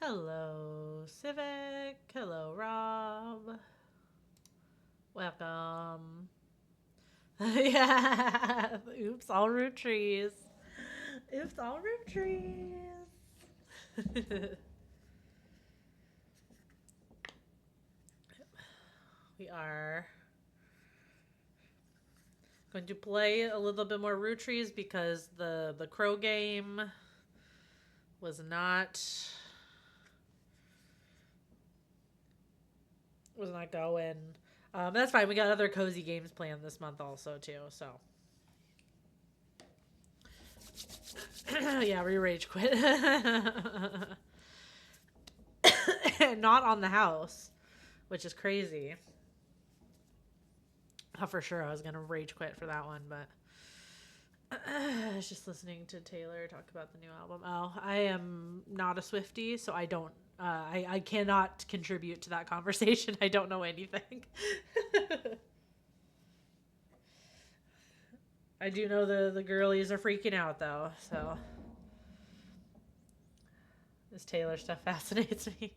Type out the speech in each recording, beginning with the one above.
Hello, Civic. Hello, Rob. Welcome. Yeah. Oops, all root trees. Oops, all root trees. We are going to play a little bit more root trees because the crow game was not going. That's fine. We got other cozy games planned this month also too. So yeah, we rage quit. Not on the house, which is crazy. For sure I was gonna rage quit for that one, but I was just listening to Taylor talk about the new album. Oh, I am not a Swiftie, so I don't. I cannot contribute to that conversation. I don't know anything. I do know the girlies are freaking out though. So this Taylor stuff fascinates me.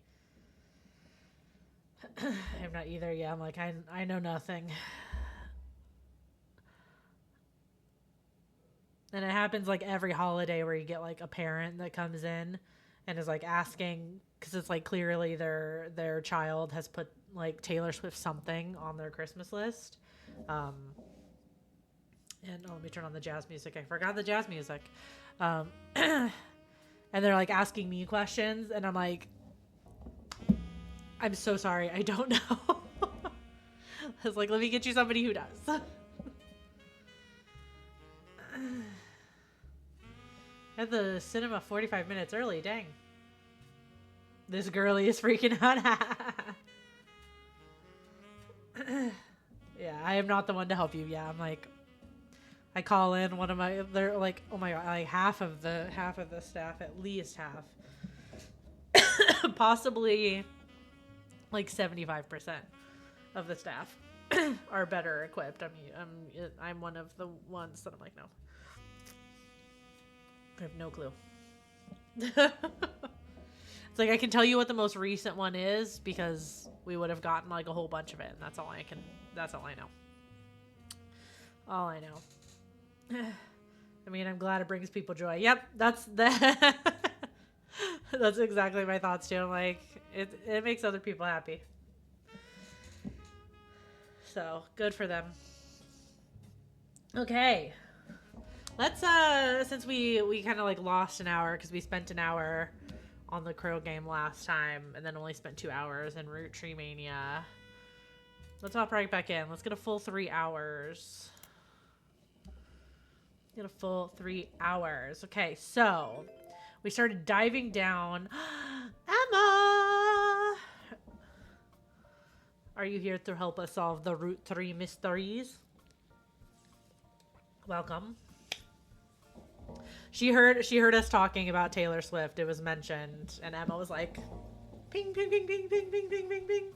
I'm not either. Yeah, I'm like I know nothing. And it happens like every holiday where you get like a parent that comes in and is like asking because it's like clearly their child has put like Taylor Swift something on their Christmas list. And let me turn on the jazz music. I forgot the jazz music. And they're like asking me questions and I'm like, I'm so sorry, I don't know. I was like, let me get you somebody who does. At the cinema 45 minutes early, dang. This girlie is freaking out. Yeah, I am not the one to help you. Yeah, I'm like, I call in one of my, they're like, oh my god, like half of the staff, at least half, possibly like 75% of the staff are better equipped. I mean, I'm one of the ones that I'm like, no. I have no clue. It's like I can tell you what the most recent one is because we would have gotten like a whole bunch of it, and that's all I know. All I know. I mean, I'm glad it brings people joy. Yep, that's exactly my thoughts too. I'm like, it makes other people happy. So good for them. Okay. Let's since we kind of like lost an hour because we spent an hour on the crow game last time and then only spent 2 hours in ROOTTREEMANIA. Let's hop right back in. Let's get a full 3 hours. Get a full 3 hours. Okay, so we started diving down. Emma! Are you here to help us solve the Root 3 mysteries? Welcome. She heard us talking about Taylor Swift. It was mentioned, and Emma was like, "Ping, ping, ping, ping, ping, ping, ping, ping, ping."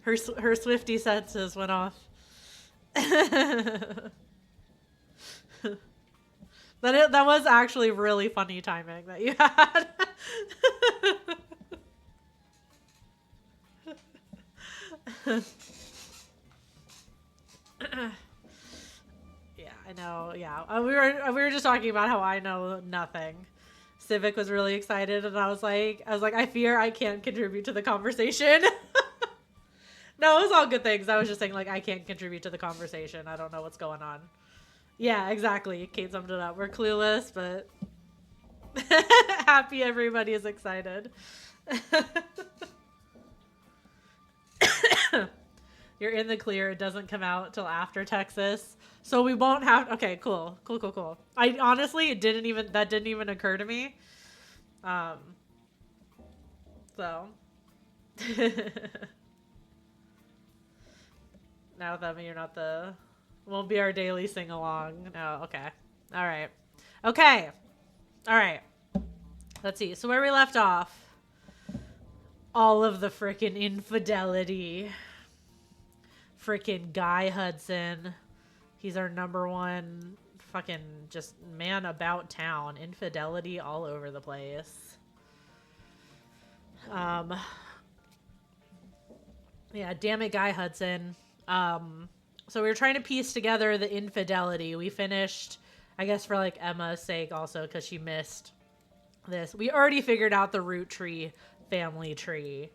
her Swiftie senses went off. That was actually really funny timing that you had. Yeah, I know. Yeah, we were just talking about how I know nothing. Civic was really excited, and I was like, I fear I can't contribute to the conversation. No, it was all good things. I was just saying, like, I can't contribute to the conversation. I don't know what's going on. Yeah, exactly. Kate summed it up. We're clueless, but happy everybody is excited. You're in the clear. It doesn't come out till after Texas. So we won't have... Okay, cool. I honestly, that didn't even occur to me. So... Now that you're not the... Won't be our daily sing-along. No, okay. All right. Okay. All right. Let's see. So where we left off. All of the frickin' infidelity. Frickin' Guy Hudson. He's our number one fucking just man about town. Infidelity all over the place. Yeah, damn it, Guy Hudson. So we were trying to piece together the infidelity. We finished, I guess for like Emma's sake also, because she missed this. We already figured out the root tree family tree.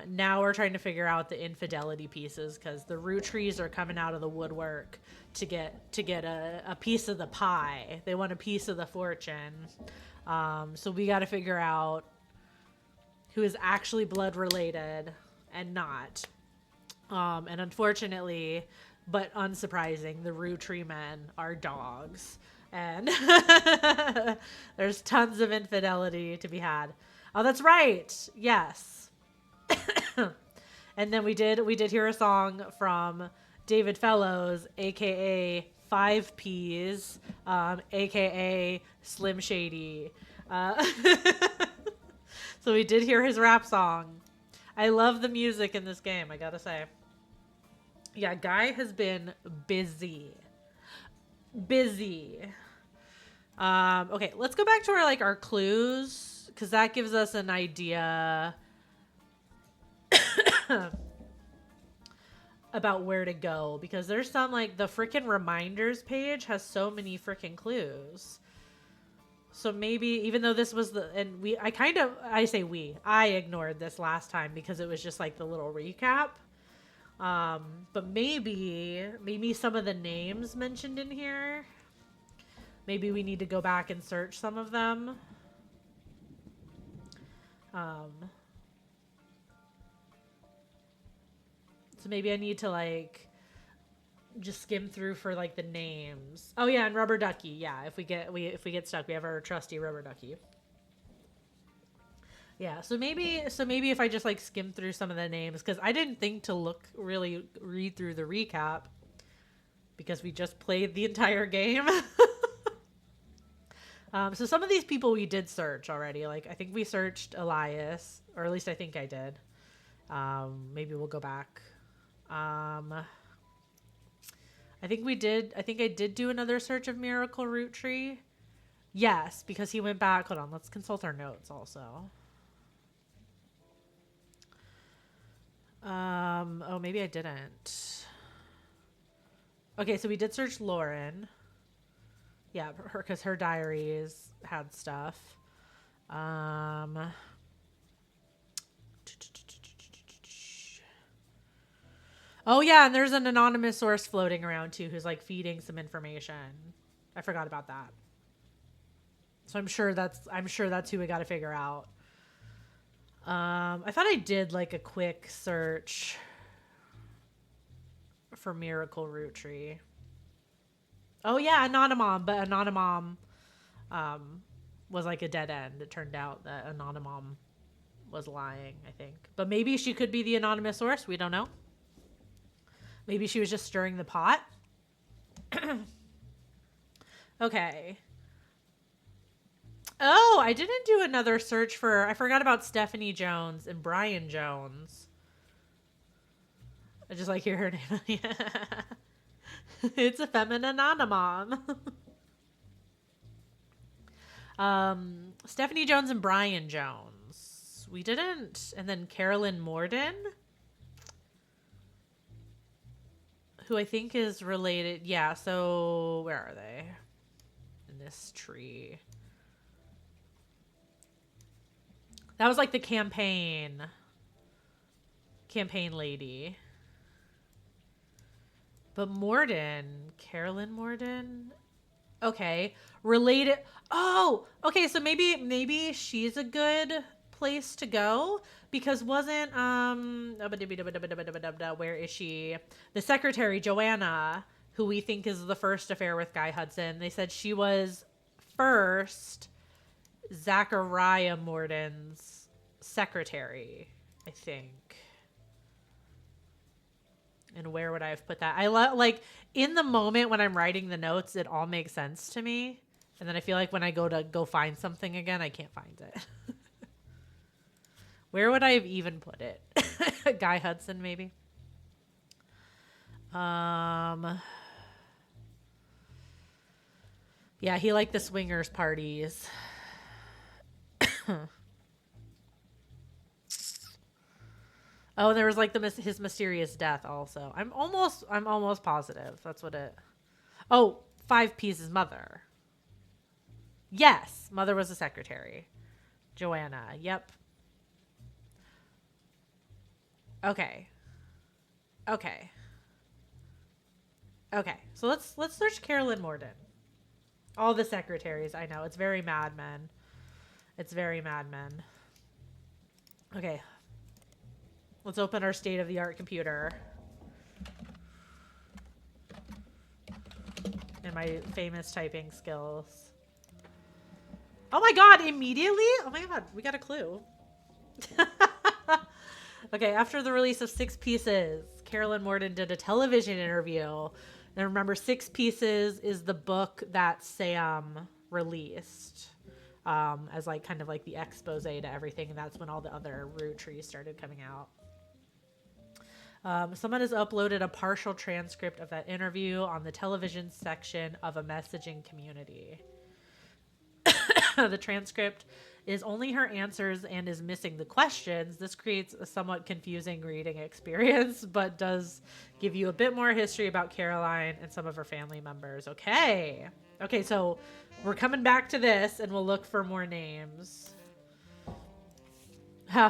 Now we're trying to figure out the infidelity pieces because the root trees are coming out of the woodwork to get a piece of the pie. They want a piece of the fortune. So we got to figure out who is actually blood related and not. And unfortunately, but unsurprising, the root tree men are dogs. And there's tons of infidelity to be had. Oh, that's right. Yes. And then we did hear a song from David Fellows, aka Five Ps, aka Slim Shady. So we did hear his rap song. I love the music in this game, I gotta say. Yeah, Guy has been busy. Okay, let's go back to our clues, because that gives us an idea about where to go, because there's some the freaking reminders page has so many freaking clues. So maybe, even though this was I ignored this last time because it was just the little recap. But maybe some of the names mentioned in here, maybe we need to go back and search some of them. So maybe I need to just skim through for the names. Oh yeah, and Rubber Ducky. Yeah, if we get stuck, we have our trusty Rubber Ducky. Yeah, so maybe if I just skim through some of the names, because I didn't think to read through the recap because we just played the entire game. So some of these people we did search already. I think we searched Elias, or at least I think I did. Maybe we'll go back. I think I did do another search of Miracle Root Tree. Yes, because he went back. Hold on, let's consult our notes also. Oh, maybe I didn't. Okay, so we did search Lauren. Yeah, because her diaries had stuff. Oh yeah, and there's an anonymous source floating around too who's feeding some information. I forgot about that. So I'm sure that's who we got to figure out. I thought I did a quick search for Miracle Root Tree. Oh yeah, Anonymom, but Anonymom was a dead end. It turned out that Anonymom was lying, I think. But maybe she could be the anonymous source. We don't know. Maybe she was just stirring the pot. Okay. Oh, I didn't do another search for... I forgot about Stephanie Jones and Brian Jones. I just hear her name. It's a feminine anonymom. Stephanie Jones and Brian Jones. We didn't... And then Carolyn Morden, who I think is related. Yeah, so where are they? In this tree. That was the campaign lady. But Carolyn Morden. Okay, related. Oh, okay. So maybe she's a good place to go, because wasn't where is she? The secretary Joanna, who we think is the first affair with Guy Hudson. They said she was first Zachariah Morden's secretary, I think. And where would I have put that? I in the moment when I'm writing the notes, it all makes sense to me. And then I feel when I go find something again, I can't find it. Where would I have even put it? Guy Hudson, maybe. Yeah, he liked the swingers parties. Oh, there was like his mysterious death also. I'm almost positive. That's what it. Oh, 5P's mother. Yes, mother was a secretary. Joanna. Yep. Okay. Okay. Okay. So let's search Carolyn Morden. All the secretaries. I know it's very Mad Men. It's very Mad Men. Okay. Let's open our state of the art computer. And my famous typing skills. Oh my god, immediately? Oh my god, we got a clue. Okay, after the release of 6 Pieces, Carolyn Morden did a television interview. And remember, 6 Pieces is the book that Sam released as like kind of like the expose to everything. And that's when all the other root trees started coming out. Someone has uploaded a partial transcript of that interview on the television section of a messaging community. The transcript is only her answers and is missing the questions. This creates a somewhat confusing reading experience, but does give you a bit more history about Caroline and some of her family members. Okay, so we're coming back to this and we'll look for more names.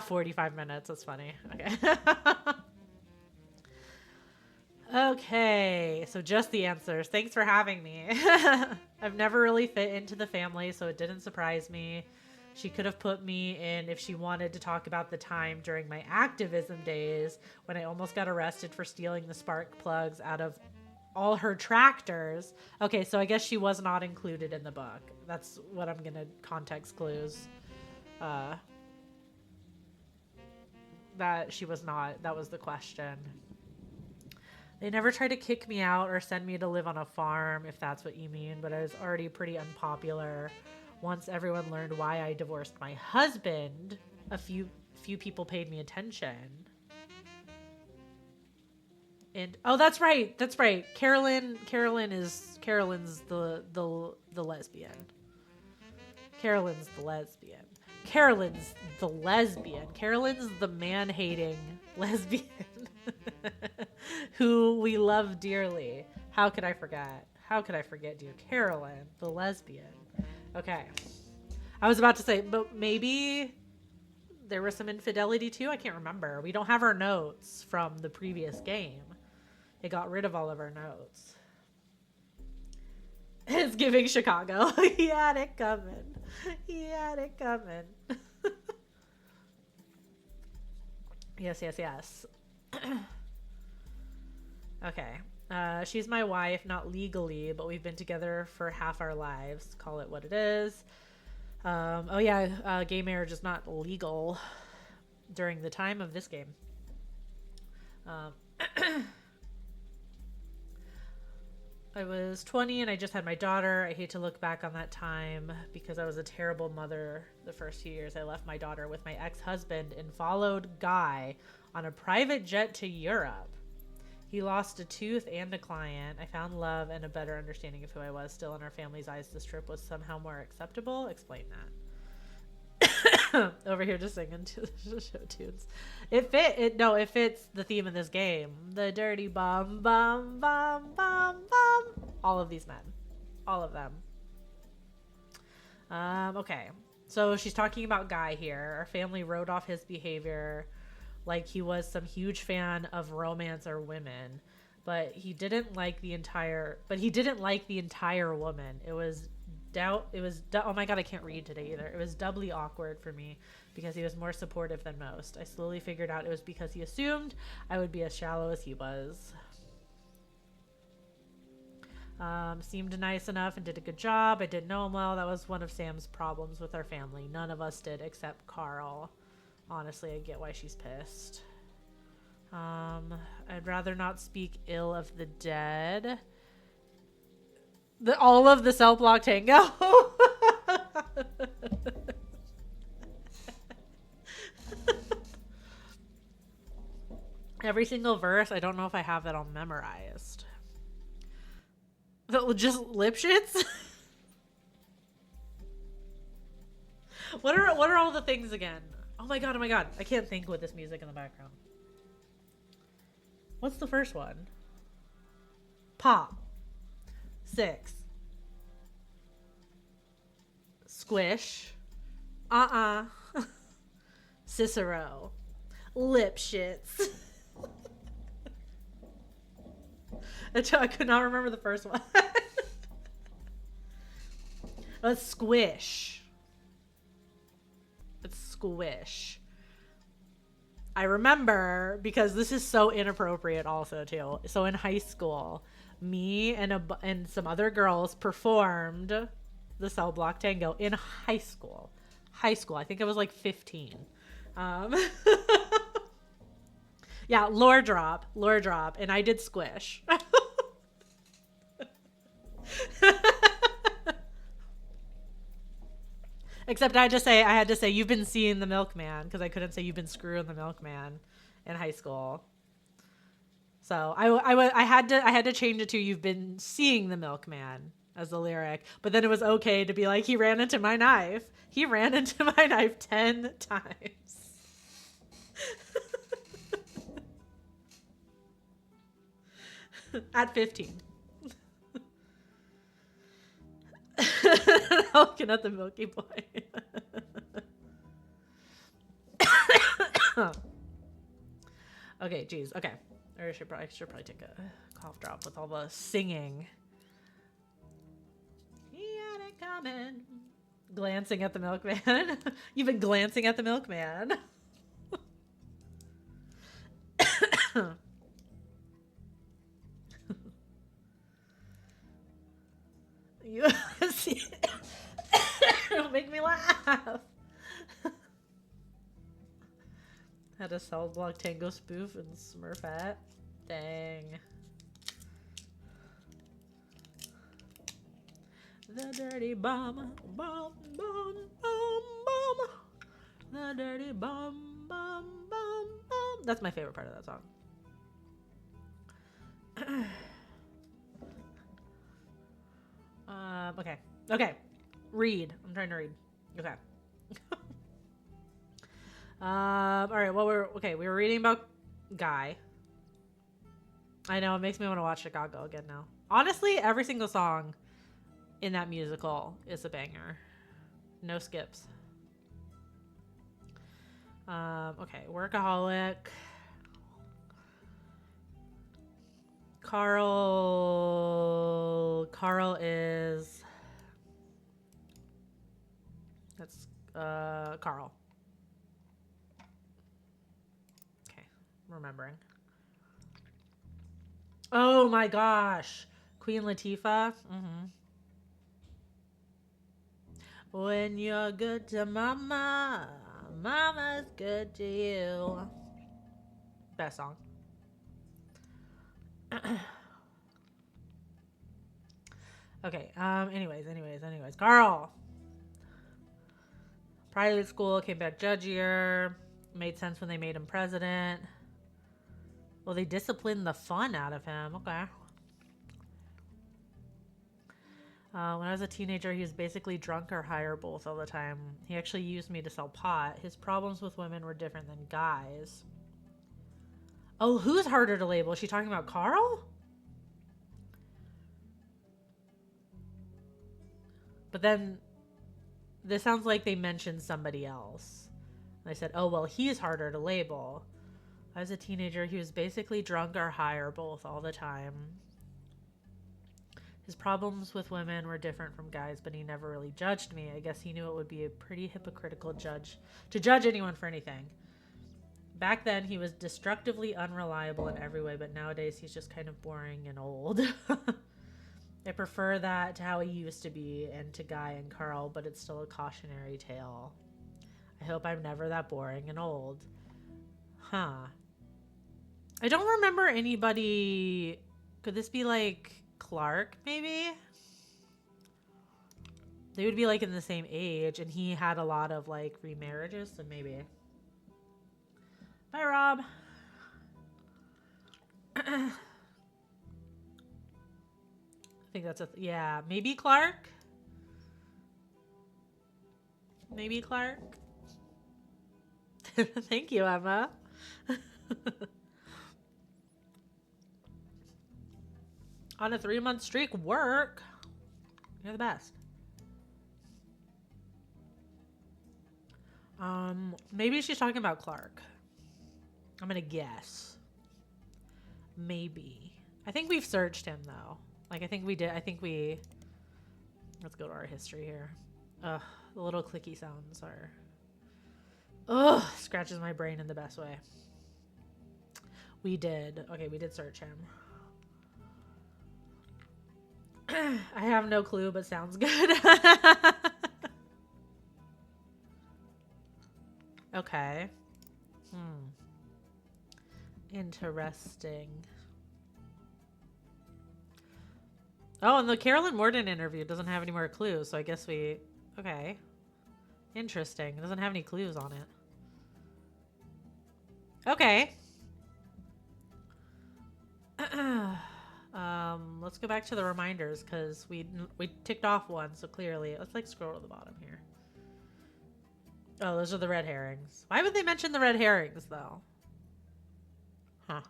45 minutes. That's funny. Okay. Okay, so just the answers. Thanks for having me. I've never really fit into the family, so it didn't surprise me. She could have put me in if she wanted to talk about the time during my activism days when I almost got arrested for stealing the spark plugs out of all her tractors. Okay, so I guess she was not included in the book. That's what I'm gonna context clues. That she was not. That was the question. They never tried to kick me out or send me to live on a farm, if that's what you mean, but I was already pretty unpopular. Once everyone learned why I divorced my husband, a few people paid me attention. And oh, that's right. Carolyn's the lesbian. Carolyn's the lesbian. Carolyn's the man-hating lesbian. Who we love dearly. How could I forget, dear Carolyn, the lesbian? Okay. I was about to say, but maybe there was some infidelity too? I can't remember. We don't have our notes from the previous game. It got rid of all of our notes. It's giving Chicago. He had it coming. Yes. Okay. She's my wife, not legally, but we've been together for half our lives. Call it what it is. Gay marriage is not legal during the time of this game. I was 20 and I just had my daughter. I hate to look back on that time because I was a terrible mother the first few years. I left my daughter with my ex-husband and followed Guy on a private jet to Europe. He lost a tooth and a client. I found love and a better understanding of who I was. Still, in our family's eyes, this trip was somehow more acceptable. Explain that. Over here just singing to the show tunes. It fits the theme of this game. The dirty bum, bum, bum, bum, bum. All of these men. All of them. Okay. So she's talking about Guy here. Our family wrote off his behavior like he was some huge fan of romance or women, but he didn't like the entire woman. Oh my god, I can't read today either. It was doubly awkward for me because he was more supportive than most. I slowly figured out it was because he assumed I would be as shallow as he was. Seemed nice enough and did a good job. I didn't know him well. That was one of Sam's problems with our family. None of us did except Carl. Honestly, I get why she's pissed. I'd rather not speak ill of the dead. All of the cell block tango. Every single verse. I don't know if I have that all memorized. Just lip shits? What are all the things again? Oh my god, oh my god. I can't think with this music in the background. What's the first one? Pop. 6. Squish. Cicero. Lip shits. I could not remember the first one. Squish. It's squish. I remember because this is so inappropriate also too. So in high school, me and some other girls performed the Cell Block Tango in high school. I think I was like 15. Yeah, lore drop, and I did squish. Except I had to say you've been seeing the milkman because I couldn't say you've been screwing the milkman in high school. So I had to change it to you've been seeing the milkman as the lyric, but then it was okay to be like he ran into my knife. He ran into my knife 10 times. At 15. Looking at the Milky Boy. Okay, geez. Okay. I should probably take a cough drop with all the singing. He had it coming. Glancing at the milkman. You've been glancing at the milkman. You see, it'll make me laugh. Had a Cell Block Tango spoof and Smurfette. Dang. The dirty bomb, bomb, bomb, bomb, bomb. The dirty bomb, bomb, bomb, bomb. That's my favorite part of that song. Okay. Read. I'm trying to read. Okay. All right. Well, we were reading about Guy. I know it makes me want to watch Chicago again now. Honestly, every single song in that musical is a banger. No skips. Okay. Workaholic. Carl is. That's Carl. Okay, remembering. Oh my gosh, Queen Latifah. When you're good to mama, mama's good to you. Best song. Okay. Anyways. Carl. Private school, came back judgier. Made sense when they made him president. Well, they disciplined the fun out of him. Okay. When I was a teenager, he was basically drunk or high or both all the time. He actually used me to sell pot. His problems with women were different than guys. Oh, who's harder to label? Is she talking about Carl? But then this sounds like they mentioned somebody else. I said, oh, well, he's harder to label. As a teenager, he was basically drunk or high or both all the time. His problems with women were different from guys, but he never really judged me. I guess he knew it would be a pretty hypocritical to judge anyone for anything. Back then, he was destructively unreliable in every way, but nowadays he's just kind of boring and old. I prefer that to how he used to be and to Guy and Carl, but it's still a cautionary tale. I hope I'm never that boring and old. Huh. I don't remember anybody... Could this be like Clark, maybe? They would be like in the same age, and he had a lot of like remarriages, so maybe. Bye, Rob. I think that's yeah, maybe Clark. Maybe Clark? Thank you, Emma. On a 3-month streak, work. You're the best. Maybe she's talking about Clark. I'm gonna guess. Maybe. I think we've searched him though. Like I think we did. Let's go to our history here. Ugh, the little clicky sounds are. Ugh, scratches my brain in the best way. We did. Okay, we did search him. I have no clue, but sounds good. Okay. Interesting. Oh, and the Carolyn Morden interview doesn't have any more clues, so I guess we... Okay. Interesting. It doesn't have any clues on it. Okay. Let's go back to the reminders, because we ticked off one, so clearly... Let's, like, scroll to the bottom here. Oh, those are the red herrings. Why would they mention the red herrings, though? Huh.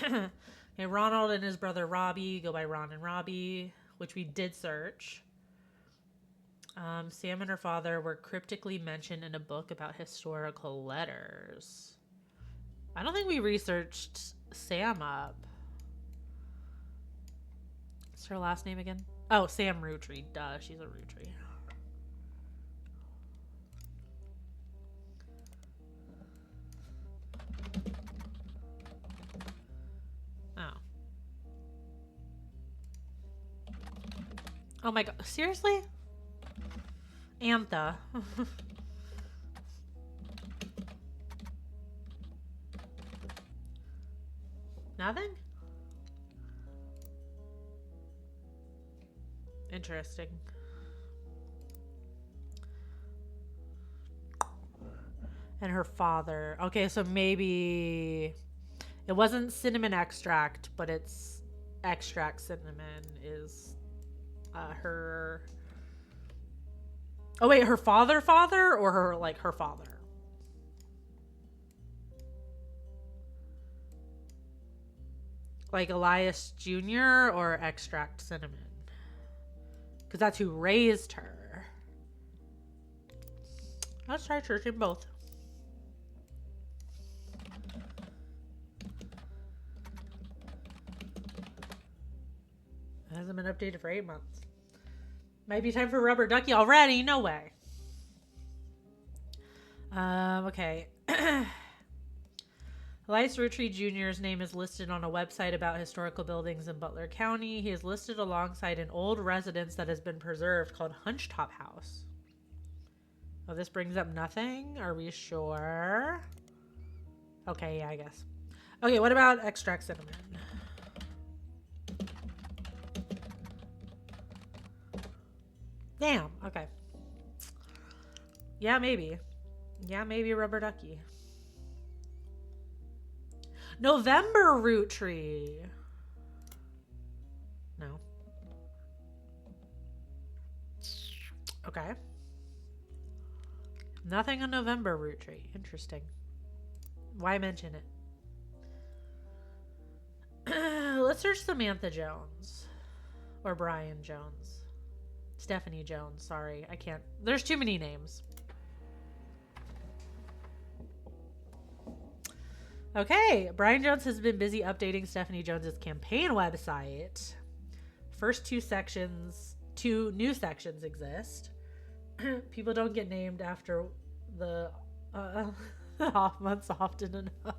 Okay, Ronald and his brother Robbie go by Ron and Robbie, which we did search. Sam and her father were cryptically mentioned in a book about historical letters. I don't think we researched Sam up. What's her last name again? Oh, Sam Roottree. Duh, she's a Roottree. Oh my god, seriously? Antha. Nothing? Interesting. And her father. Okay, so maybe it wasn't cinnamon extract, but it's extract cinnamon is her... Oh wait, her father or her, like, her father? Like Elias Jr. or extract cinnamon? Because that's who raised her. Let's try searching both. It hasn't been updated for 8 months. Might be time for rubber ducky already. No way. Okay. Elias Roottree Jr.'s name is listed on a website about historical buildings in Butler County. He is listed alongside an old residence that has been preserved called Hunchetop House. Oh, this brings up nothing? Are we sure? Okay, yeah, I guess. Okay, what about extract cinnamon? Damn, okay. Yeah, maybe. Yeah, maybe rubber ducky. November Roottree. No. Okay. Nothing on November Roottree. Interesting. Why mention it? Let's search Samantha Jones. Or Brian Jones. Stephanie Jones, sorry. I can't. There's too many names. Okay. Brian Jones has been busy updating Stephanie Jones's campaign website. First two new sections exist. People don't get named after the Hoffmans often enough.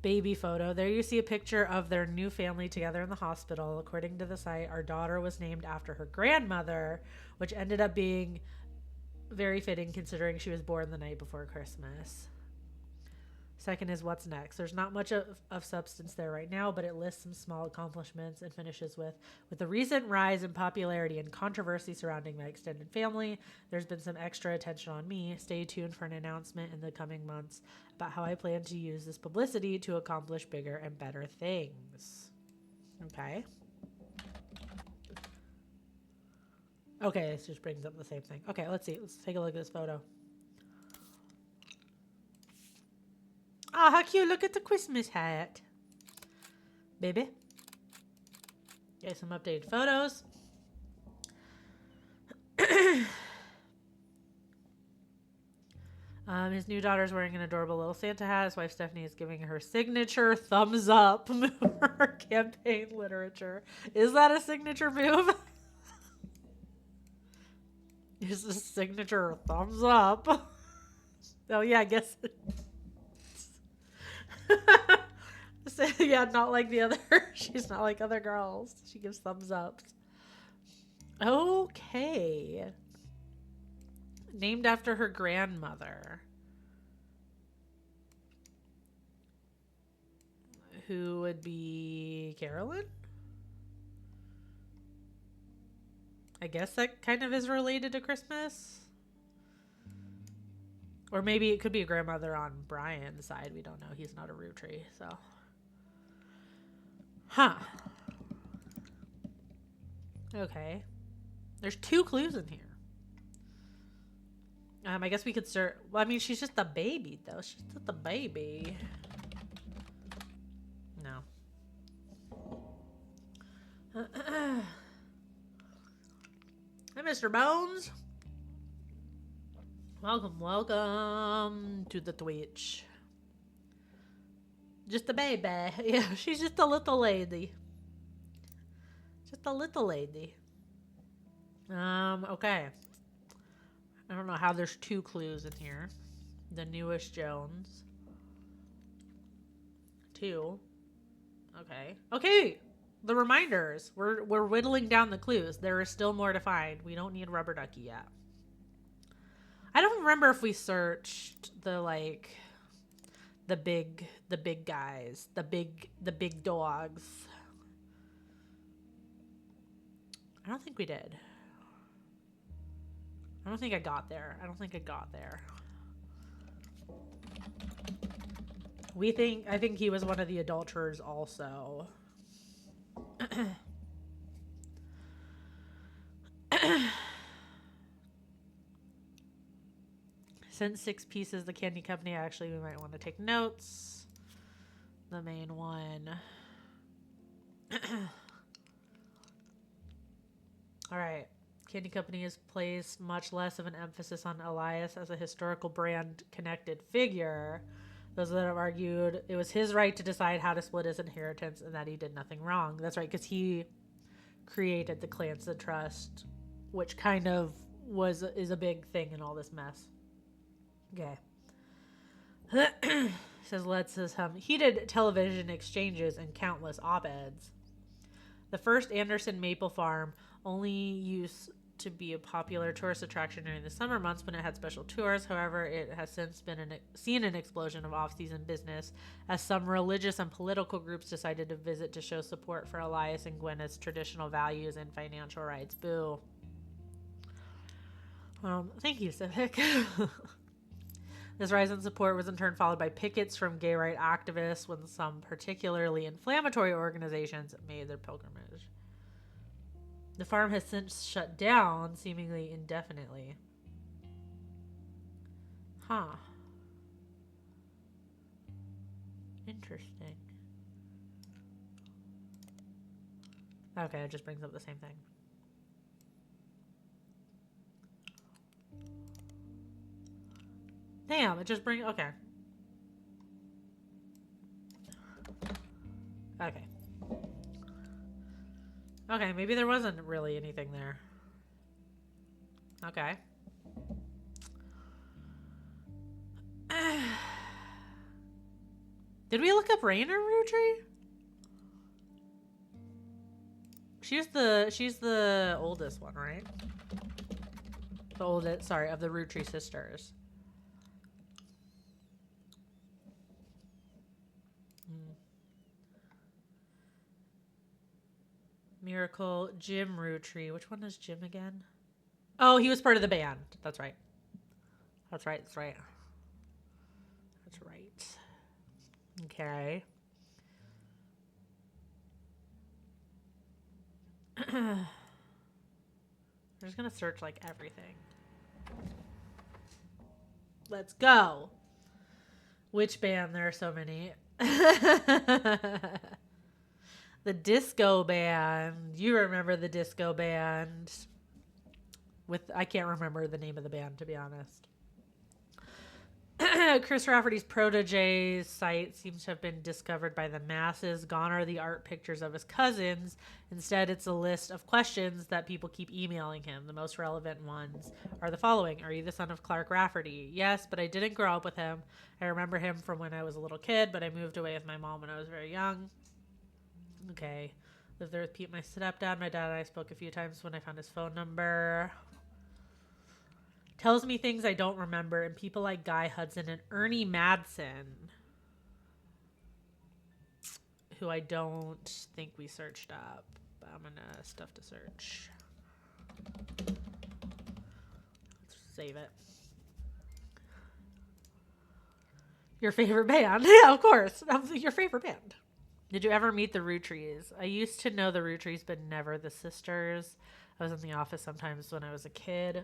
Baby photo. There you see a picture of their new family together in the hospital. According to the site, our daughter was named after her grandmother, which ended up being very fitting considering she was born the night before Christmas. Second is what's next. There's not much of substance there right now, but it lists some small accomplishments and finishes with the recent rise in popularity and controversy surrounding my extended family, there's been some extra attention on me. Stay tuned for an announcement in the coming months about how I plan to use this publicity to accomplish bigger and better things. Okay. Okay, this just brings up the same thing. Okay, let's see. Let's take a look at this photo. Oh, how cute. Look at the Christmas hat. Baby. Get some updated photos. His new daughter's wearing an adorable little Santa hat. His wife Stephanie is giving her signature thumbs up move for her campaign literature. Is that a signature move? Is a signature thumbs up? Oh yeah, I guess. So, yeah, not like the other. She's not like other girls. She gives thumbs ups. Okay. Named after her grandmother, who would be Carolyn? I guess that kind of is related to Christmas. Or maybe it could be a grandmother on Brian's side. We don't know. He's not a root tree, so. Huh. Okay. There's 2 clues in here. I guess we could start. Well, I mean, she's just a baby, though. She's just a baby. No. Hi, Mr. Bones. Welcome, welcome to the Twitch. Just a baby. Yeah, she's just a little lady. Just a little lady. Okay. I don't know how there's 2 clues in here. The newest Jones. 2. Okay. Okay. The reminders. We're whittling down the clues. There is still more to find. We don't need rubber ducky yet. I don't remember if we searched the big guys, the big dogs. I don't think we did. I don't think I got there. I think he was one of the adulterers also. Since 6 pieces, the candy company, actually we might want to take notes. The main one. All right. Candy Company has placed much less of an emphasis on Elias as a historical brand connected figure. Those that have argued it was his right to decide how to split his inheritance and that he did nothing wrong. That's right, because he created the Clanson Trust, which kind of is a big thing in all this mess. Okay. Says let's some heated television exchanges and countless op-eds. The first Anderson Maple Farm only used to be a popular tourist attraction during the summer months when it had special tours. However, it has since been seen an explosion of off-season business as some religious and political groups decided to visit to show support for Elias and Gwyneth's traditional values and financial rights. Boo. Thank you, Civic. This rise in support was in turn followed by pickets from gay rights activists when some particularly inflammatory organizations made their pilgrimage. The farm has since shut down, seemingly indefinitely. Huh. Interesting. Okay, it just brings up the same thing. Damn, it just brings... Okay. Okay. Okay, maybe there wasn't really anything there. Okay. Did we look up Rainer Roottree? She's the oldest one, right? The oldest, sorry, of the Roottree sisters. Miracle Jim Roottree. Which one is Jim again? Oh, he was part of the band. That's right. That's right. That's right. That's right. Okay. I'm just gonna search like everything. Let's go. Which band? There are so many. The disco band. You remember the disco band. I can't remember the name of the band, to be honest. Chris Rafferty's protege site seems to have been discovered by the masses. Gone are the art pictures of his cousins. Instead, it's a list of questions that people keep emailing him. The most relevant ones are the following. Are you the son of Clark Rafferty? Yes, but I didn't grow up with him. I remember him from when I was a little kid, but I moved away with my mom when I was very young. Okay. Lived there with Pete, my stepdad. My dad and I spoke a few times when I found his phone number. Tells me things I don't remember, and people like Guy Hudson and Ernie Madsen, who I don't think we searched up, but I'm gonna stuff to search. Let's save it. Your favorite band? Yeah, of course. Your favorite band. Did you ever meet the Rootttrees? I used to know the Rootttrees, but never the sisters. I was in the office sometimes when I was a kid.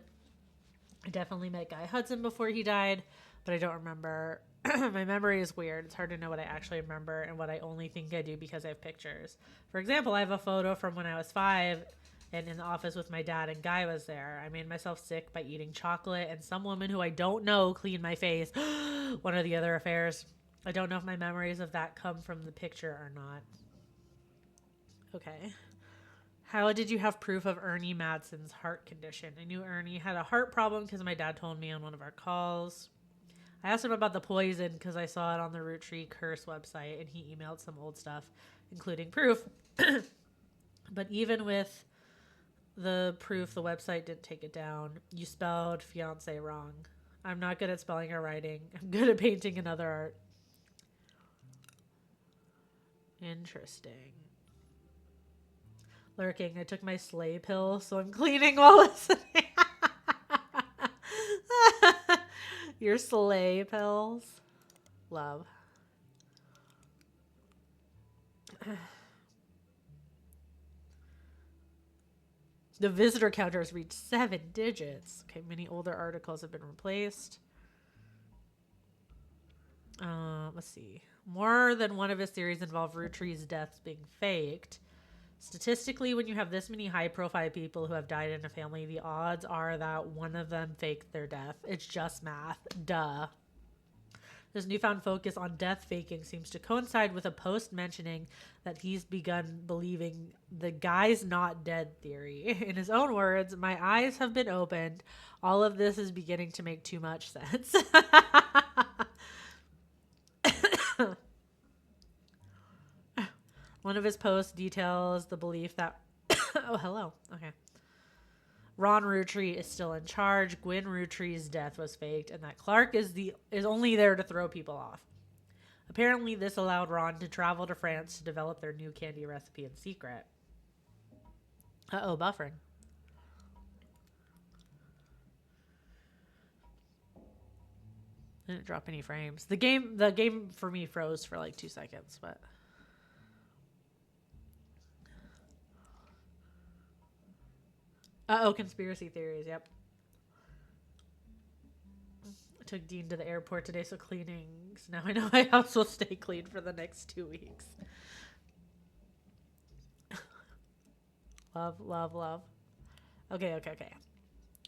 I definitely met Guy Hudson before he died, but I don't remember. My memory is weird. It's hard to know what I actually remember and what I only think I do because I have pictures. For example, I have a photo from when I was 5 and in the office with my dad, and Guy was there. I made myself sick by eating chocolate, and some woman who I don't know cleaned my face. One of the other affairs. I don't know if my memories of that come from the picture or not. Okay. How did you have proof of Ernie Madsen's heart condition? I knew Ernie had a heart problem because my dad told me on one of our calls. I asked him about the poison because I saw it on the Root Tree Curse website, and he emailed some old stuff, including proof. But even with the proof, the website didn't take it down. You spelled fiance wrong. I'm not good at spelling or writing. I'm good at painting and other art. Interesting. Lurking. I took my sleigh pill, so I'm cleaning while listening. Your sleigh pills. Love. The visitor counter has reached 7 digits. Okay, many older articles have been replaced. Let's see. More than one of his theories involve Roottree's deaths being faked. Statistically, when you have this many high-profile people who have died in a family, the odds are that one of them faked their death. It's just math. Duh. This newfound focus on death faking seems to coincide with a post mentioning that he's begun believing the guy's not dead theory. In his own words, my eyes have been opened. All of this is beginning to make too much sense. One of his posts details the belief that oh, hello. Okay. Ron Roottree is still in charge. Gwen Roottree's death was faked, and that Clark is only there to throw people off. Apparently, this allowed Ron to travel to France to develop their new candy recipe in secret. Uh-oh, buffering. Didn't drop any frames. The game for me froze for like 2 seconds, but uh-oh, conspiracy theories, yep. I took Dean to the airport today, so cleanings. Now I know my house will stay clean for the next 2 weeks. Love, love, love. Okay.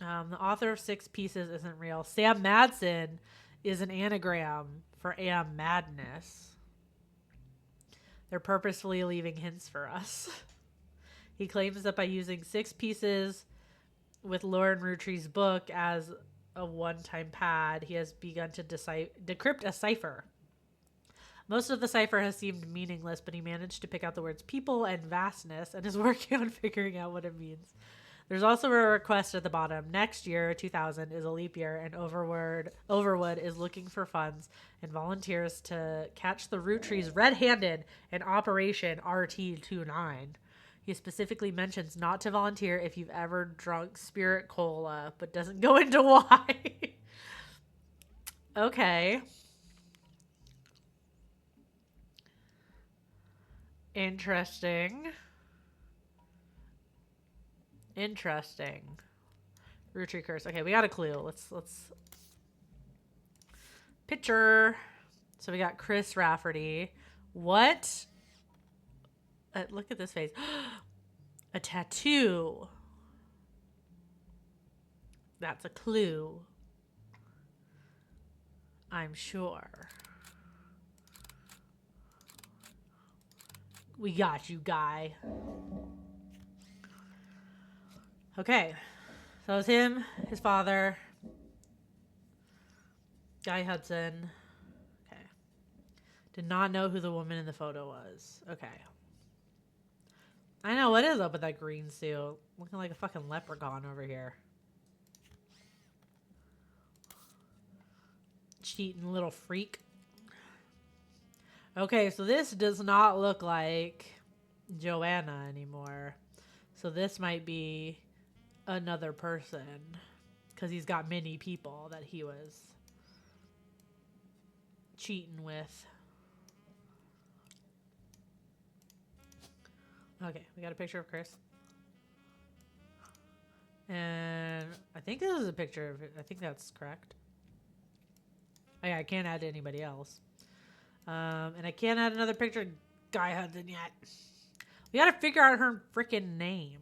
The author of 6 Pieces isn't real. Sam Madsen is an anagram for Am Madness. They're purposefully leaving hints for us. He claims that by using 6 pieces with Lauren Roottree's book as a one-time pad, he has begun to decrypt a cipher. Most of the cipher has seemed meaningless, but he managed to pick out the words people and vastness and is working on figuring out what it means. There's also a request at the bottom. Next year, 2000, is a leap year, and Overwood is looking for funds and volunteers to catch the Roottrees red-handed in Operation RT29. He specifically mentions not to volunteer if you've ever drunk Spirit Cola, but doesn't go into why. Okay. Interesting. Root tree curse. Okay, we got a clue. Let's picture. So we got Chris Rafferty. What? Look at this face. A tattoo. That's a clue. I'm sure. We got you, guy. Okay. So it was him, his father, Guy Hudson. Okay. Did not know who the woman in the photo was. Okay. I know, what is up with that green suit? Looking like a fucking leprechaun over here. Cheating little freak. Okay, so this does not look like Joanna anymore. So this might be another person. Because he's got many people that he was cheating with. Okay, we got a picture of Chris. And I think this is a picture of it. I think that's correct. Oh, yeah, I can't add to anybody else. And I can't add another picture of Guy Hudson yet. We gotta figure out her freaking name.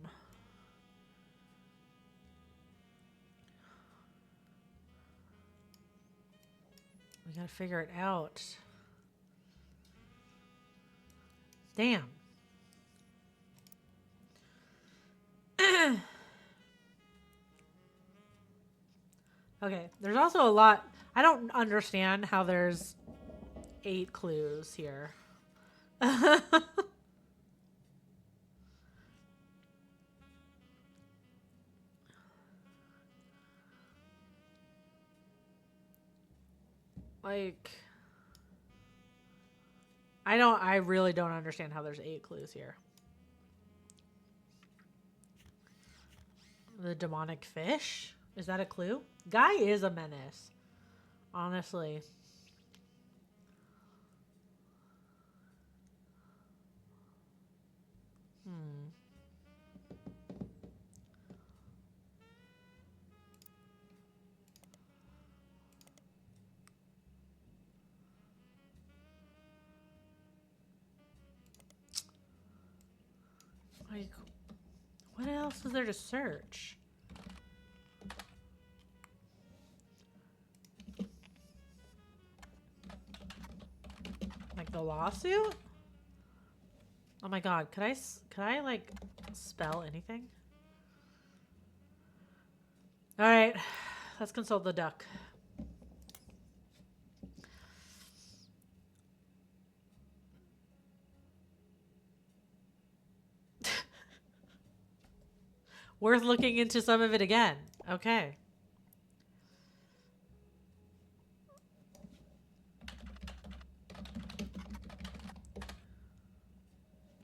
We gotta figure it out. Damn. Okay, there's also a lot. I don't understand how there's 8 clues here. Like, I really don't understand how there's 8 clues here. The demonic fish? Is that a clue? Guy is a menace. Honestly. Like, what else is there to search? Like the lawsuit? Oh my god, could I like spell anything? All right, let's consult the duck. Worth looking into some of it again. Okay.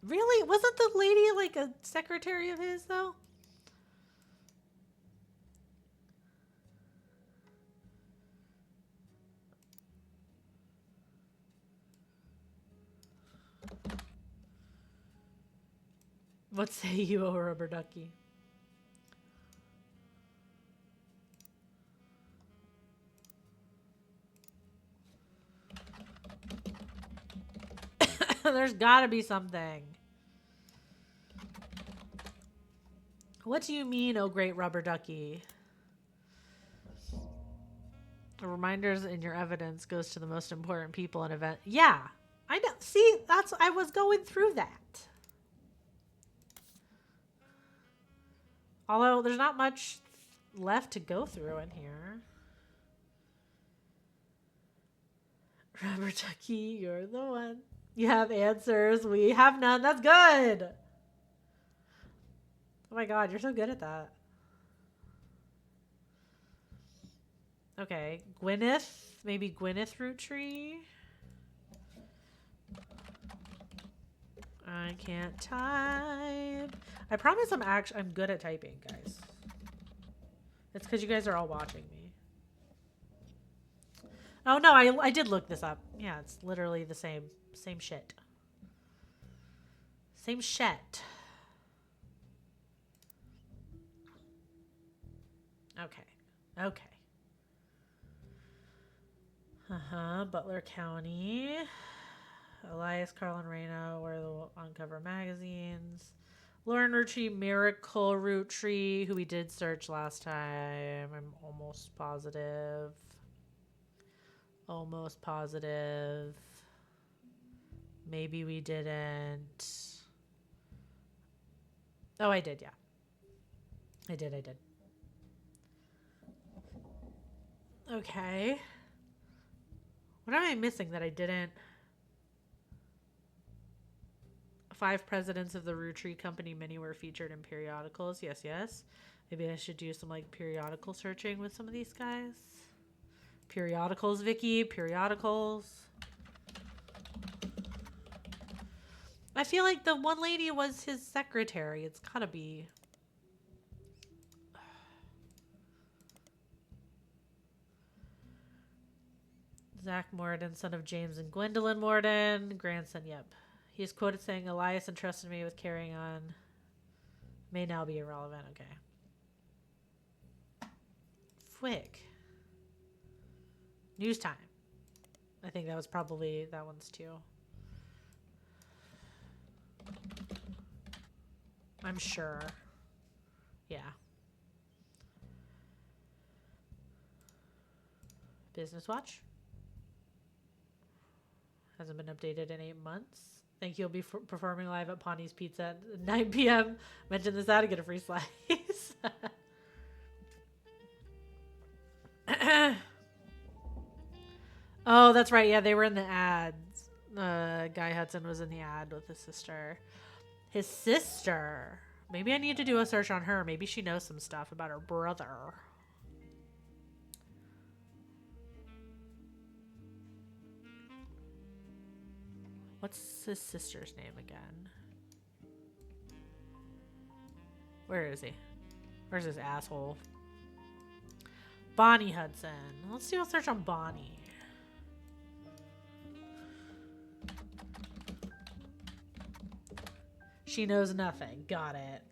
Really? Wasn't the lady like a secretary of his though? What say you, O rubber ducky? There's gotta be something. What do you mean, oh great rubber ducky? The reminders in your evidence goes to the most important people in event. Yeah, I know. See, I was going through that. Although there's not much left to go through in here. Rubber ducky, you're the one. You have answers. We have none. That's good. Oh my god, you're so good at that. Okay, Gwyneth. Maybe Gwyneth root tree. I can't type. I promise I'm good at typing, guys. It's because you guys are all watching me. Oh no, I did look this up. Yeah, it's literally the same shit. Same shit. Okay. Okay. Butler County. Elias, Carl, and Reyna were the uncover magazines. Lauren Roottree, Miracle Root Tree, who we did search last time. I'm almost positive. Almost positive. Maybe we didn't. Oh, I did, yeah. I did. Okay. What am I missing that I didn't? 5 presidents of the Roottree Company, many were featured in periodicals. Yes. Maybe I should do some like periodical searching with some of these guys. Periodicals, Vicky. Periodicals. I feel like the one lady was his secretary. It's gotta be. Zach Morden, son of James and Gwendolyn Morden. Grandson, yep. He's quoted saying, Elias entrusted me with carrying on. May now be irrelevant. Okay. Fwick. News time. I think that was probably that one's too. I'm sure. Yeah. Business Watch. Hasn't been updated in 8 months. Think you'll be performing live at Pawnee's Pizza at 9 p.m. Mention this ad to get a free slice. Oh, that's right. Yeah, they were in the ads. Guy Hudson was in the ad with his sister. His sister. Maybe I need to do a search on her. Maybe she knows some stuff about her brother. What's his sister's name again? Where is he? Where's this asshole? Bonnie Hudson. Let's do a search on Bonnie. She knows nothing. Got it.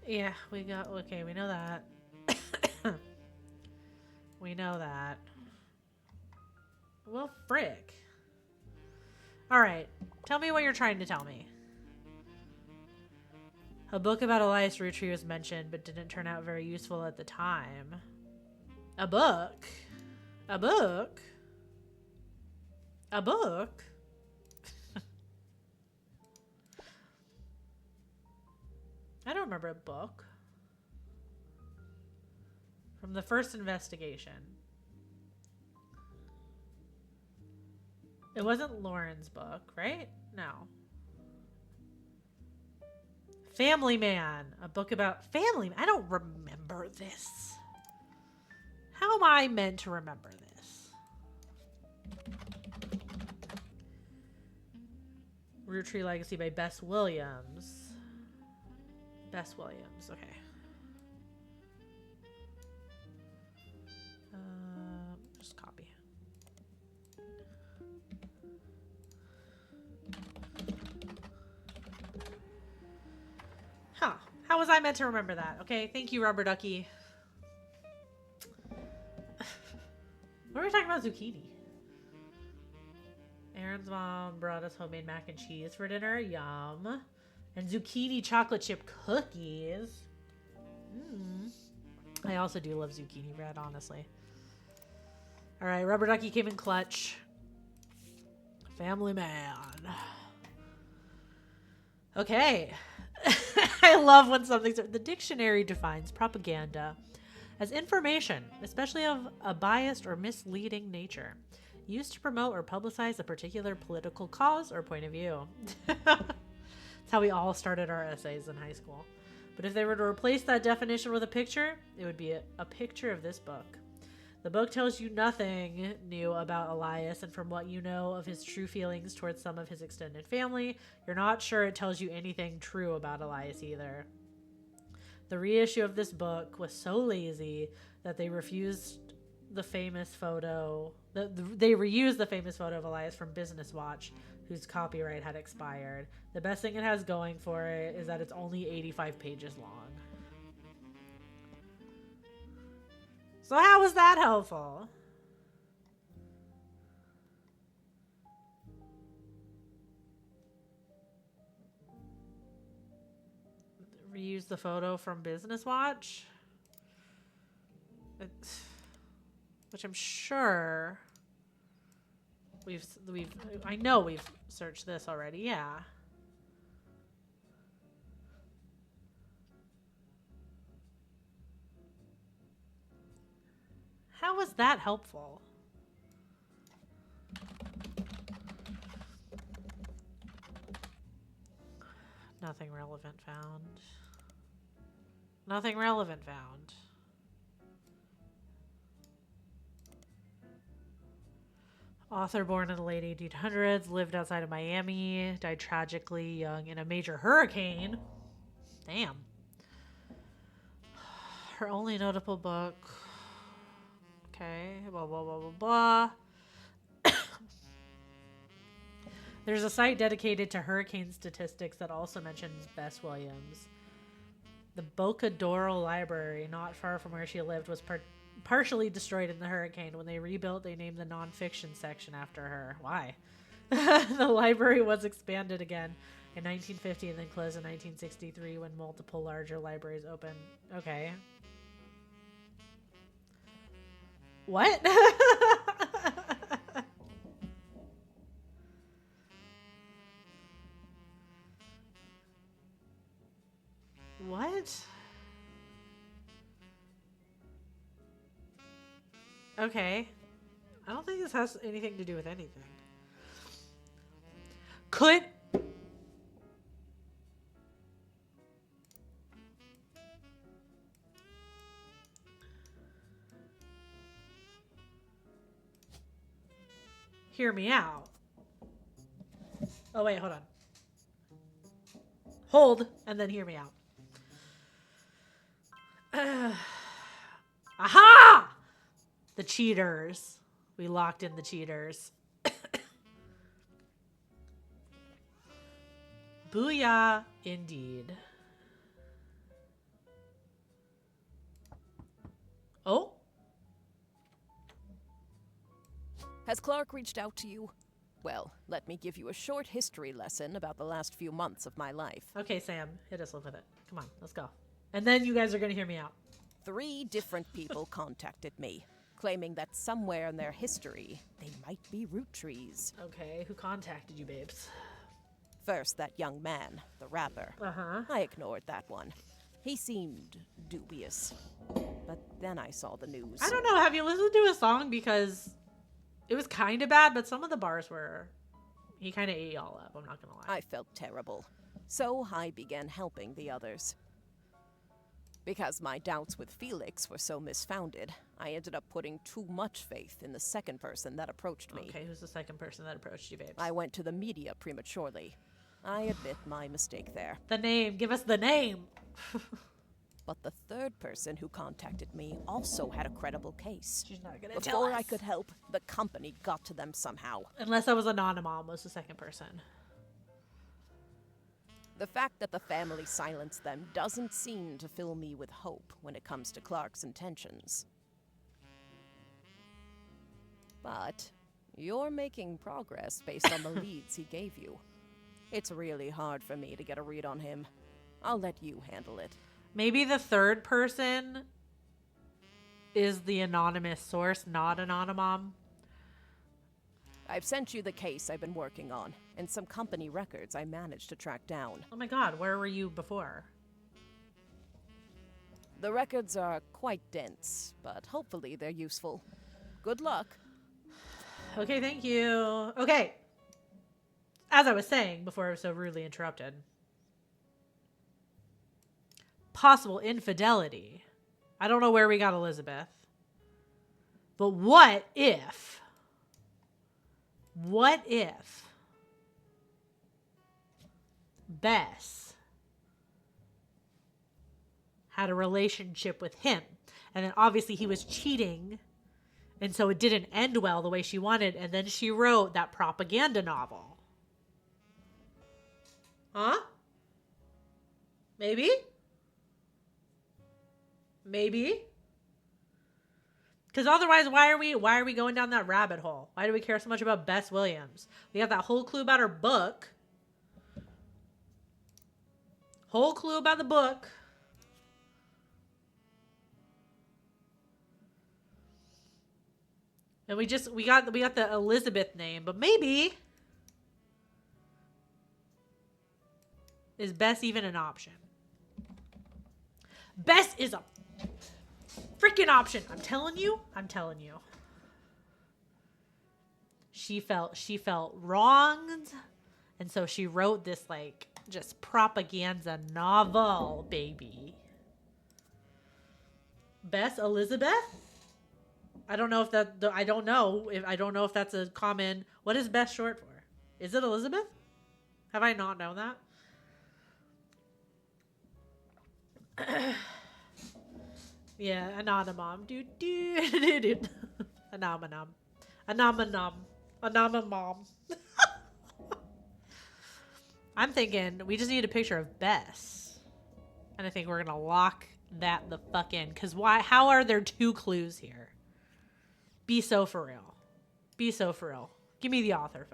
Yeah, we got... Okay, we know that. We know that. Well, frick. Alright, tell me what you're trying to tell me. A book about Elias Roottree was mentioned, but didn't turn out very useful at the time. A book? A book? A book? I don't remember a book. From the first investigation. It wasn't Lauren's book, right? No. Family Man. A book about family. I don't remember this. How am I meant to remember this? Roottree Legacy by Bess Williams. Bess Williams. Okay. Just copy. Huh. How was I meant to remember that? Okay, thank you, Rubber Ducky. What were we talking about? Zucchini. Aaron's mom brought us homemade mac and cheese for dinner. Yum. And zucchini chocolate chip cookies. I also do love zucchini bread, honestly. All right, Rubber Ducky came in clutch. Family Man. Okay. I love when something's... The dictionary defines propaganda as information, especially of a biased or misleading nature, used to promote or publicize a particular political cause or point of view. That's how we all started our essays in high school. But if they were to replace that definition with a picture, it would be a picture of this book. The book tells you nothing new about Elias, and from what you know of his true feelings towards some of his extended family, you're not sure it tells you anything true about Elias either. The reissue of this book was so lazy that they refused the famous photo. They reused the famous photo of Elias from Business Watch, whose copyright had expired. The best thing it has going for it is that it's only 85 pages long. So how was that helpful? Reuse the photo from Business Watch? Which I'm sure I know we've searched this already. Yeah. How was that helpful? Nothing relevant found. Nothing relevant found. Author born in the late 1800s, lived outside of Miami, died tragically young in a major hurricane. Damn. Her only notable book. Okay, blah, blah, blah, blah, blah. There's a site dedicated to hurricane statistics that also mentions Bess Williams. The Boca Doro Library, not far from where she lived, was partially destroyed in the hurricane. When they rebuilt, they named the nonfiction section after her. Why? The library was expanded again in 1950 and then closed in 1963 when multiple larger libraries opened. Okay. What? What? Okay. I don't think this has anything to do with anything. Could... Hear me out. Oh, wait, hold on. Hold, and then hear me out. Aha! The cheaters. We locked in the cheaters. Booyah, indeed. Oh? Has Clark reached out to you? Well, let me give you a short history lesson about the last few months of my life. Okay, Sam, hit us with it. Come on, let's go. And then you guys are going to hear me out. 3 different people contacted me, claiming that somewhere in their history, they might be root trees. Okay, who contacted you, babes? First, that young man, the rapper. Uh-huh. I ignored that one. He seemed dubious. But then I saw the news. I don't know, have you listened to his song? Because it was kind of bad, but some of the bars were... He kind of ate y'all up, I'm not going to lie. I felt terrible. So I began helping the others. Because my doubts with Felix were so misfounded, I ended up putting too much faith in the second person that approached me. Okay, who's the second person that approached you, babes? I went to the media prematurely. I admit my mistake there. The name. Give us the name. But the third person who contacted me also had a credible case. She's not going to tell Before us. I could help, the company got to them somehow. Unless that was Anonymous, was the second person. The fact that the family silenced them doesn't seem to fill me with hope when it comes to Clark's intentions. But you're making progress based on the leads he gave you. It's really hard for me to get a read on him. I'll let you handle it. Maybe the third person is the anonymous source, not Anonymom. I've sent you the case I've been working on, and some company records I managed to track down. Oh my god, where were you before? The records are quite dense, but hopefully they're useful. Good luck. Okay, thank you. Okay. As I was saying before I was so rudely interrupted. Possible infidelity. I don't know where we got Elizabeth. But what if Bess had a relationship with him? And then obviously he was cheating And so it didn't end well the way she wanted. And then she wrote that propaganda novel. Huh? Maybe? Maybe? Because otherwise, why are we going down that rabbit hole? Why do we care so much about Bess Williams? We got that whole clue about her book. Whole clue about the book. And we got the Elizabeth name, but maybe is Bess even an option? Bess is a freaking option. I'm telling you. She felt wronged, and so she wrote this like just propaganda novel, baby. Bess Elizabeth? I don't know if that's a common. What is Bess short for? Is it Elizabeth? Have I not known that? Yeah, anonymom. Dude. Anonymom. I'm thinking we just need a picture of Bess. And I think we're gonna lock that the fuck in. Cause why? How are there two clues here? Be so for real. Give me the author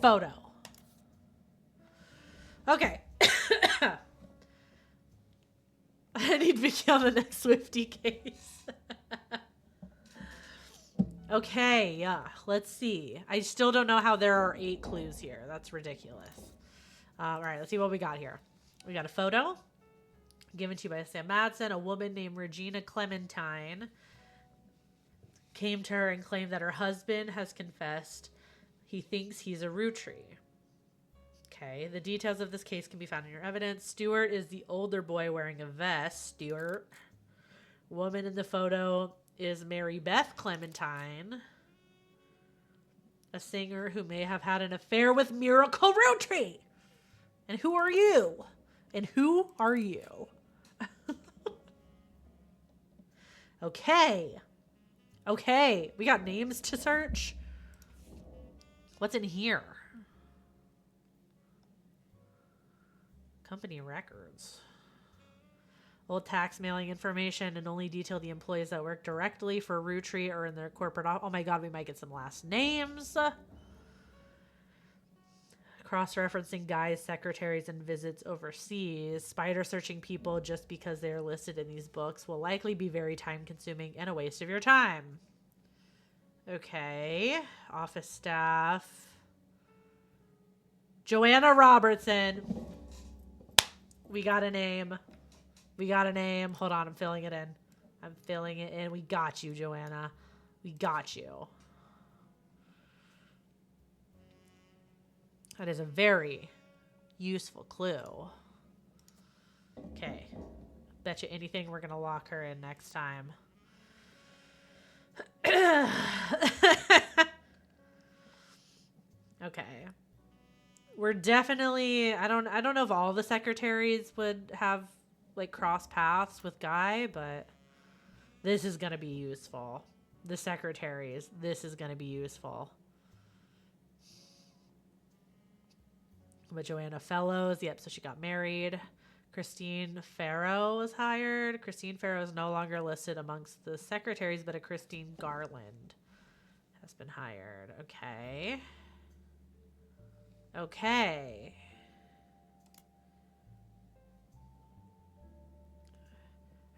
photo. Okay. I need Vicky on the next Swifty case. Okay, yeah. Let's see. I still don't know how there are 8 clues here. That's ridiculous. All right, let's see what we got here. We got a photo given to you by Sam Madsen. A woman named Regina Clementine came to her and claimed that her husband has confessed he thinks he's a Rootree. Okay, the details of this case can be found in your evidence. Stuart is the older boy wearing a vest. Stuart. Woman in the photo is Mary Beth Clementine, a singer who may have had an affair with Miracle Rootree. And who are you? Okay, we got names to search. What's in here? Company records. Old tax mailing information and only detail the employees that work directly for Rootree or in their corporate office. Oh my god, we might get some last names. Cross-referencing guys, secretaries, and visits overseas. Spider searching people just because they are listed in these books will likely be very time-consuming and a waste of your time. Okay. Office staff. Joanna Robertson. We got a name. Hold on, I'm filling it in. We got you, Joanna. We got you. That is a very useful clue. Okay. Bet you anything we're going to lock her in next time. Okay. We're definitely, I don't know if all the secretaries would have like cross paths with Guy, but this is going to be useful. The secretaries, this is going to be useful. But Joanna Fellows, yep, so she got married. Christine Farrow was hired. Christine Farrow is no longer listed amongst the secretaries, but a Christine Garland has been hired. Okay.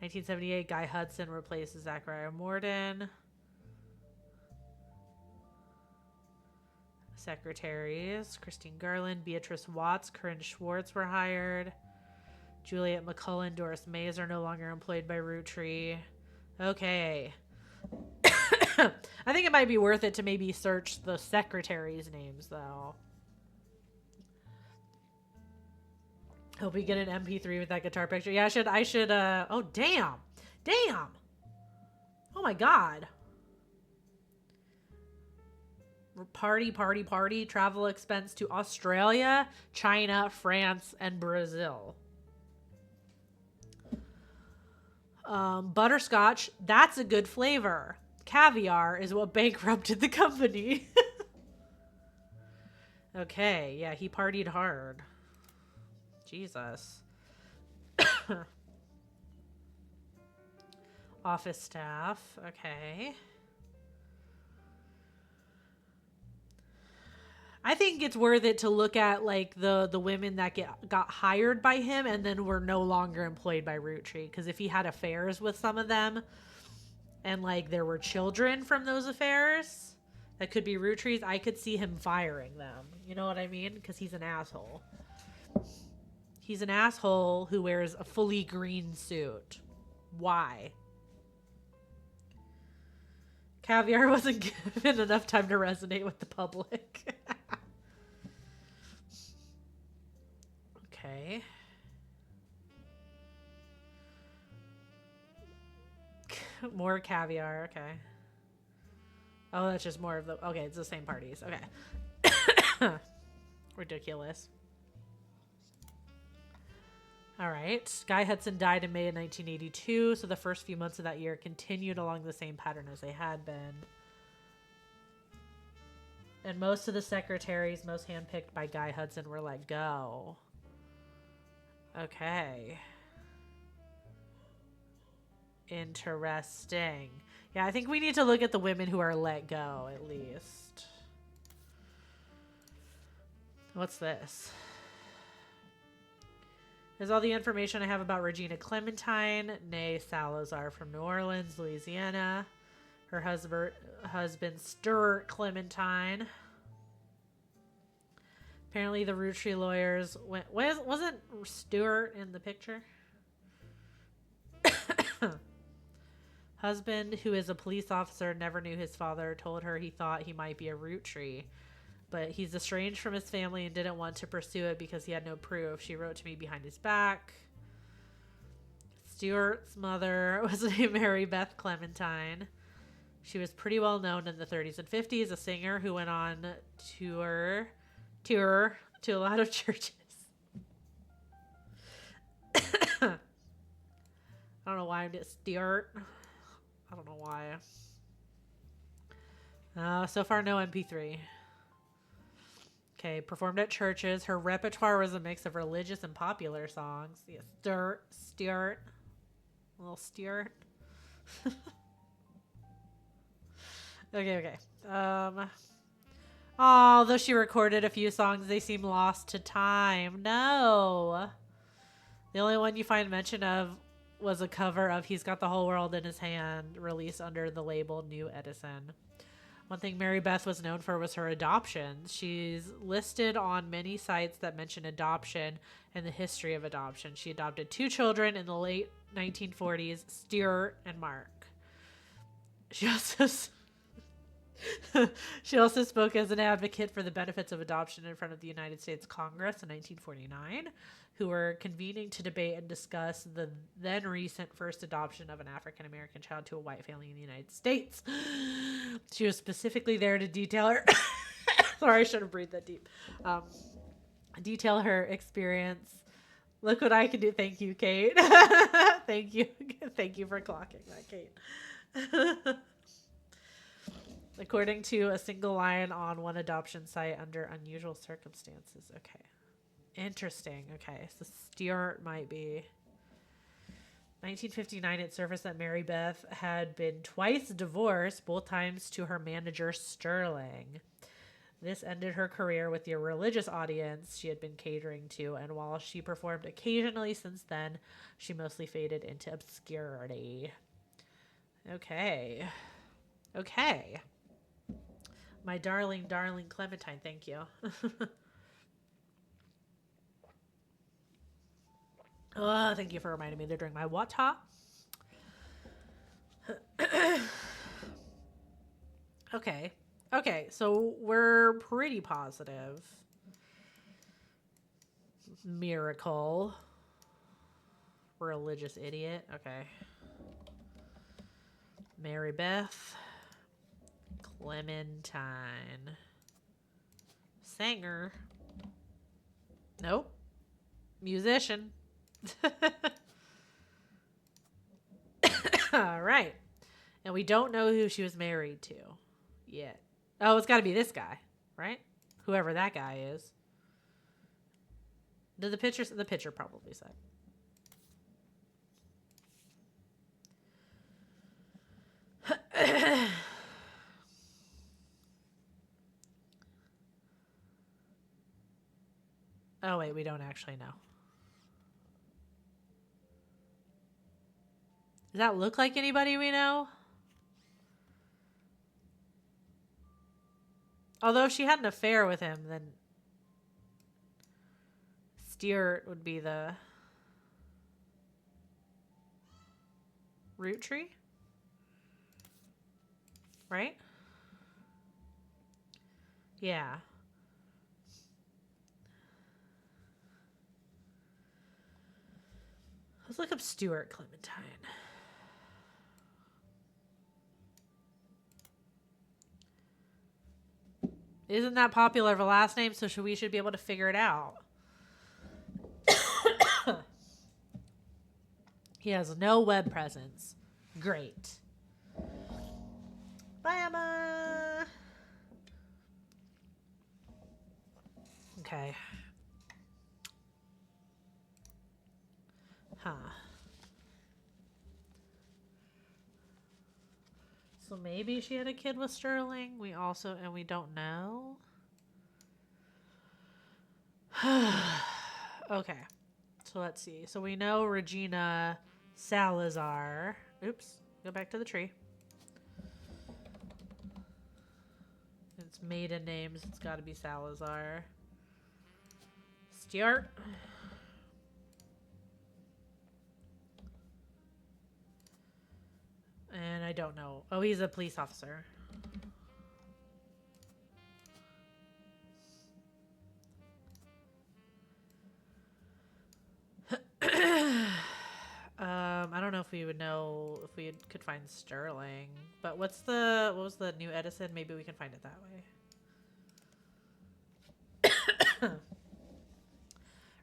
1978, Guy Hudson replaces Zachariah Morden. Secretaries, Christine Garland, Beatrice Watts, Corinne Schwartz were hired. Juliet McCullen, Doris Mays are no longer employed by Rootree. Okay. I think it might be worth it to maybe search the secretaries' names, though. Hope we get an MP3 with that guitar picture. Yeah, I should, oh, damn. Oh my god. Party, travel expense to Australia, China, France, and Brazil. Butterscotch, that's a good flavor. Caviar is what bankrupted the company. Okay, yeah, he partied hard. Jesus. Office staff, okay. I think it's worth it to look at like the women that got hired by him and then were no longer employed by Root Tree, because if he had affairs with some of them and like there were children from those affairs that could be Root Trees, I could see him firing them. You know what I mean? Because he's an asshole. He's an asshole who wears a fully green suit. Why? Caviar wasn't given enough time to resonate with the public. Okay. More caviar, okay. Oh, that's just more of the... Okay, it's the same parties. Okay. Ridiculous. All right. Guy Hudson died in May of 1982, so the first few months of that year continued along the same pattern as they had been. And most of the secretaries, most handpicked by Guy Hudson, were let go. Okay. Interesting. Yeah, I think we need to look at the women who are let go, at least. What's this? There's all the information I have about Regina Clementine, née Salazar, from New Orleans, Louisiana. Her husband Stuart Clementine. Apparently the Root Tree lawyers went... Wasn't Stuart in the picture? Husband, who is a police officer, never knew his father, told her he thought he might be a Root Tree. But he's estranged from his family and didn't want to pursue it because he had no proof. She wrote to me behind his back. Stuart's mother was named Mary Beth Clementine. She was pretty well known in the 30s and 50s, a singer who went on tour to a lot of churches. I don't know why I did Stuart. I don't know why. So far, no MP3. Okay, performed at churches. Her repertoire was a mix of religious and popular songs. Yeah, Stuart. Little Stuart. Okay. Though she recorded a few songs, they seem lost to time. No. The only one you find mention of was a cover of He's Got the Whole World in His Hand, released under the label New Edison. One thing Mary Beth was known for was her adoptions. She's listed on many sites that mention adoption and the history of adoption. She adopted 2 children in the late 1940s, Stuart and Mark. She also spoke as an advocate for the benefits of adoption in front of the United States Congress in 1949, who were convening to debate and discuss the then recent first adoption of an African-American child to a white family in the United States. She was specifically there to detail her... Sorry, I should have breathed that deep. Detail her experience. Look what I can do. Thank you, Kate. Thank you. Thank you for clocking that, Kate. According to a single line on one adoption site, under unusual circumstances. Okay. Interesting. Okay. So Stuart might be... 1959, it surfaced that Mary Beth had been twice divorced, both times to her manager, Sterling. This ended her career with the religious audience she had been catering to, and while she performed occasionally since then, she mostly faded into obscurity. Okay. My darling Clementine, thank you. Thank you for reminding me to drink my water. Okay, so we're pretty positive. Miracle. Religious idiot. Okay. Mary Beth Clementine. Singer. Nope. Musician. All right. And we don't know who she was married to yet. Oh, it's got to be this guy, right? Whoever that guy is. Did the picture probably said. Oh, wait, we don't actually know. Does that look like anybody we know? Although if she had an affair with him, then Stewart would be the root tree? Right? Yeah. Let's look up Stewart Clementine. Isn't that popular of a last name? So we should be able to figure it out. He has no web presence. Great. Bye, Emma. Okay. Huh. So maybe she had a kid with Sterling. We don't know. Okay. So let's see. So we know Regina Salazar. Oops. Go back to the tree. It's maiden names. It's got to be Salazar. Stewart. And I don't know. Oh, he's a police officer. I don't know if we would know if we could find Sterling, but what was the new Edison? Maybe we can find it that way.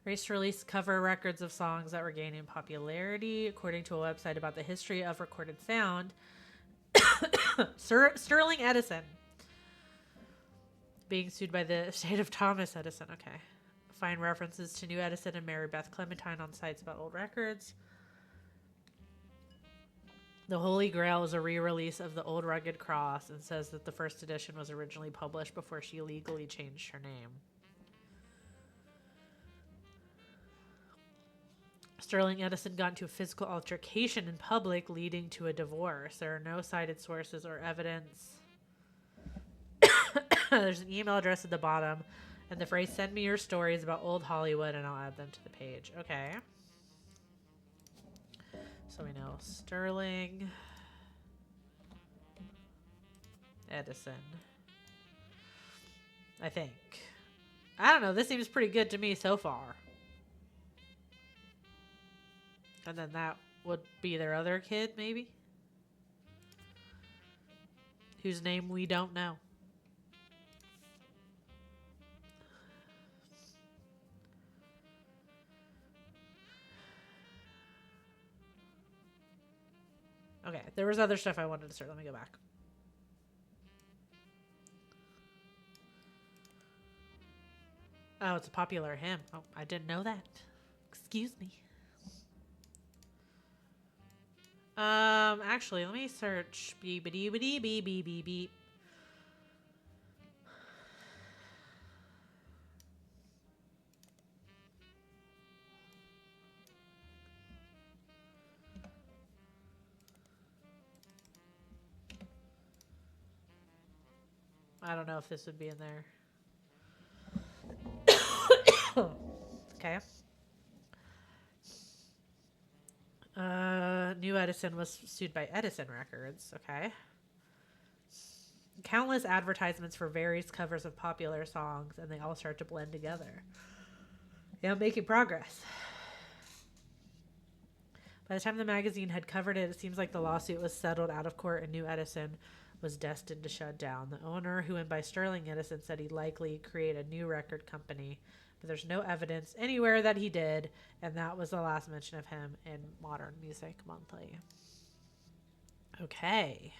Race released cover records of songs that were gaining popularity, according to a website about the history of recorded sound. Sterling Edison being sued by the state of Thomas Edison. Okay. Find references to New Edison and Mary Beth Clementine on sites about old records. The Holy Grail is a re-release of the Old Rugged Cross and says that the first edition was originally published before she legally changed her name. Sterling Edison got into a physical altercation in public, leading to a divorce. There are no cited sources or evidence. There's an email address at the bottom, and the phrase, "Send me your stories about old Hollywood, and I'll add them to the page." Okay. So we know Sterling Edison. I think. I don't know. This seems pretty good to me so far. And then that would be their other kid, maybe? Whose name we don't know. Okay, there was other stuff I wanted to start. Let me go back. Oh, it's a popular hymn. Oh, I didn't know that. Excuse me. Actually, let me search. Beep-a-dee-ba-dee, beep, beep, beep, beep. I don't know if this would be in there. Okay. New Edison was sued by Edison Records. Okay. Countless advertisements for various covers of popular songs, and they all start to blend together. Yeah, I'm making progress. By the time the magazine had covered it, it seems like the lawsuit was settled out of court and New Edison was destined to shut down. The owner, who went by Sterling Edison, said he'd likely create a new record company, but there's no evidence anywhere that he did, and that was the last mention of him in Modern Music Monthly. Okay.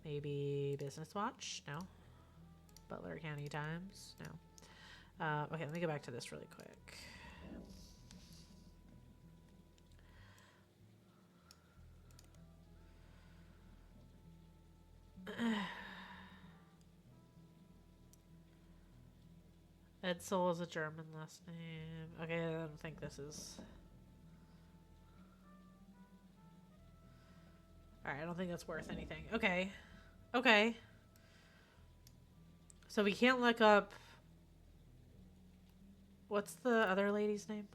Maybe Business Watch? No. Butler County Times? No. Okay, let me go back to this really quick. Edsel is a German last name. Okay, I don't think this is... Alright, I don't think that's worth anything. Okay. Okay. So we can't look up... What's the other lady's name?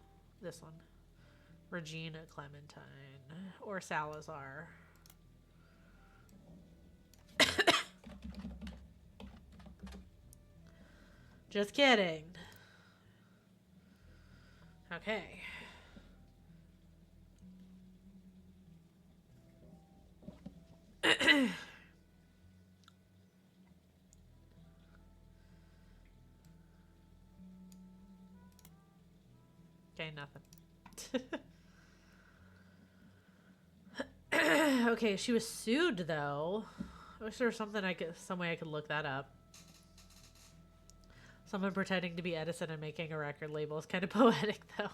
This one. Regina Clementine. Or Salazar. Just kidding. Okay. Okay, nothing. Okay, she was sued though. I wish there was something some way I could look that up. Someone pretending to be Edison and making a record label is kind of poetic though.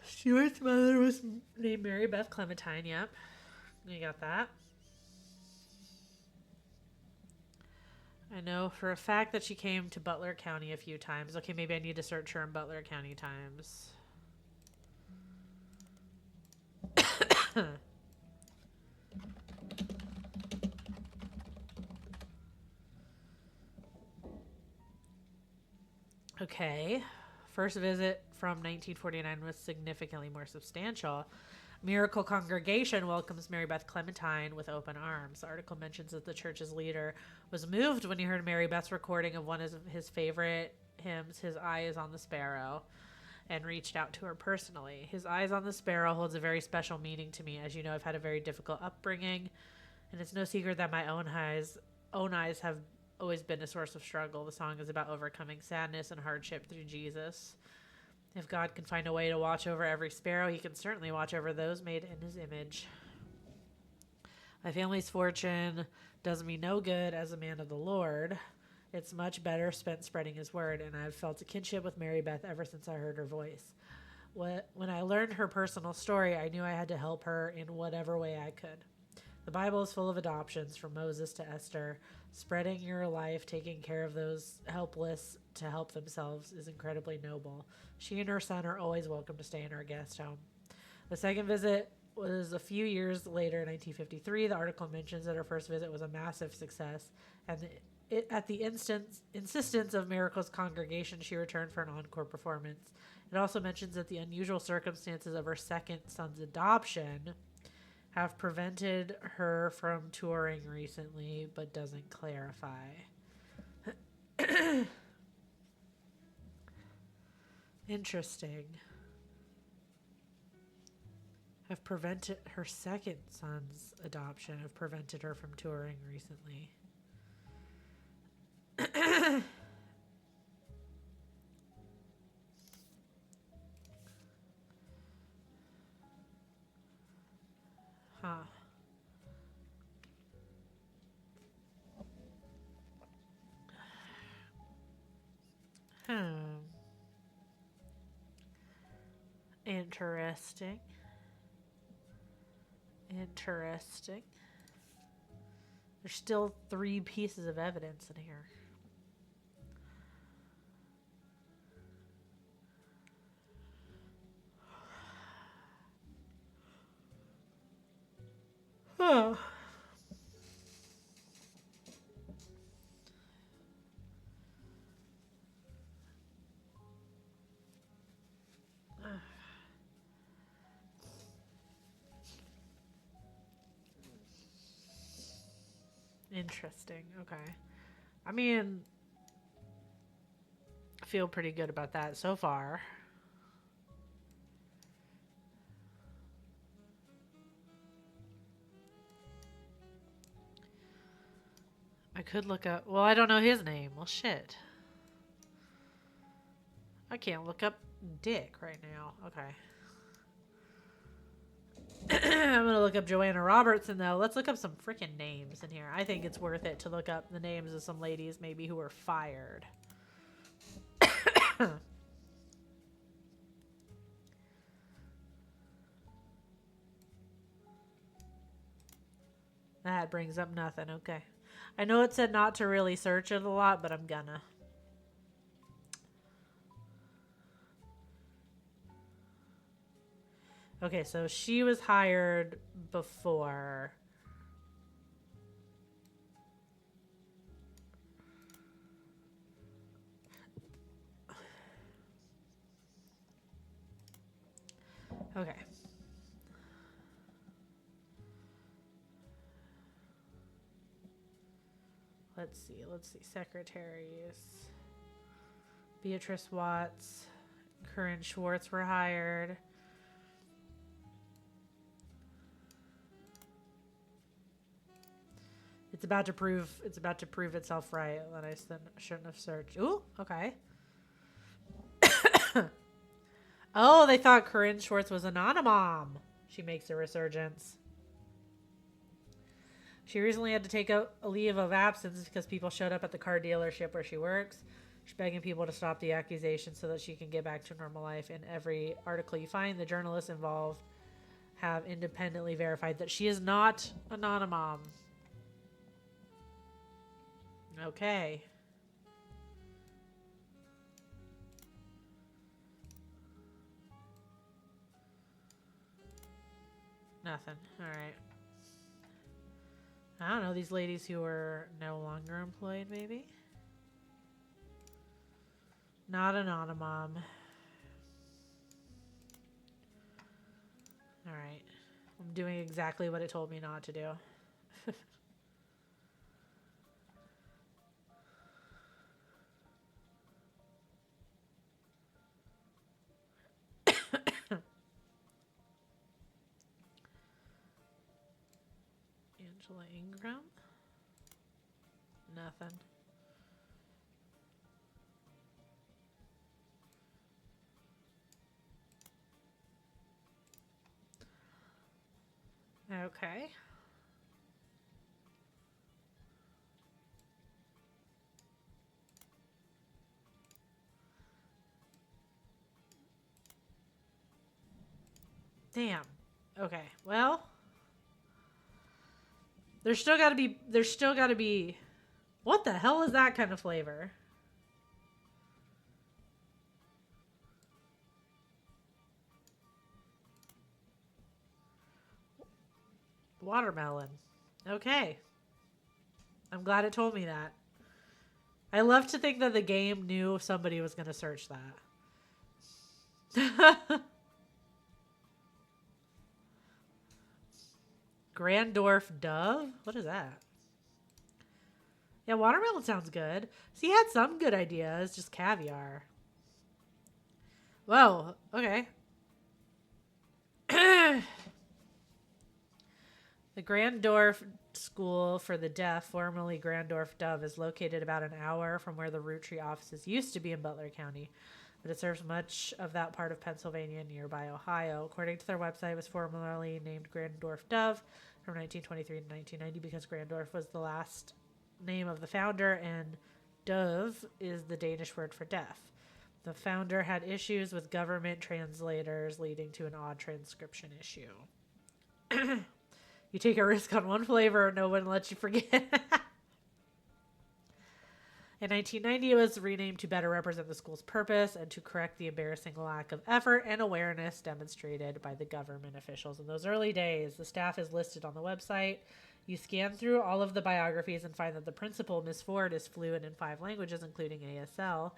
Stuart's mother was named Mary Beth Clementine. Yep, you got that. I know for a fact that she came to Butler County a few times. Okay, maybe I need to search her in Butler County Times. Okay. First visit from 1949 was significantly more substantial. Miracle Congregation welcomes Mary Beth Clementine with open arms. The article mentions that the church's leader was moved when he heard Mary Beth's recording of one of his favorite hymns, His Eye is on the Sparrow, and reached out to her personally. His Eyes on the Sparrow holds a very special meaning to me. As you know, I've had a very difficult upbringing, and it's no secret that my own eyes have always been a source of struggle. The song is about overcoming sadness and hardship through Jesus. If God can find a way to watch over every sparrow, he can certainly watch over those made in his image. My family's fortune does me no good as a man of the Lord. It's much better spent spreading his word, and I've felt a kinship with Mary Beth ever since I heard her voice. When I learned her personal story, I knew I had to help her in whatever way I could. The Bible is full of adoptions, from Moses to Esther. Spreading your life, taking care of those helpless to help themselves is incredibly noble. She and her son are always welcome to stay in our guest home. The second visit was a few years later, in 1953. The article mentions that her first visit was a massive success, and at the insistence of Miracle's congregation, she returned for an encore performance. It also mentions that the unusual circumstances of her second son's adoption have prevented her from touring recently, but doesn't clarify. Interesting. Have prevented her second son's adoption, have prevented her from touring recently. Huh. Interesting. Interesting. There's still 3 pieces of evidence in here. Oh. Interesting. Okay. I mean, I feel pretty good about that so far. I could look up... Well, I don't know his name. Well, shit. I can't look up dick right now. Okay. I'm gonna look up Joanna Robertson though. Let's look up some freaking names in here. I think it's worth it to look up the names of some ladies maybe who were fired. That brings up nothing. Okay. I know it said not to really search it a lot, but I'm gonna. Okay, so she was hired before. Okay. Let's see. Secretaries. Beatrice Watts, Corinne Schwartz were hired. It's about to prove itself right that I shouldn't have searched. Ooh, okay. Oh, they thought Corinne Schwartz was an Anonymom. She makes a resurgence. She recently had to take a leave of absence because people showed up at the car dealership where she works. She's begging people to stop the accusations so that she can get back to normal life. In every article you find, the journalists involved have independently verified that she is not an Anonymom. Okay. Nothing. Alright. I don't know, these ladies who are no longer employed, maybe? Not an Anonymom. Alright. I'm doing exactly what it told me not to do. Angela Ingram? Nothing. Okay. Damn. Okay. Well, there's still got to be what the hell is that kind of flavor? Watermelon. Okay. I'm glad it told me that. I love to think that the game knew somebody was going to search that. Grandorf Dove? What is that? Yeah, watermelon sounds good. So he had some good ideas, just caviar. Whoa, okay. The Grandorf School for the Deaf, formerly Grandorf Dove, is located about an hour from where the Root Tree offices used to be in Butler County, but it serves much of that part of Pennsylvania and nearby Ohio. According to their website, it was formerly named Grandorf Dove from 1923 to 1990 because Grandorf was the last name of the founder and Dove is the Danish word for deaf. The founder had issues with government translators, leading to an odd transcription issue. You take a risk on one flavor, no one lets you forget. In 1990, it was renamed to better represent the school's purpose and to correct the embarrassing lack of effort and awareness demonstrated by the government officials in those early days. The staff is listed on the website. You scan through all of the biographies and find that the principal, Miss Ford, is fluent in 5 languages, including ASL.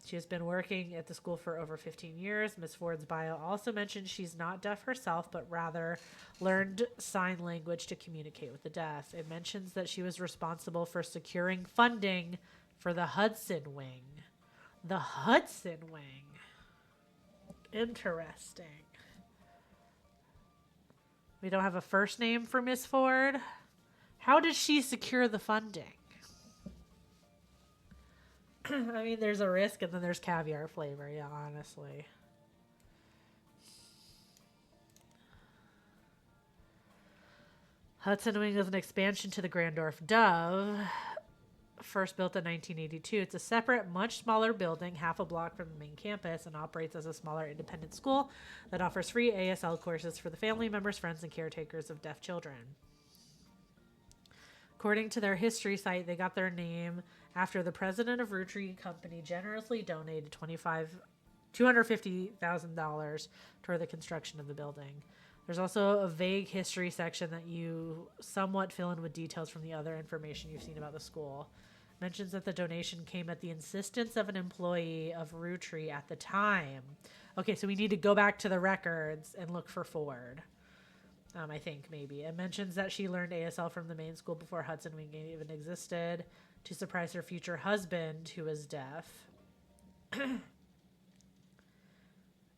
She has been working at the school for over 15 years. Miss Ford's bio also mentions she's not deaf herself, but rather learned sign language to communicate with the deaf. It mentions that she was responsible for securing funding for the Hudson Wing. The Hudson Wing. Interesting. We don't have a first name for Miss Ford. How did she secure the funding? I mean, there's a risk and then there's caviar flavor. Yeah, honestly. Hudson Wing is an expansion to the Grandorf Dove. First built in 1982. It's a separate, much smaller building, half a block from the main campus, and operates as a smaller independent school that offers free ASL courses for the family members, friends, and caretakers of deaf children. According to their history site, they got their name after the president of Rootree Company generously donated $250,000 toward the construction of the building. There's also a vague history section that you somewhat fill in with details from the other information you've seen about the school. Mentions that the donation came at the insistence of an employee of Rootree at the time. Okay, so we need to go back to the records and look for Ford. I think maybe. It mentions that she learned ASL from the main school before Hudson Wing even existed to surprise her future husband, who was deaf.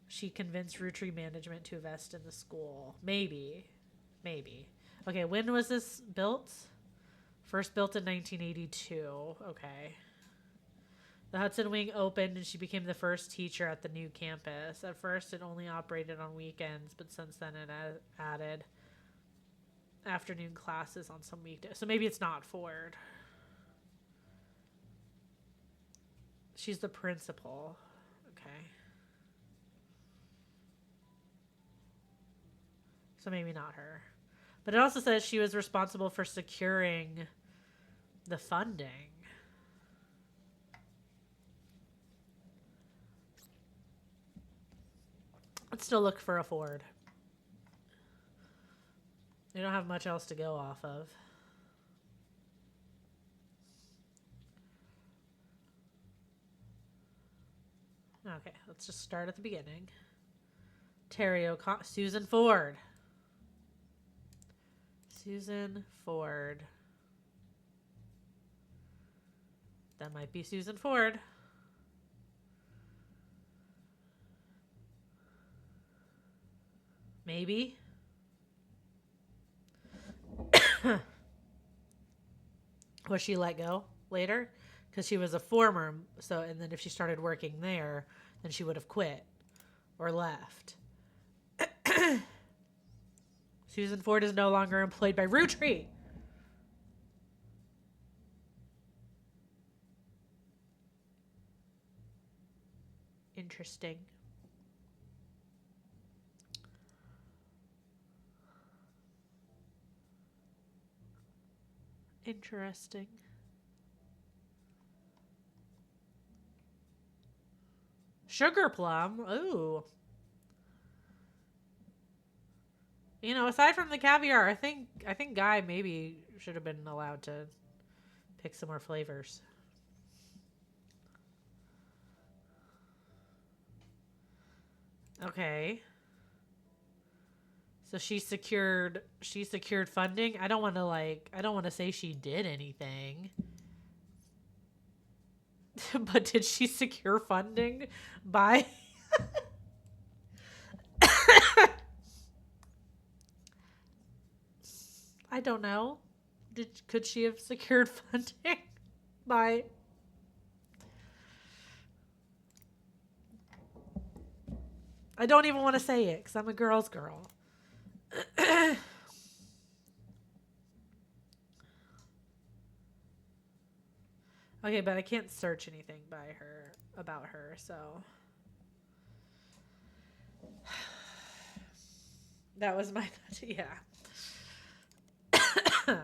She convinced Rootree management to invest in the school. Maybe. Okay, when was this built? First built in 1982. Okay. The Hudson Wing opened and she became the first teacher at the new campus. At first, it only operated on weekends, but since then it added afternoon classes on some weekdays. So maybe it's not Ford. She's the principal. Okay. So maybe not her. But it also says she was responsible for securing the funding. Let's still look for a Ford. We don't have much else to go off of. Okay, let's just start at the beginning. Susan Ford. Susan Ford. That might be Susan Ford. Maybe. Was she let go later? Because she was a former. So, and then if she started working there, then she would have quit or left. Susan Ford is no longer employed by Rootree. Interesting. Interesting. Sugar plum. Ooh. You know, aside from the caviar, I think Guy maybe should have been allowed to pick some more flavors. Okay. So she secured funding. I don't want to say she did anything. But did she secure funding by I don't know. Could she have secured funding by I don't even want to say it because I'm a girl's girl. Okay, but I can't search anything about her, so that was my yeah. I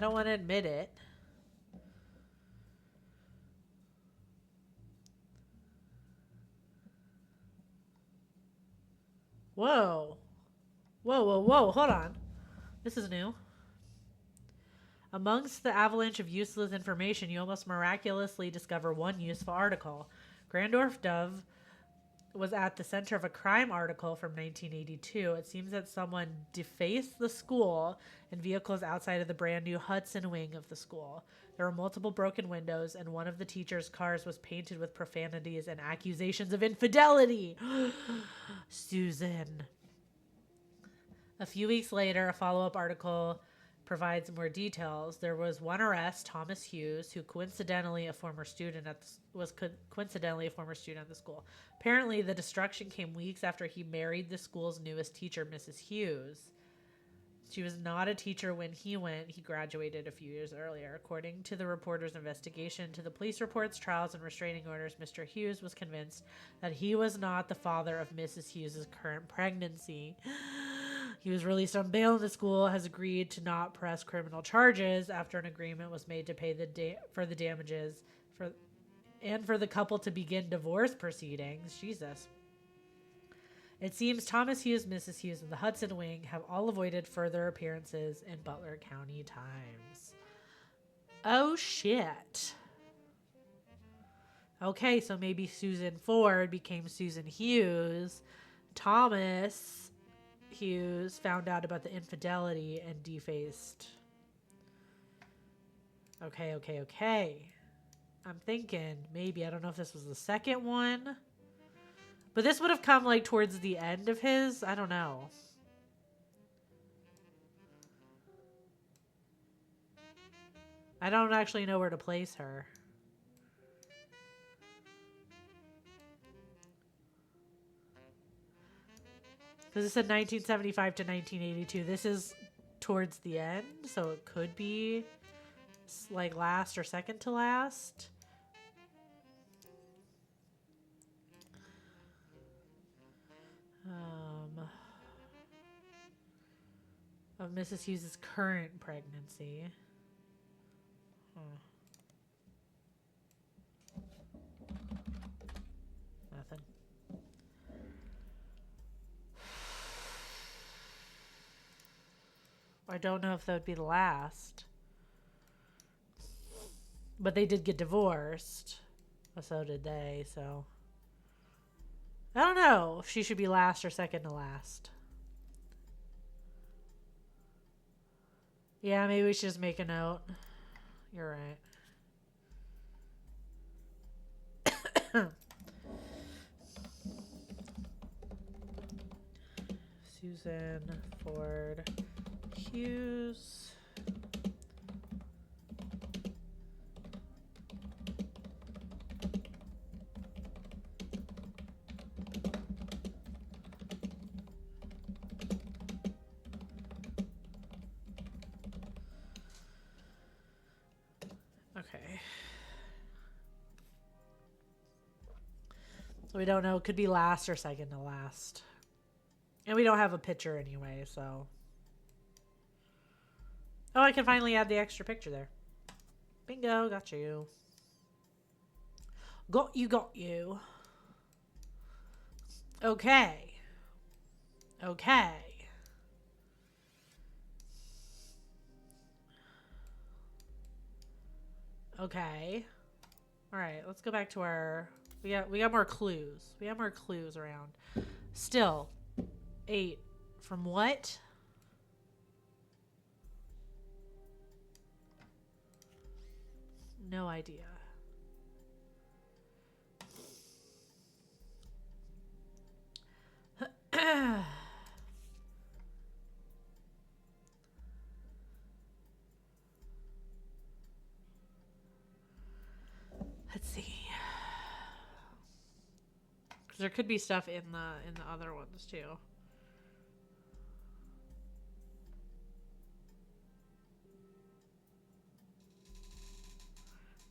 don't want to admit it. Whoa. Hold on. This is new. Amongst the avalanche of useless information, you almost miraculously discover one useful article. Grandorf Dove was at the center of a crime article from 1982. It seems that someone defaced the school and vehicles outside of the brand new Hudson Wing of the school. There were multiple broken windows, and one of the teacher's cars was painted with profanities and accusations of infidelity. Susan. A few weeks later, a follow-up article provides more details. There was one arrest, Thomas Hughes, who coincidentally was coincidentally a former student at the school. Apparently, the destruction came weeks after he married the school's newest teacher, Mrs. Hughes. She was not a teacher when he went. He graduated a few years earlier. According to the reporter's investigation into the police reports, trials, and restraining orders, Mr. Hughes was convinced that he was not the father of Mrs. Hughes' current pregnancy. He was released on bail, and the school has agreed to not press criminal charges after an agreement was made to pay for the damages for the couple to begin divorce proceedings. Jesus. It seems Thomas Hughes, Mrs. Hughes, and the Hudson Wing have all avoided further appearances in Butler County Times. Oh, shit. Okay, so maybe Susan Ford became Susan Hughes. Thomas Hughes found out about the infidelity and defaced. Okay. I'm thinking maybe, I don't know if this was the second one. But this would have come like towards the end of his. I don't know. I don't actually know where to place her. Because it said 1975 to 1982. This is towards the end, so it could be like last or second to last. Of Mrs. Hughes' current pregnancy. Nothing. I don't know if that would be the last. But they did get divorced. So did they, so. I don't know if she should be last or second to last. Yeah, maybe we should just make a note. You're right. Susan Ford Hughes. Okay. So we don't know. It could be last or second to last. And we don't have a picture anyway, so. Oh, I can finally add the extra picture there. Bingo, got you. Got you. Okay. Okay. Okay. All right, let's go back to our. We got more clues. We have more clues around. Still, 8 from what? No idea. Let's see. Because there could be stuff in the other ones too.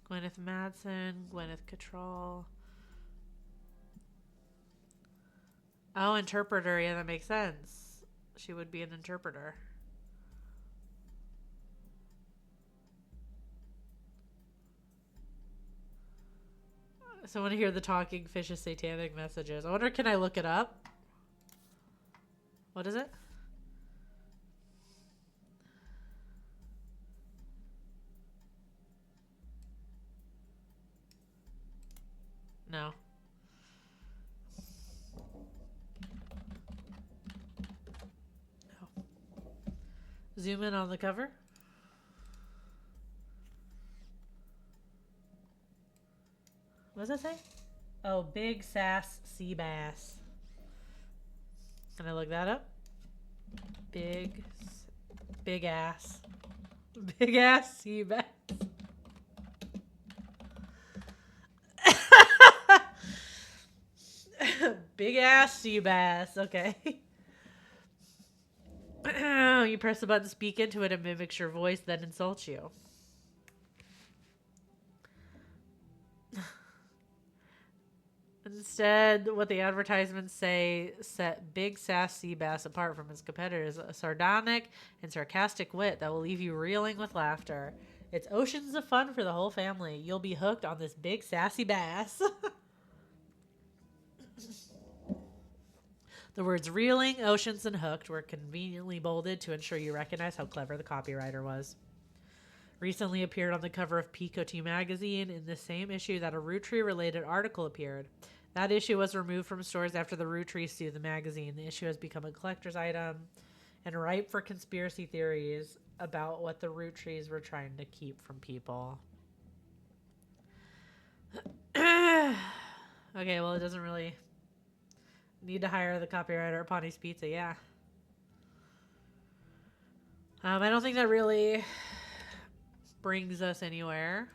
Gwyneth Madsen, Gwyneth Cattrall. Oh, interpreter. Yeah, that makes sense. She would be an interpreter. So I want to hear the talking fish's satanic messages. I wonder, can I look it up? What is it? No. No. Zoom in on the cover. What does it say? Oh, big sass sea bass. Can I look that up? Big ass Big ass sea bass. Big ass sea bass. Okay. You press the button, speak into it, and mimics your voice, then insults you. Instead, what the advertisements say set big sass sea bass apart from its competitors, a sardonic and sarcastic wit that will leave you reeling with laughter. It's oceans of fun for the whole family. You'll be hooked on this big sassy bass. The words reeling, oceans, and hooked were conveniently bolded to ensure you recognize how clever the copywriter was. Recently appeared on the cover of Picotee magazine in the same issue that a root tree related article appeared. That issue was removed from stores after the root tree sued the magazine. The issue has become a collector's item and ripe for conspiracy theories about what the root trees were trying to keep from people. Okay, well, it doesn't really need to hire the copywriter at Pawnee Pizza, yeah. I don't think that really brings us anywhere.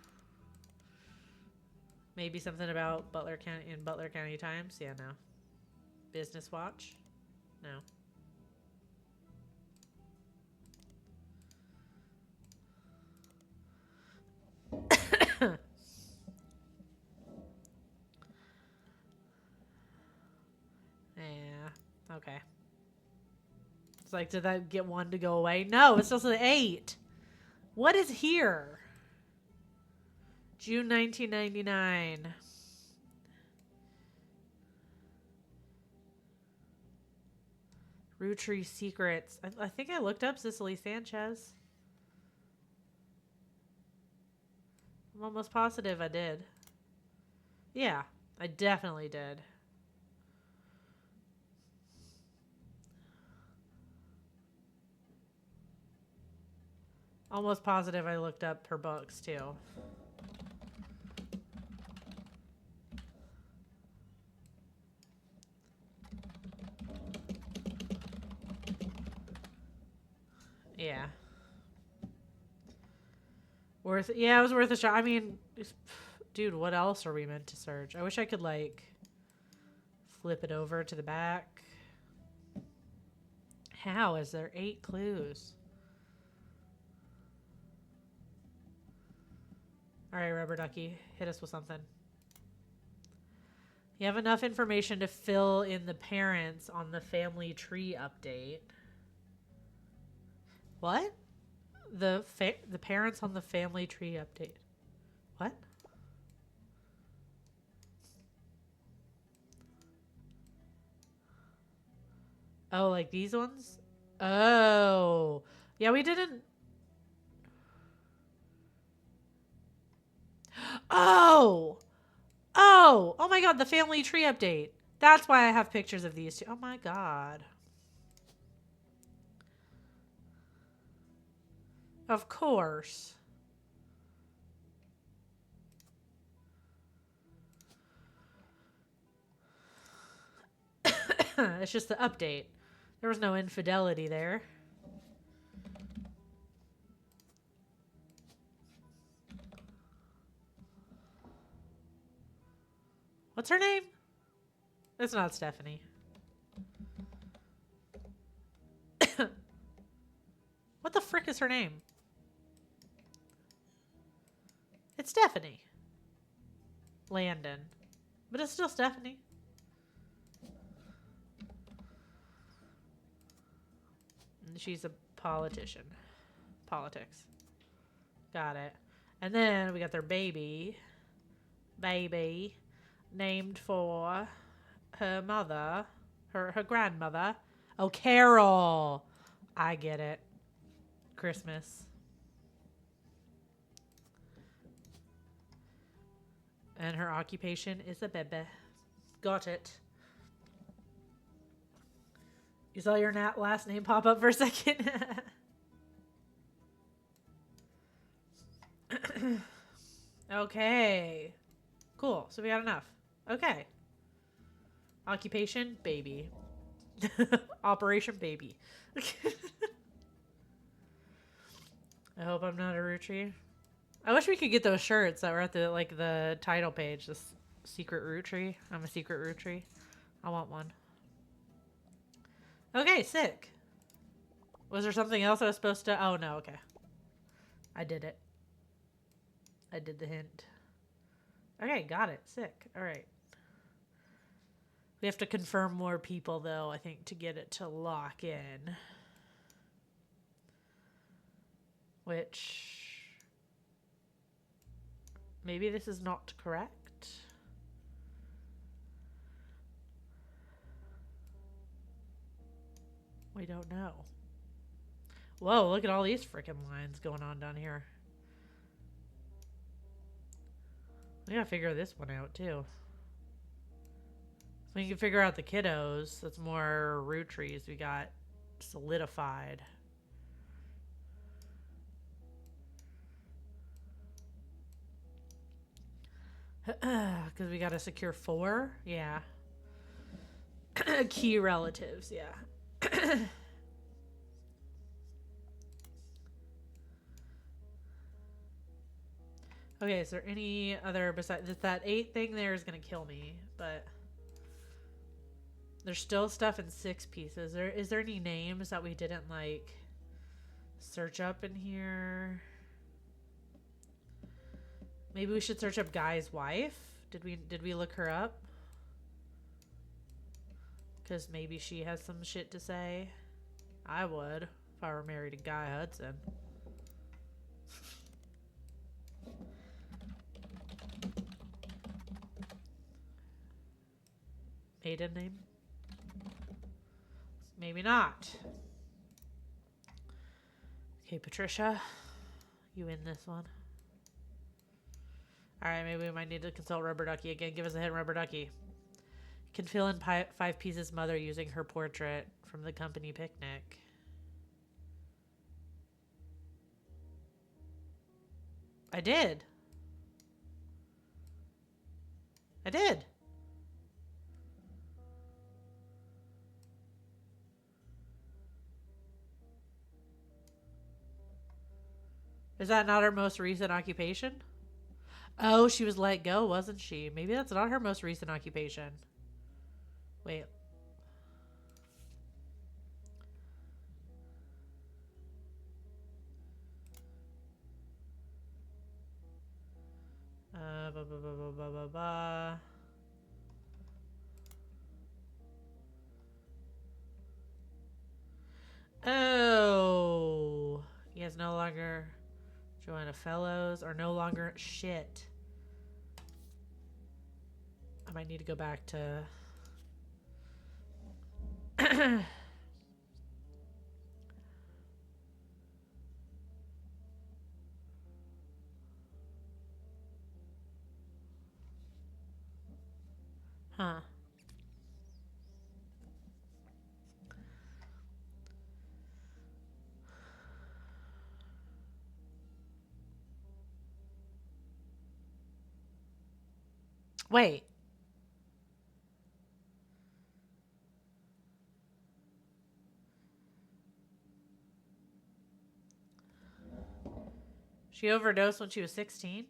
Maybe something about Butler County in Butler County Times. Yeah, no. Business Watch. No. Yeah. Okay. It's like, did that get one to go away? No, it's also 8. What is here? June 1999. Root Tree Secrets. I think I looked up Cicely Sanchez. I'm almost positive I did. Yeah, I definitely did. Almost positive I looked up her books too. Yeah. Yeah, it was worth a shot. I mean, dude, what else are we meant to search? I wish I could like flip it over to the back. How is there 8 clues? All right, Rubber Ducky, hit us with something. You have enough information to fill in the parents on the family tree update. What? The parents on the family tree update. What? Oh, like these ones? Oh. Yeah, we didn't. Oh. Oh. Oh my god, the family tree update. That's why I have pictures of these two. Oh my god. Of course. It's just the update. There was no infidelity there. What's her name? It's not Stephanie. What the frick is her name? It's Stephanie. Landon. But it's still Stephanie. And she's a politician. Politics. Got it. And then we got their baby. Baby. Named for her mother. Her grandmother. Oh, Carol. I get it. Christmas. And her occupation is a bebe. Got it. You saw your last name pop up for a second? Okay. Cool. So we got enough. Okay. Occupation, baby. Operation, baby. I hope I'm not a root tree. I wish we could get those shirts that were at the like the title page. This secret root tree. I'm a secret root tree. I want one. Okay, sick. Was there something else I was supposed to? Oh no, okay. I did it. I did the hint. Okay, got it. Sick. All right. We have to confirm more people though, I think, to get it to lock in. Which maybe this is not correct. We don't know. Whoa, look at all these freaking lines going on down here. We gotta figure this one out too. So we can figure out the kiddos. That's more root trees we got solidified. Because we gotta secure 4? Yeah. Key relatives, yeah. Okay, is there any other besides that 8 thing there is gonna kill me, but there's still stuff in 6 pieces. Is there any names that we didn't like search up in here? Maybe we should search up Guy's wife. Did we look her up? Because maybe she has some shit to say. I would if I were married to Guy Hudson. Maiden name? Maybe not. Okay, Patricia. You in this one. Alright, maybe we might need to consult Rubber Ducky again. Give us a hint, Rubber Ducky. Can fill in 5 pieces mother using her portrait from the company picnic. I did. I did. Is that not her most recent occupation? Oh, she was let go, wasn't she? Maybe that's not her most recent occupation. Wait. Ba, ba, ba, ba, ba, ba, ba. Oh. He has no longer Joanna Fellows or no longer shit. I might need to go back to huh. Wait. She overdosed when she was 16?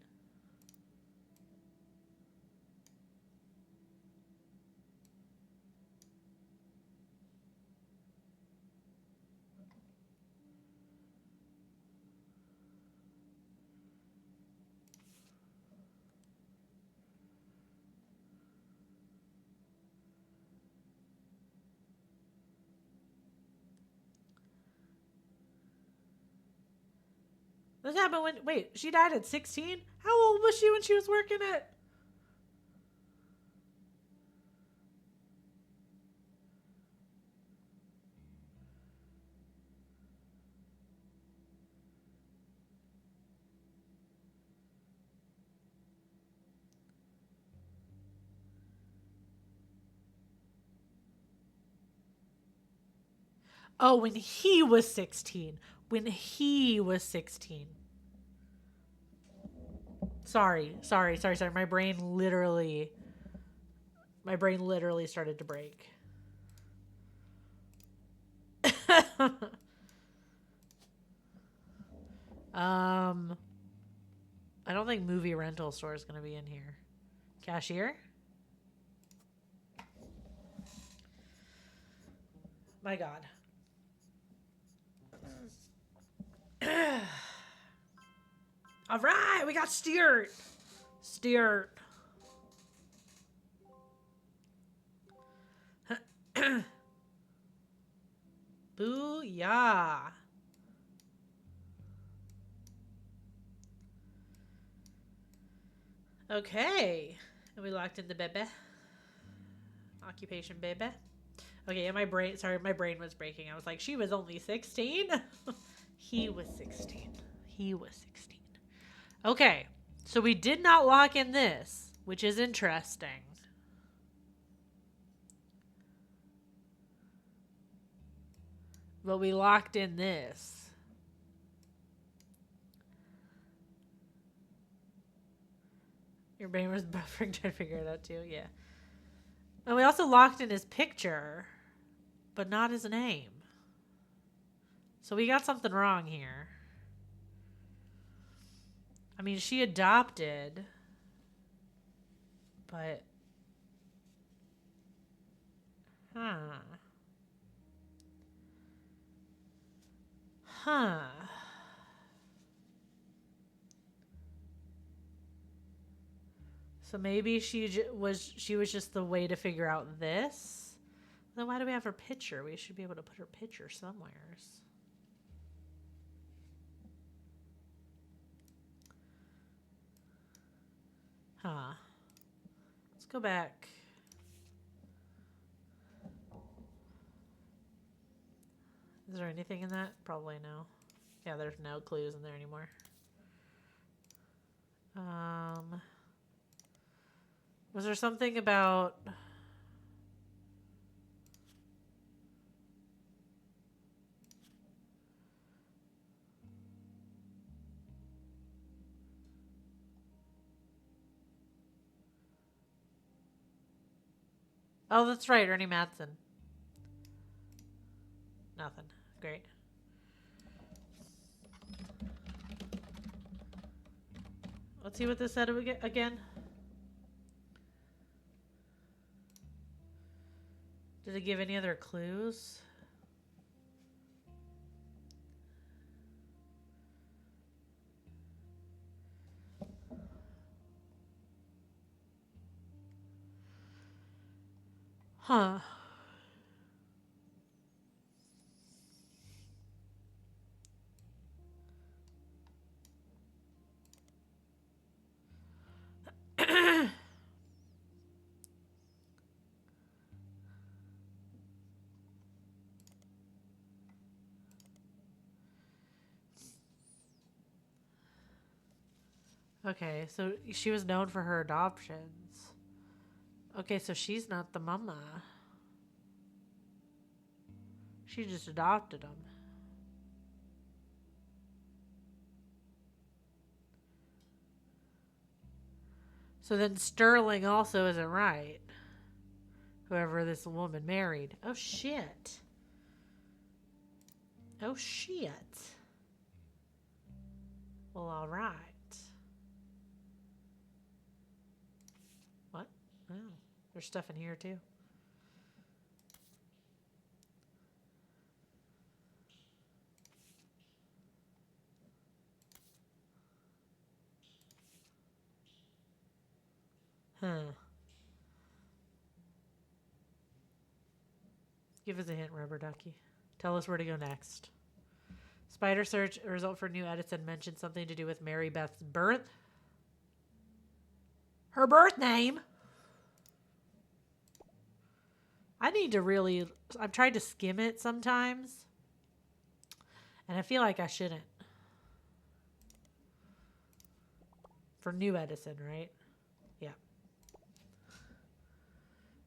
This happened when, wait, she died at 16? How old was she when she was working at? Oh, when he was 16. When he was 16. Sorry. My brain literally started to break. I don't think movie rental store is going to be in here. Cashier? My God. All right, we got Stuart. Stuart. Booyah. Okay. And we locked in the baby. Occupation baby. Okay, and my brain was breaking. I was like, she was only 16? He was 16. He was 16. Okay, so we did not lock in this, which is interesting. But we locked in this. Your brain was buffering trying to figure it out too, yeah. And we also locked in his picture, but not his name. So we got something wrong here. I mean, she adopted, but... Huh. So maybe she was just the way to figure out this. Then why do we have her picture? We should be able to put her picture somewhere. Huh. Let's go back. Is there anything in that? Probably no. Yeah, there's no clues in there anymore. Was there something about... Oh, that's right, Ernie Madsen. Nothing. Great. Let's see what this said again. Did it give any other clues? Huh. Okay, so she was known for her adoptions. Okay, so she's not the mama. She just adopted him. So then Sterling also isn't right. Whoever this woman married. Oh, shit. Oh, shit. Well, all right. What? Oh, there's stuff in here, too. Huh. Give us a hint, Rubber Ducky. Tell us where to go next. Spider search, a result for new Edison mentioned something to do with Mary Beth's birth. Her birth name? I need to really... I've tried to skim it sometimes. And I feel like I shouldn't. For new Edison, right? Yeah.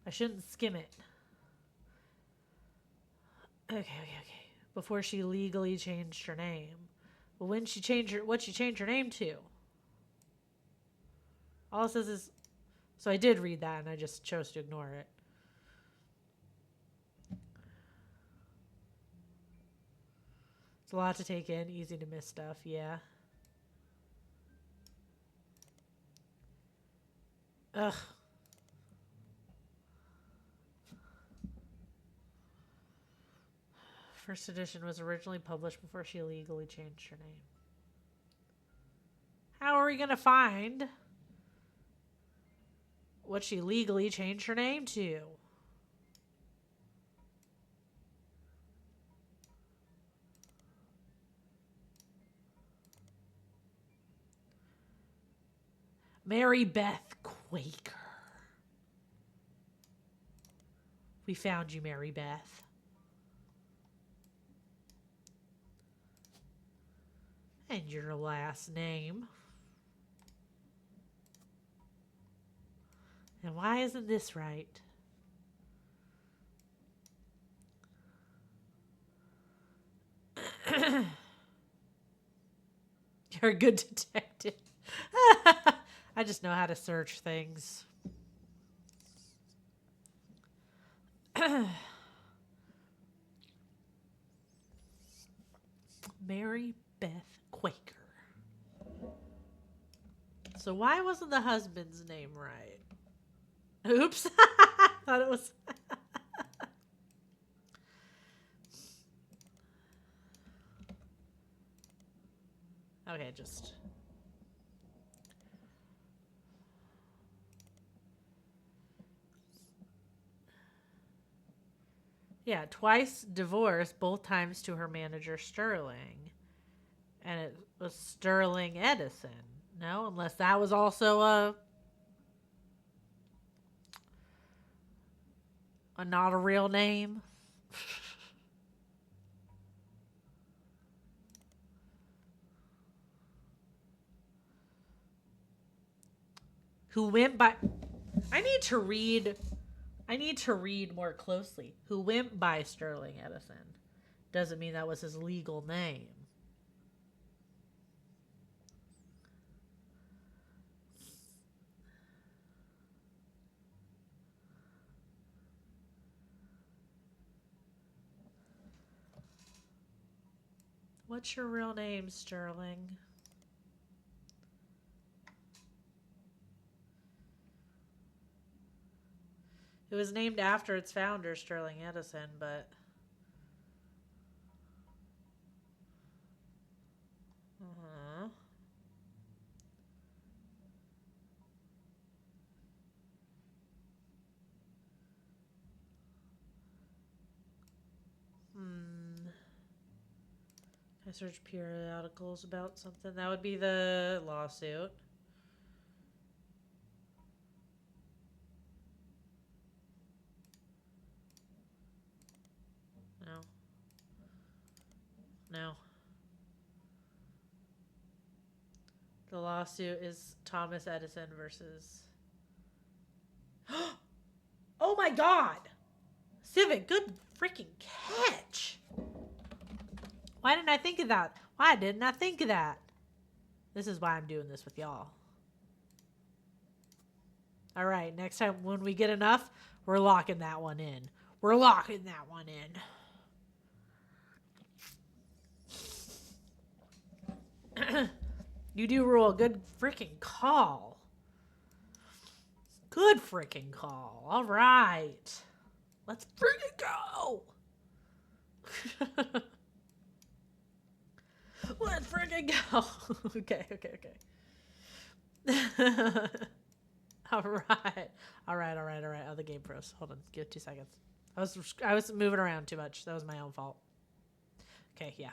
I shouldn't skim it. Okay. Before she legally changed her name. Well, when she changed what'd she change her name to? All it says is... So I did read that and I just chose to ignore it. It's a lot to take in. Easy to miss stuff, yeah. Ugh. First edition was originally published before she legally changed her name. How are we going to find what she legally changed her name to? Mary Beth Quaker. We found you, Mary Beth. And your last name. And why isn't this right? You're a good detective. I just know how to search things. Mary Beth Quaker. So why wasn't the husband's name right? Oops. Thought it was. Okay, just. Yeah, twice divorced, both times to her manager Sterling. And it was Sterling Edison. No, unless that was also a not a real name. Who went by I need to read more closely. Who went by Sterling Edison. Doesn't mean that was his legal name. What's your real name, Sterling? It was named after its founder, Sterling Edison, but... I search periodicals about something. That would be the lawsuit. No. No. The lawsuit is Thomas Edison versus... Oh my god! Civic, good freaking catch! Why didn't I think of that? Why didn't I think of that? This is why I'm doing this with y'all. Alright, next time when we get enough, we're locking that one in. We're locking that one in. You do rule. Good freaking call. Good freaking call. Alright. Let's freaking go! Let's freaking go! Okay. Alright. Oh, the game froze. Hold on. Give it 2 seconds. I was moving around too much. That was my own fault. Okay, yeah.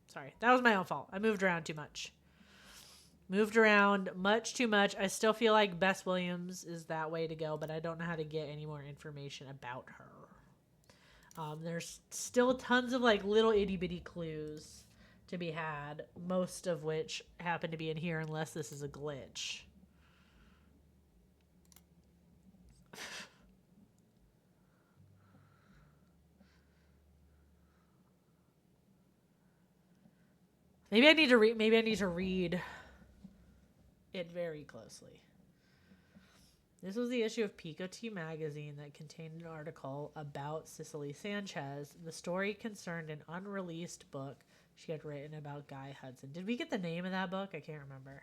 Sorry. That was my own fault. I moved around too much. Moved around much too much. I still feel like Bess Williams is that way to go, but I don't know how to get any more information about her. There's still tons of like little itty bitty clues to be had, most of which happen to be in here unless this is a glitch. Maybe I need to read it very closely. This was the issue of Pico T magazine that contained an article about Cicely Sanchez. The story concerned an unreleased book she had written about Guy Hudson. Did we get the name of that book? I can't remember.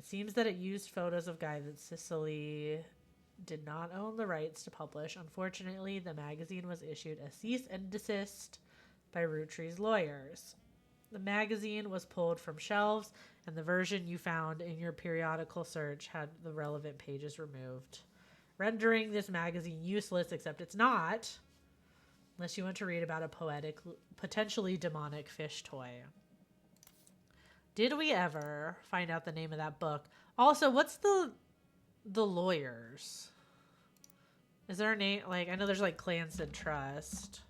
It seems that it used photos of Guy that Sicily did not own the rights to publish. Unfortunately, the magazine was issued a cease and desist by Roottree's lawyers. The magazine was pulled from shelves, and the version you found in your periodical search had the relevant pages removed, rendering this magazine useless, except it's not, unless you want to read about a poetic, potentially demonic fish toy. Did we ever find out the name of that book? Also, what's the lawyers? Is there a name? Like, I know there's like Clanson Trust.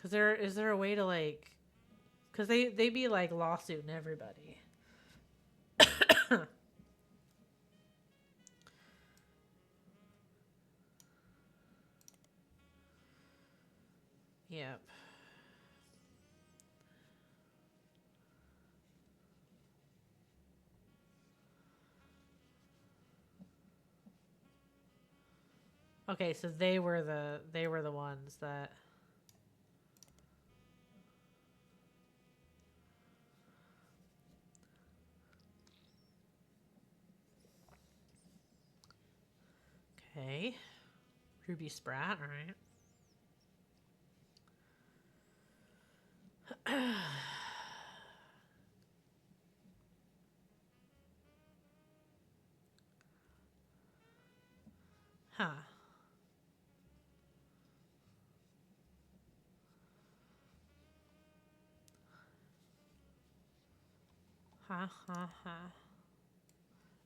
Cause is there a way to like, cause they be like lawsuiting everybody. Yep. Okay, so they were the ones that. Okay. Ruby Spratt, all right. Huh. Ha ha ha.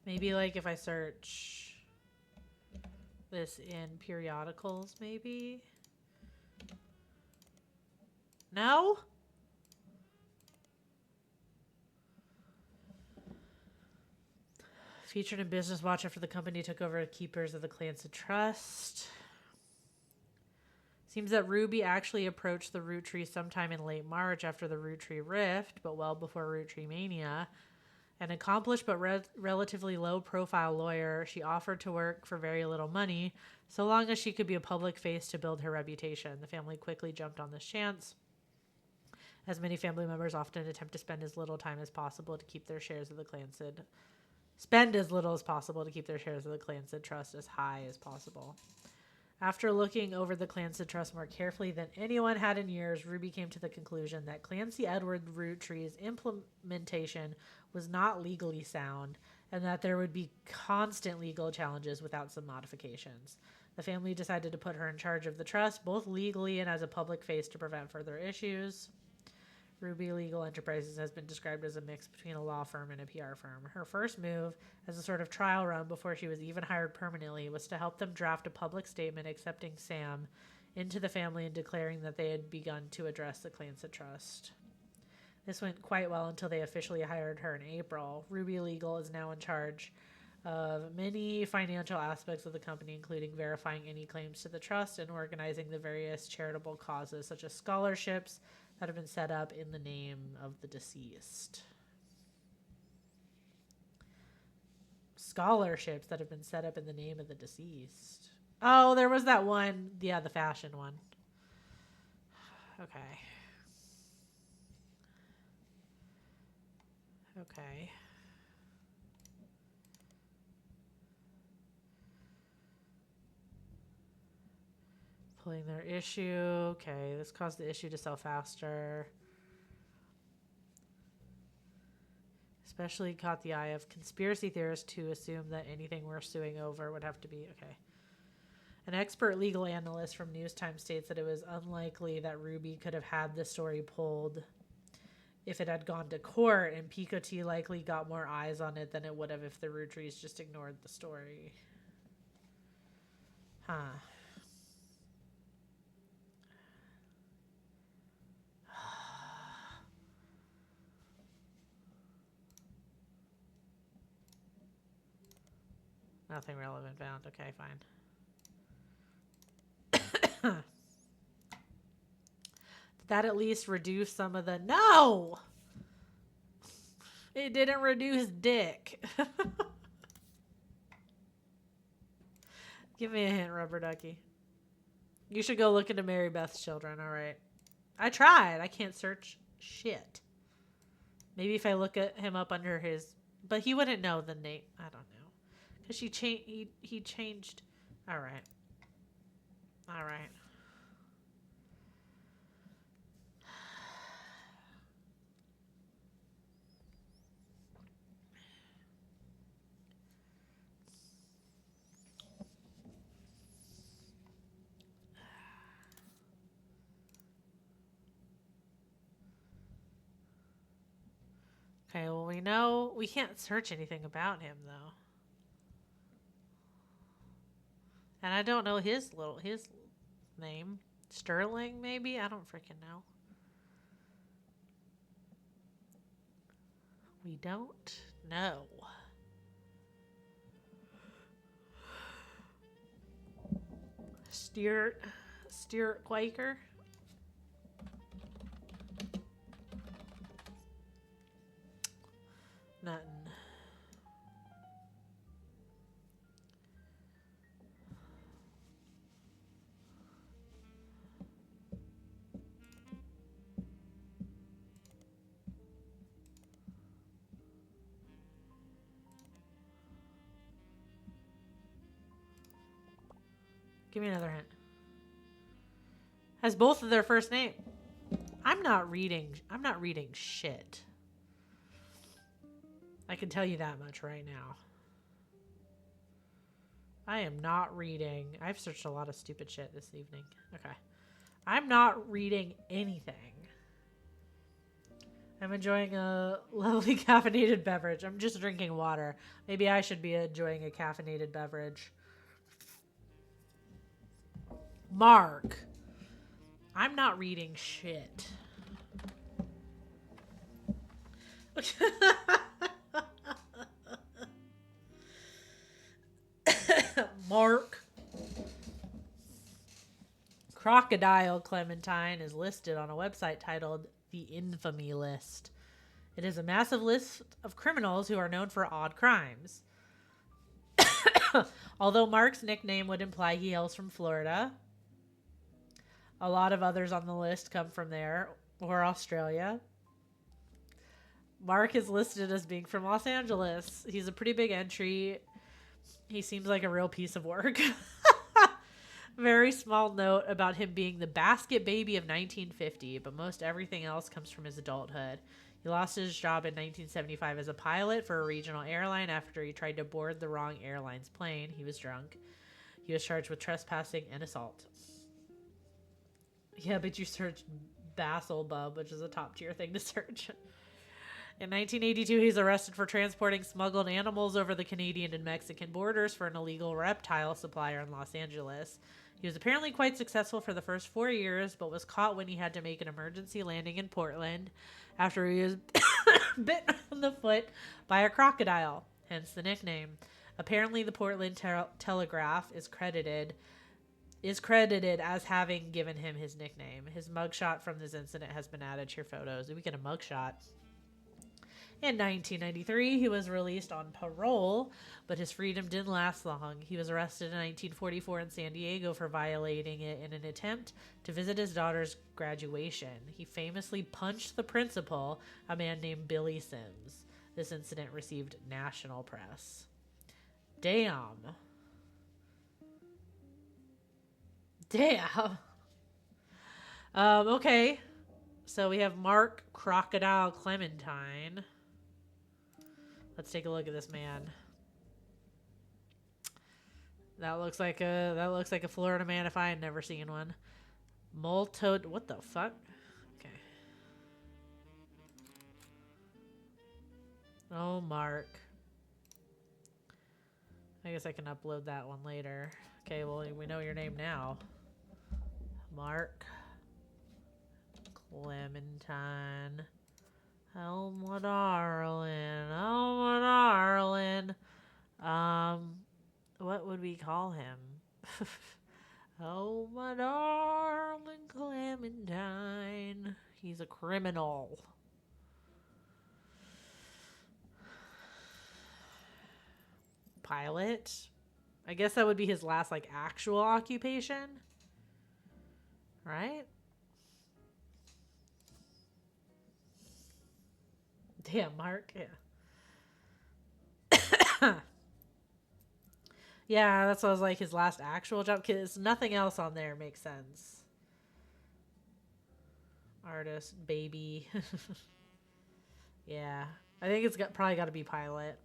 Maybe like if I search this in periodicals, maybe? No? Featured in Business Watch after the company took over keepers of the Clancy Trust. Seems that Ruby actually approached the Roottree sometime in late March after the Roottree Rift, but well before ROOTTREEMANIA. An accomplished but relatively low-profile lawyer, she offered to work for very little money, so long as she could be a public face to build her reputation. The family quickly jumped on this chance, as many family members often attempt to spend as little time as possible to keep their shares of the Clancy Trust as high as possible. After looking over the Clancy Trust more carefully than anyone had in years, Ruby came to the conclusion that Clancy Edward Roottree's implementation was not legally sound, and that there would be constant legal challenges without some modifications. The family decided to put her in charge of the trust, both legally and as a public face to prevent further issues. Ruby Legal Enterprises has been described as a mix between a law firm and a PR firm. Her first move, as a sort of trial run before she was even hired permanently, was to help them draft a public statement accepting Sam into the family and declaring that they had begun to address the Clancy Trust. This went quite well until they officially hired her in April. Ruby Legal is now in charge of many financial aspects of the company, including verifying any claims to the trust and organizing the various charitable causes, such as scholarships that have been set up in the name of the deceased. Scholarships that have been set up in the name of the deceased. Oh, there was that one. Yeah, the fashion one. Okay. Okay. Pulling their issue. Okay, this caused the issue to sell faster. Especially caught the eye of conspiracy theorists to assume that anything we're suing over would have to be okay. An expert legal analyst from News Time states that it was unlikely that Ruby could have had the story pulled if it had gone to court, and Pico T likely got more eyes on it than it would have if the Rootrees just ignored the story. Huh. Nothing relevant found. Okay, fine. Did that at least reduce some of the... No! It didn't reduce dick. Give me a hint, Rubber Ducky. You should go look into Mary Beth's children. All right. I tried. I can't search shit. Maybe if I look at him up under his, but he wouldn't know the name. I don't know, cause he changed. All right. All right. Okay, well, we know we can't search anything about him though. And I don't know his name. Sterling maybe? I don't freaking know. We don't know. Stuart Quaker. Nothing. Give me another hint. Has both of their first name. I'm not reading shit. I can tell you that much right now. I am not reading. I've searched a lot of stupid shit this evening. Okay. I'm not reading anything. I'm enjoying a lovely caffeinated beverage. I'm just drinking water. Maybe I should be enjoying a caffeinated beverage. Mark. I'm not reading shit. Mark. Crocodile Clementine is listed on a website titled The Infamy List. It is a massive list of criminals who are known for odd crimes. Although Mark's nickname would imply he hails from Florida, a lot of others on the list come from there or Australia. Mark is listed as being from Los Angeles. He's a pretty big entry. He seems like a real piece of work. Very small note about him being the basket baby of 1950, but most everything else comes from his adulthood. He lost his job in 1975 as a pilot for a regional airline after he tried to board the wrong airline's plane. He was drunk. He was charged with trespassing and assault. Yeah, but you searched Basil Bub, which is a top tier thing to search. In 1982, he's arrested for transporting smuggled animals over the Canadian and Mexican borders for an illegal reptile supplier in Los Angeles. He was apparently quite successful for the first 4 years, but was caught when he had to make an emergency landing in Portland after he was bit on the foot by a crocodile, hence the nickname. Apparently, the Portland Telegraph is credited as having given him his nickname. His mugshot from this incident has been added to your photos. We get a mugshot. In 1993, he was released on parole, but his freedom didn't last long. He was arrested in 1944 in San Diego for violating it in an attempt to visit his daughter's graduation. He famously punched the principal, a man named Billy Sims. This incident received national press. Damn. Okay. So we have Mark Crocodile Clementine. Let's take a look at this man. That looks like a Florida man if I had never seen one. Multo, what the fuck? Okay. Oh, Mark. I guess I can upload that one later. Okay, well, we know your name now. Mark Clementine. Oh, my darling. Oh, my darling. What would we call him? Oh, my darling Clementine. He's a criminal. Pilot? I guess that would be his last, like, actual occupation. Right? Damn, Mark. Yeah. Yeah, that's what I was like, his last actual job, because nothing else on there makes sense. Artist, baby. Yeah. I think probably got to be pilot.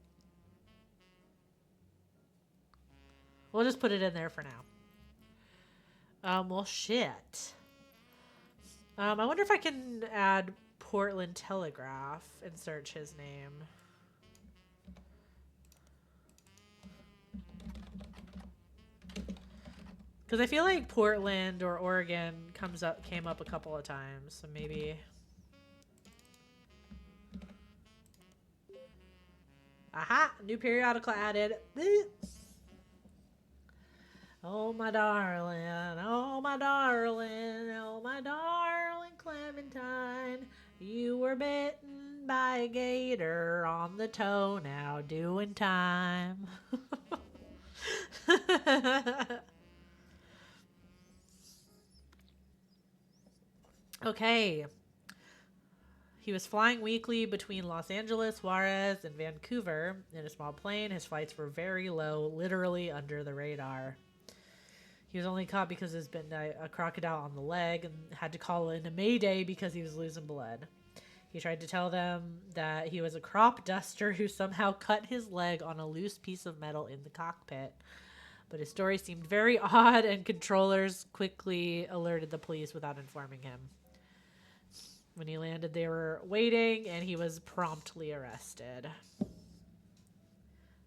We'll just put it in there for now. Well, shit. I wonder if I can add Portland Telegraph and search his name. Because I feel like Portland or Oregon came up a couple of times, so maybe. Aha! New periodical added. Oh my darling, oh my darling, oh my darling Clementine, you were bitten by a gator on the toe, now doing time. Okay. He was flying weekly between Los Angeles, Juarez, and Vancouver in a small plane. His flights were very low, literally under the radar. He was only caught because there's been a crocodile on the leg and had to call in a mayday because he was losing blood. He tried to tell them that he was a crop duster who somehow cut his leg on a loose piece of metal in the cockpit. But his story seemed very odd, and controllers quickly alerted the police without informing him. When he landed, they were waiting, and he was promptly arrested.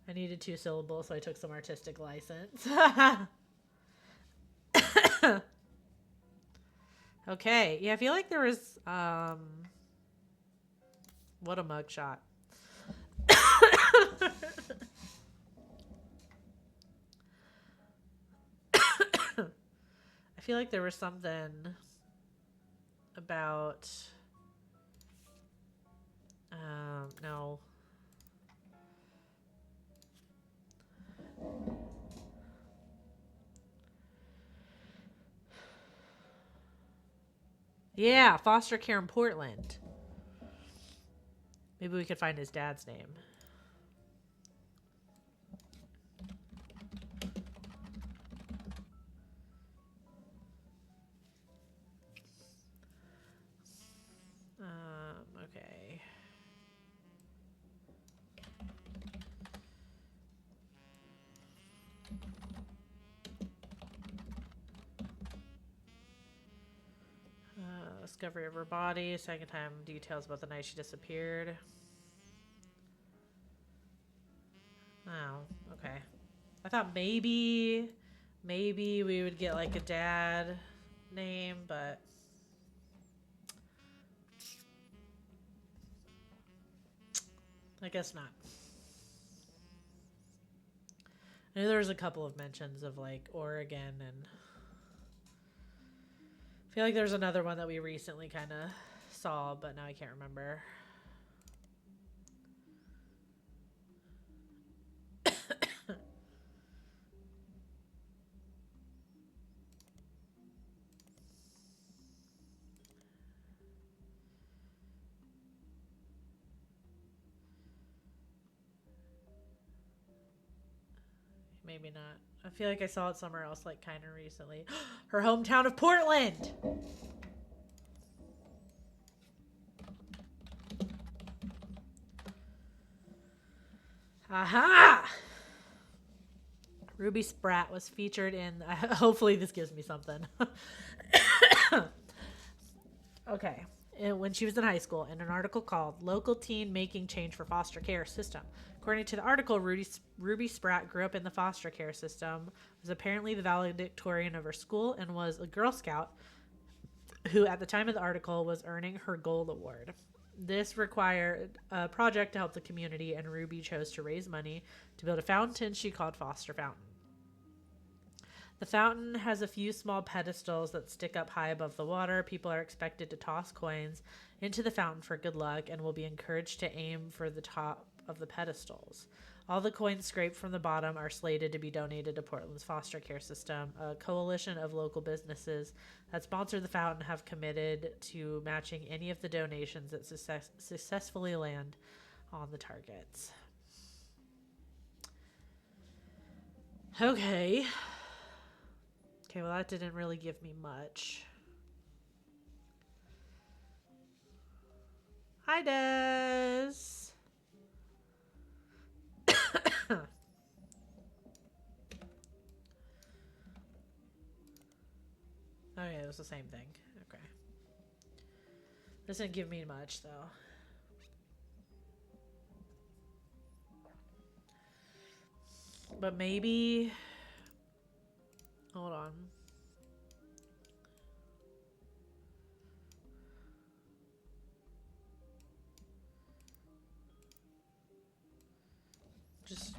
I needed 2 syllables, so I took some artistic license. Okay, yeah, I feel like there was, what a mugshot. I feel like there was something about, no. Yeah, foster care in Portland. Maybe we could find his dad's name. Okay. Discovery of her body. Second time, details about the night she disappeared. Oh, okay. I thought maybe we would get like a dad name, but I guess not. I know there was a couple of mentions of like Oregon, and I feel like there's another one that we recently kind of saw, but now I can't remember. Maybe not. I feel like I saw it somewhere else, like kind of recently. Her hometown of Portland. Aha! Ruby Spratt was featured in. Hopefully, this gives me something. Okay. When she was in high school, in an article called Local Teen Making Change for Foster Care System. According to the article, Ruby Spratt grew up in the foster care system, was apparently the valedictorian of her school, and was a Girl Scout who, at the time of the article, was earning her Gold Award. This required a project to help the community, and Ruby chose to raise money to build a fountain she called Foster Fountain. The fountain has a few small pedestals that stick up high above the water. People are expected to toss coins into the fountain for good luck and will be encouraged to aim for the top of the pedestals. All the coins scraped from the bottom are slated to be donated to Portland's foster care system. A coalition of local businesses that sponsor the fountain have committed to matching any of the donations that successfully land on the targets. Okay. Okay, well, that didn't really give me much. Hi, Des. Okay, it was the same thing. Okay. This didn't give me much, though. But maybe... Hold on. Just...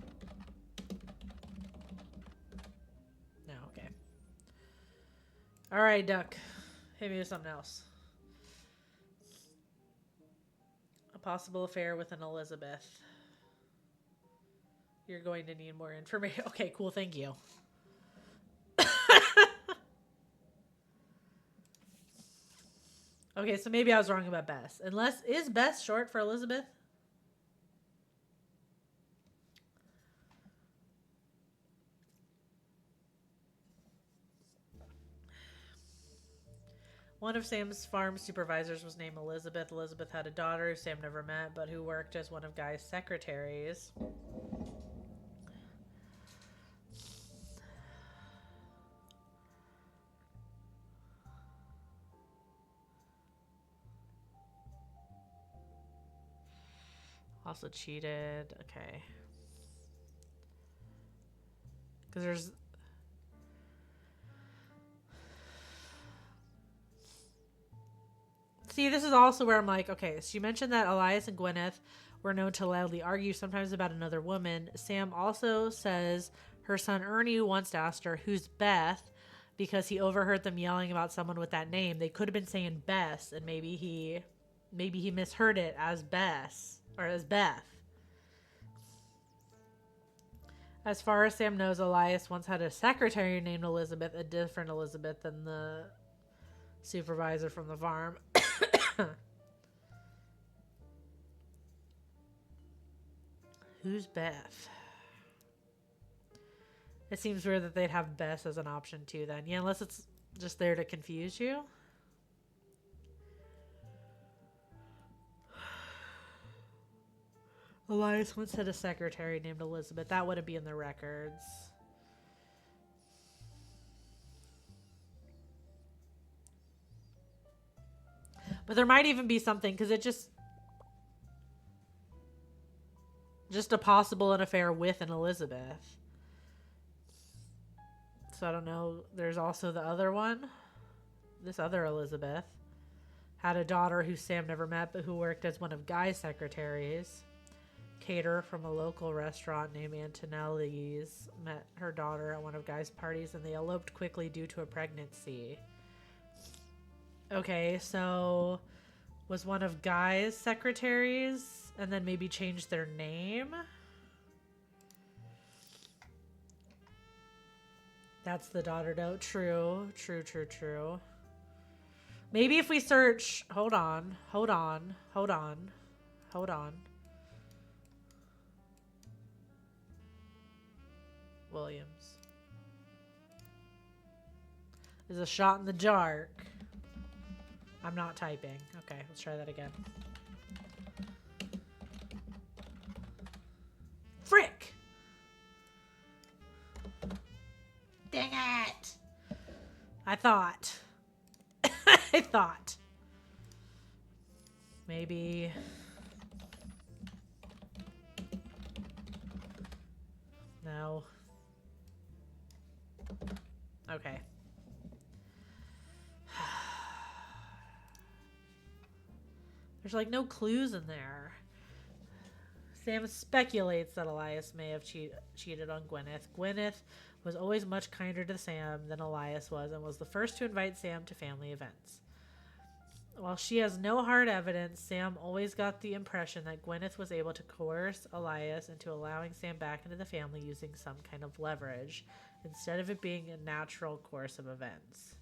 No, okay. Alright, Duck. Hit me with something else. A possible affair with an Elizabeth. You're going to need more information. Okay, cool. Thank you. Okay, so maybe I was wrong about Bess. Unless, is Bess short for Elizabeth? One of Sam's farm supervisors was named Elizabeth. Elizabeth had a daughter who Sam never met, but who worked as one of Guy's secretaries. Also cheated. Okay. Because there's... See, this is also where I'm like, okay, so you mentioned that Elias and Gwyneth were known to loudly argue sometimes about another woman. Sam also says her son Ernie once asked her, who's Beth? Because he overheard them yelling about someone with that name. They could have been saying Bess, and maybe he misheard it as Bess. Or as Beth. As far as Sam knows, Elias once had a secretary named Elizabeth, a different Elizabeth than the supervisor from the farm. Who's Beth? It seems weird that they'd have Bess as an option too then. Yeah, unless it's just there to confuse you. Elias once had a secretary named Elizabeth. That wouldn't be in the records. But there might even be something, because it just a possible an affair with an Elizabeth. So I don't know. There's also the other one. This other Elizabeth had a daughter who Sam never met, but who worked as one of Guy's secretaries. Caterer from a local restaurant named Antonelli's met her daughter at one of Guy's parties, and they eloped quickly due to a pregnancy. Okay, so was one of Guy's secretaries and then maybe changed their name? That's the daughter note. True. Maybe if we search... Hold on. Williams. There's a shot in the dark. I'm not typing. Okay, let's try that again. Frick! Dang it! I thought. I thought. Maybe... No. Okay. There's like no clues in there. Sam speculates that Elias may have cheated on Gwyneth. Gwyneth was always much kinder to Sam than Elias was, and was the first to invite Sam to family events. While she has no hard evidence, Sam always got the impression that Gwyneth was able to coerce Elias into allowing Sam back into the family using some kind of leverage, instead of it being a natural course of events.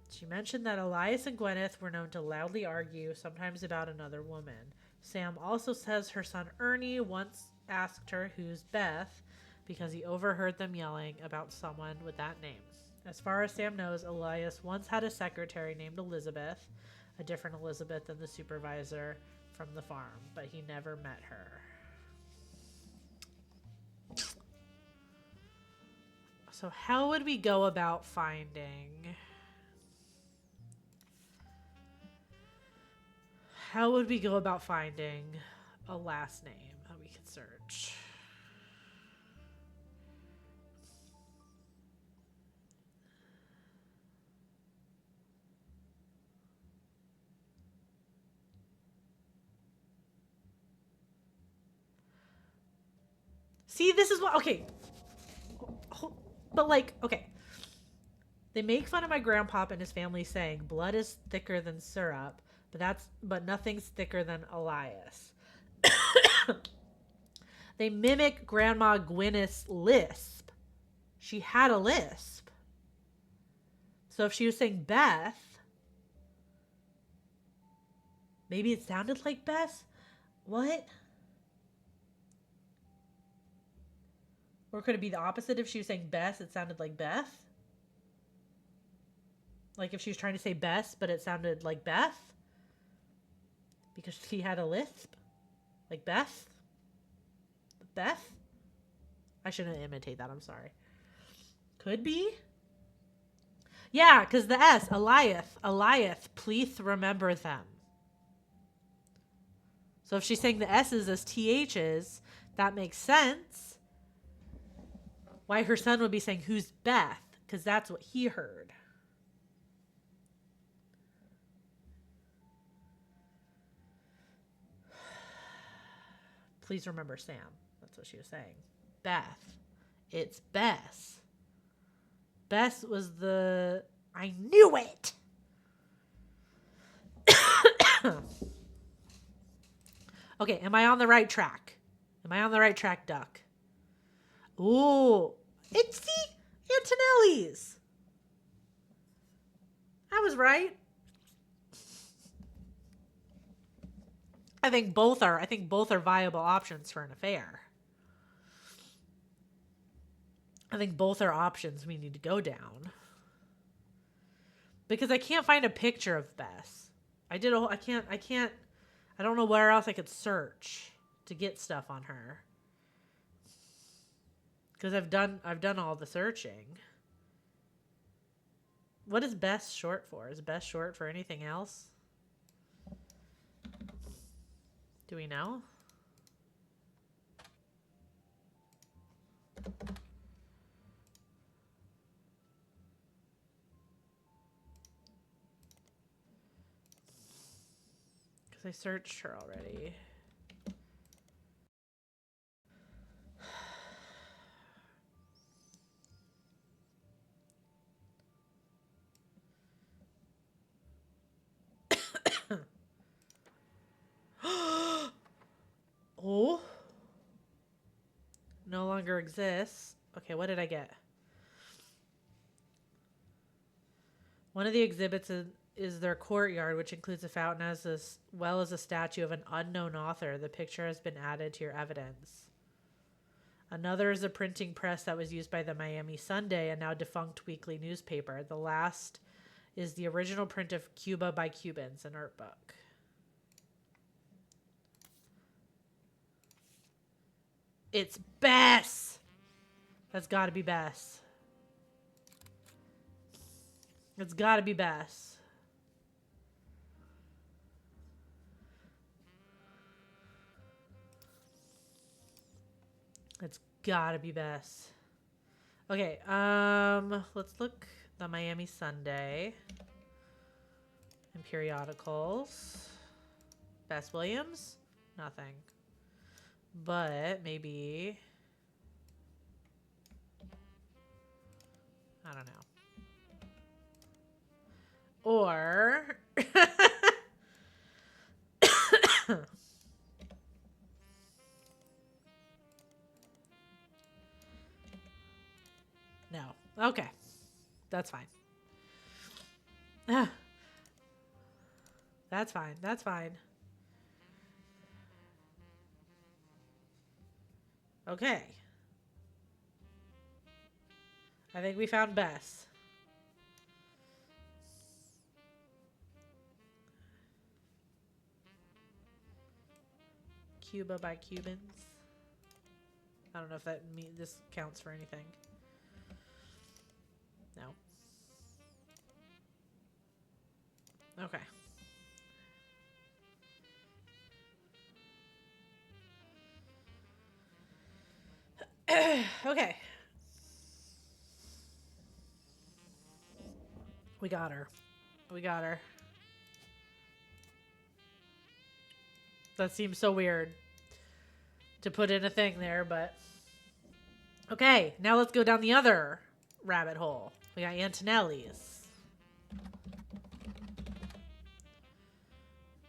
She mentioned that Elias and Gwyneth were known to loudly argue, sometimes about another woman. Sam also says her son Ernie once asked her who's Beth because he overheard them yelling about someone with that name. As far as Sam knows, Elias once had a secretary named Elizabeth, a different Elizabeth than the supervisor from the farm, but he never met her. So how would we go about finding... How would we go about finding a last name that we could search? See, this is what... Okay. But, like, okay. They make fun of my grandpop and his family saying blood is thicker than syrup, but nothing's thicker than Elias. They mimic Grandma Gwyneth's lisp. She had a lisp. So if she was saying Beth, maybe it sounded like Beth? What? Or could it be the opposite? If she was saying Beth, it sounded like Beth? Like if she was trying to say Bess, but it sounded like Beth? Because she had a lisp? Like Beth? Beth? I shouldn't imitate that, I'm sorry. Could be? Yeah, because the S, Eliath, please remember them. So if she's saying the S's as THs, that makes sense. Why her son would be saying, who's Beth? Because that's what he heard. Please remember Sam. That's what she was saying. Beth. It's Bess. Bess was the... I knew it! Okay, am I on the right track? Am I on the right track, Duck? Ooh, it's the Antonellis. I was right. I think both are viable options for an affair. I think both are options we need to go down. Because I can't find a picture of Bess. I don't know where else I could search to get stuff on her. Because I've done all the searching. What is Bess short for? Is Bess short for anything else? Do we know? Because I searched her already. Oh. No longer exists. Okay, what did I get? One of the exhibits is their courtyard, which includes a fountain as well as a statue of an unknown author. The picture has been added to your evidence. Another is a printing press that was used by the Miami Sunday, a now defunct weekly newspaper. The last is the original print of Cuba by Cubans, an art book. It's Bess. That's got to be Bess. It's got to be Bess. It's got to be Bess. Okay, let's look the Miami Sunday and periodicals. Bess Williams? Nothing. But maybe, I don't know. Or No. Okay. That's fine. That's fine. That's fine. Okay. I think we found Bess. Cuba by Cubans. I don't know if this counts for anything. No. Okay. Okay. We got her. We got her. That seems so weird to put in a thing there, but okay, now let's go down the other rabbit hole. We got Antonelli's.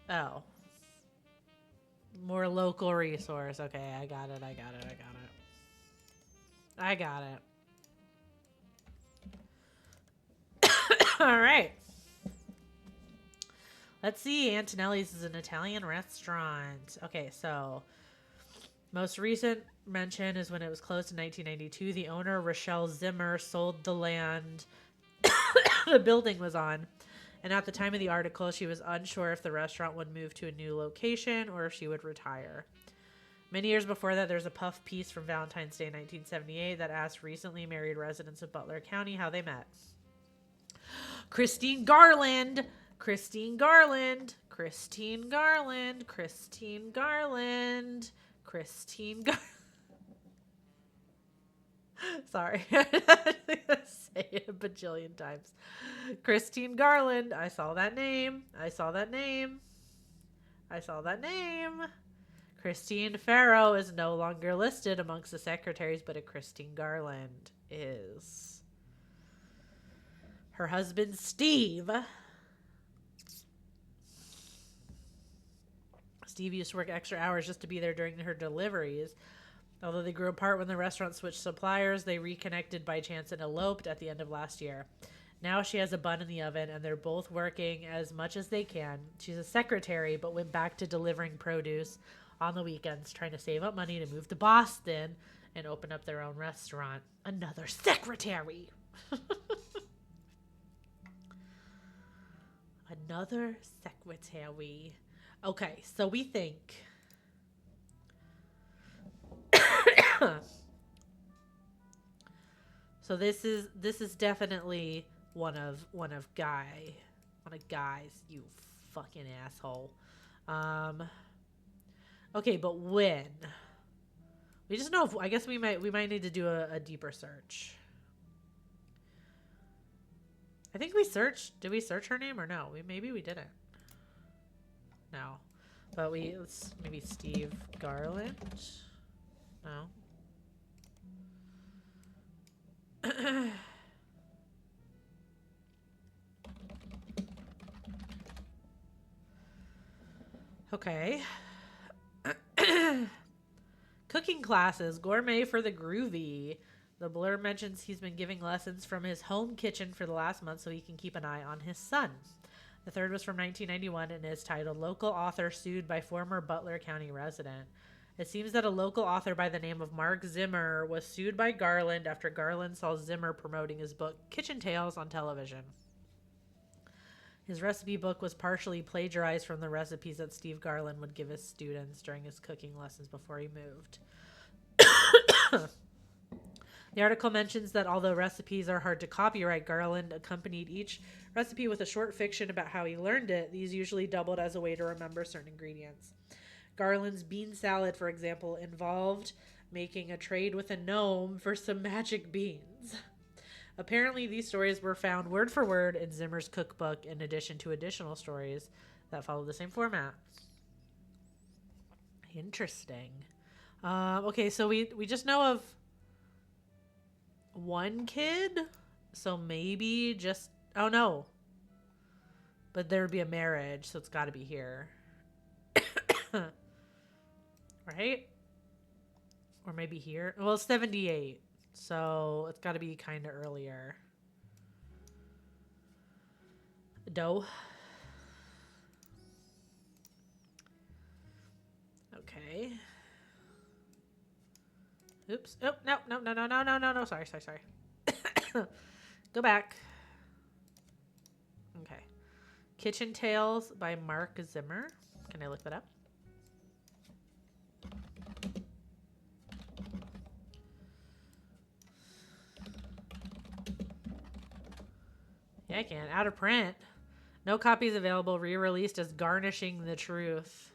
Oh. More local resource. Okay, I got it. I got it. All right. Let's see. Antonelli's is an Italian restaurant. Okay, so most recent mention is when it was closed in 1992. The owner, Rochelle Zimmer, sold the land the building was on. And at the time of the article, she was unsure if the restaurant would move to a new location or if she would retire. Many years before that, there's a puff piece from Valentine's Day 1978 that asked recently married residents of Butler County how they met. Christine Garland. Christine Garland. Christine Garland. Christine Garland. Christine Garland. Sorry. I say it a bajillion times. Christine Garland. I saw that name. I saw that name. I saw that name. Christine Farrow is no longer listed amongst the secretaries, but a Christine Garland is. Her husband, Steve. Steve used to work extra hours just to be there during her deliveries. Although they grew apart when the restaurant switched suppliers, they reconnected by chance and eloped at the end of last year. Now she has a bun in the oven, and they're both working as much as they can. She's a secretary, but went back to delivering produce on the weekends, trying to save up money to move to Boston and open up their own restaurant. Another secretary. Another secretary. Okay, so we think so this is definitely one of guys, you fucking asshole. Okay, but when? We just know if, I guess we might need to do a deeper search. I think we searched. Did we search her name or no? Maybe we didn't. No. But let's maybe Steve Garland. No. Okay. Cooking classes, gourmet for the groovy. The blurb mentions he's been giving lessons from his home kitchen for the last month so he can keep an eye on his son. The third was from 1991 and is titled Local Author Sued by Former Butler County Resident. It seems that a local author by the name of Mark Zimmer was sued by Garland after Garland saw Zimmer promoting his book Kitchen Tales on television. His recipe book was partially plagiarized from the recipes that Steve Garland would give his students during his cooking lessons before he moved. The article mentions that although recipes are hard to copyright, Garland accompanied each recipe with a short fiction about how he learned it. These usually doubled as a way to remember certain ingredients. Garland's bean salad, for example, involved making a trade with a gnome for some magic beans. Apparently, these stories were found word for word in Zimmer's cookbook, in addition to additional stories that follow the same format. Interesting. Okay, so we just know of one kid, so maybe just... Oh, no. But there would be a marriage, so it's got to be here. Right? Or maybe here. Well, it's 78. So it's got to be kind of earlier. Dough. Okay. Oops. Oh, no, no, no, no, no, no, no, no. Sorry, sorry, sorry. Go back. Okay. Kitchen Tales by Mark Zimmer. Can I look that up? Yeah, I can. Out of print. No copies available. Re-released as Garnishing the Truth.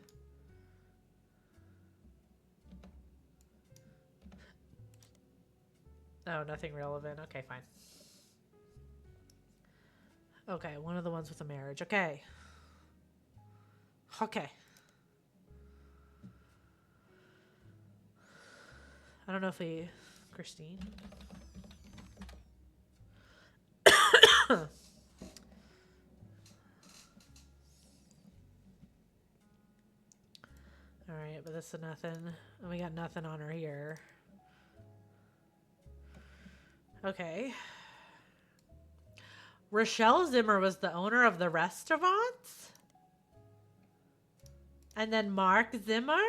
Oh, nothing relevant. Okay, fine. Okay, one of the ones with a marriage. Okay. Okay. I don't know if we... Christine? Alright, but that's a nothing. And we got nothing on her here. Okay. Rochelle Zimmer was the owner of the restaurant? And then Mark Zimmer?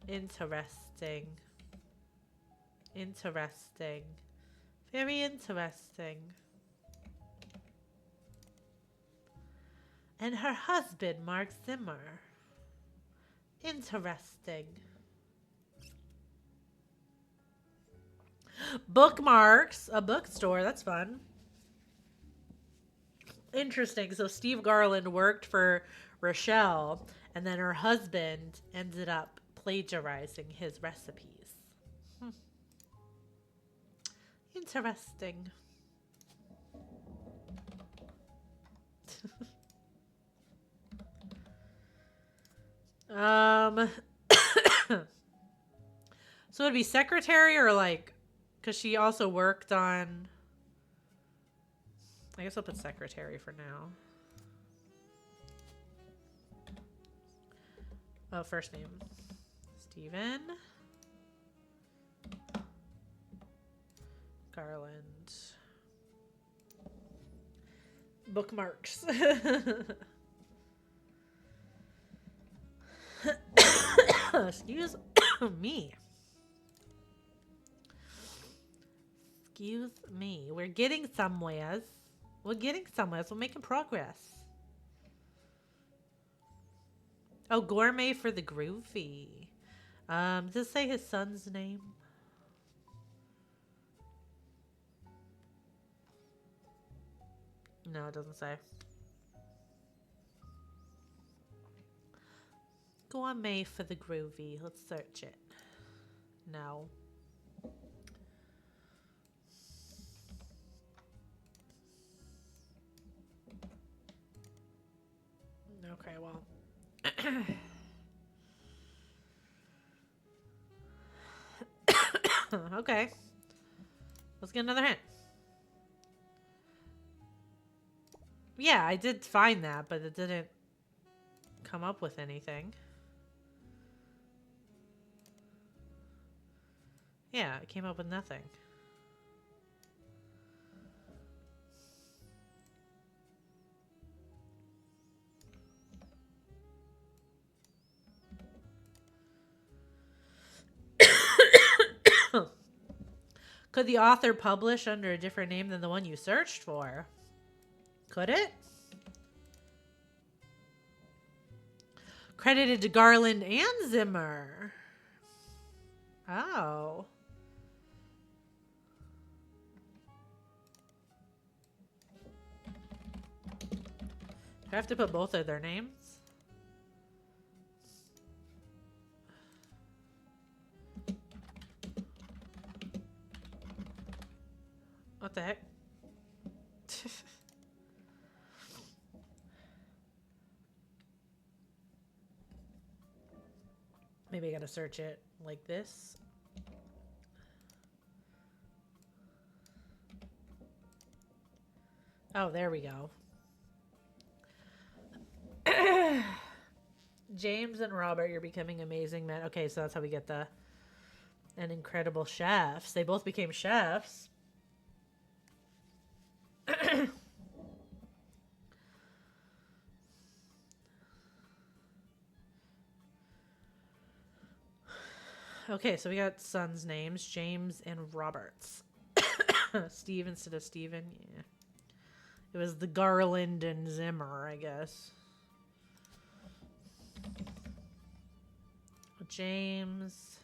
Interesting. Interesting. Very interesting. And her husband, Mark Zimmer. Interesting. Bookmarks. A bookstore. That's fun. Interesting. So Steve Garland worked for Rochelle, and then her husband ended up plagiarizing his recipes. Interesting. So it'd be secretary or like, because she also worked on, I guess I'll put secretary for now. Oh, first name. Steven Garland. Bookmarks. Excuse me. Excuse me. We're getting somewhere. We're getting somewhere. We're making progress. Oh, gourmet for the groovy. Does it say his son's name? No, it doesn't say. Gourmet for the groovy. Let's search it. No. Okay, well. Okay. Let's get another hint. Yeah, I did find that, but it didn't come up with anything. Yeah, it came up with nothing. Could the author publish under a different name than the one you searched for? Could it? Credited to Garland and Zimmer. Oh. Do I have to put both of their names? What the heck? Maybe I gotta search it like this. Oh, there we go. James and Robert, you're becoming amazing men. Okay, so that's how we get the and incredible chefs. They both became chefs. Okay, so we got sons' names, James and Roberts. Steve instead of Steven, yeah. It was the Garland and Zimmer, I guess. James,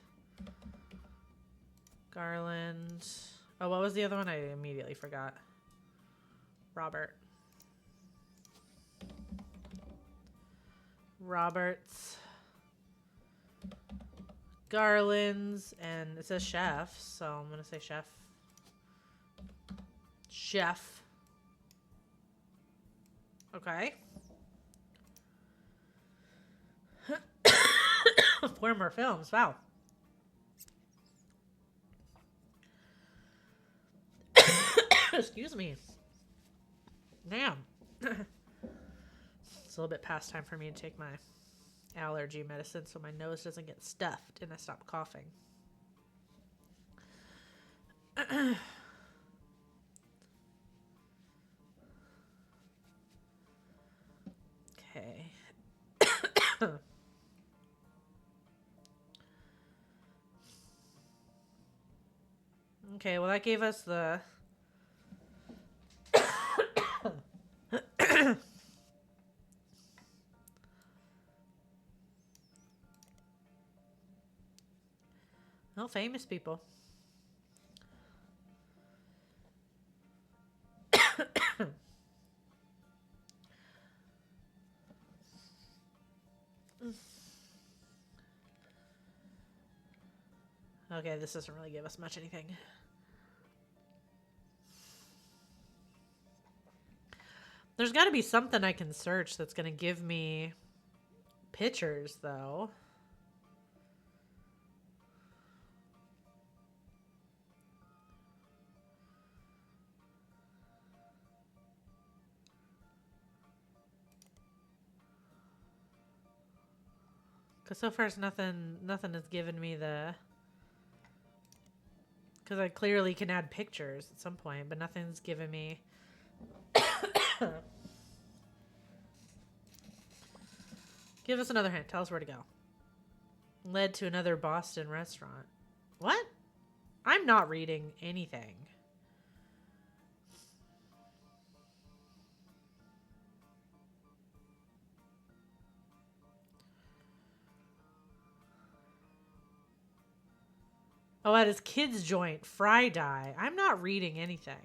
Garland. Oh, what was the other one? I immediately forgot. Robert. Roberts. Garland's, and it says chef, so I'm gonna say chef. Chef. Okay. 4 more films. Wow. Excuse me. Damn. It's a little bit past time for me to take my allergy medicine so my nose doesn't get stuffed and I stop coughing. Okay. Okay, well that gave us the well, famous people. Okay, this doesn't really give us much anything. There's got to be something I can search that's going to give me pictures, though. Because so far, it's nothing has given me the... Because I clearly can add pictures at some point, but nothing's given me... Give us another hint. Tell us where to go. Led to another Boston restaurant. What? I'm not reading anything. Oh, at his kid's joint, Fry Die. I'm not reading anything.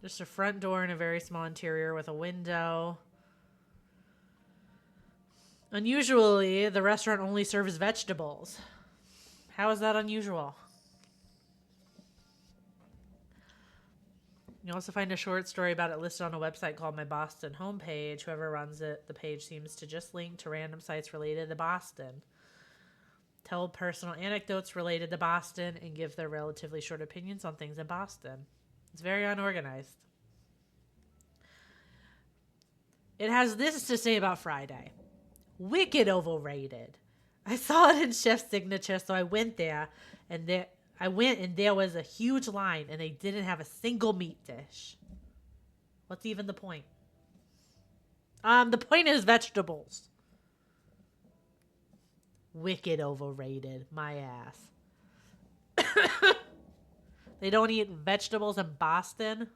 Just a front door and a very small interior with a window. Unusually, the restaurant only serves vegetables. How is that unusual? You also find a short story about it listed on a website called My Boston Homepage. Whoever runs it, the page seems to just link to random sites related to Boston, tell personal anecdotes related to Boston, and give their relatively short opinions on things in Boston. It's very unorganized. It has this to say about Friday. Wicked overrated. I saw it in Chef's Signature, so I went there, and there was a huge line, and they didn't have a single meat dish. What's even the point? The point is vegetables. Wicked overrated. My ass. They don't eat vegetables in Boston?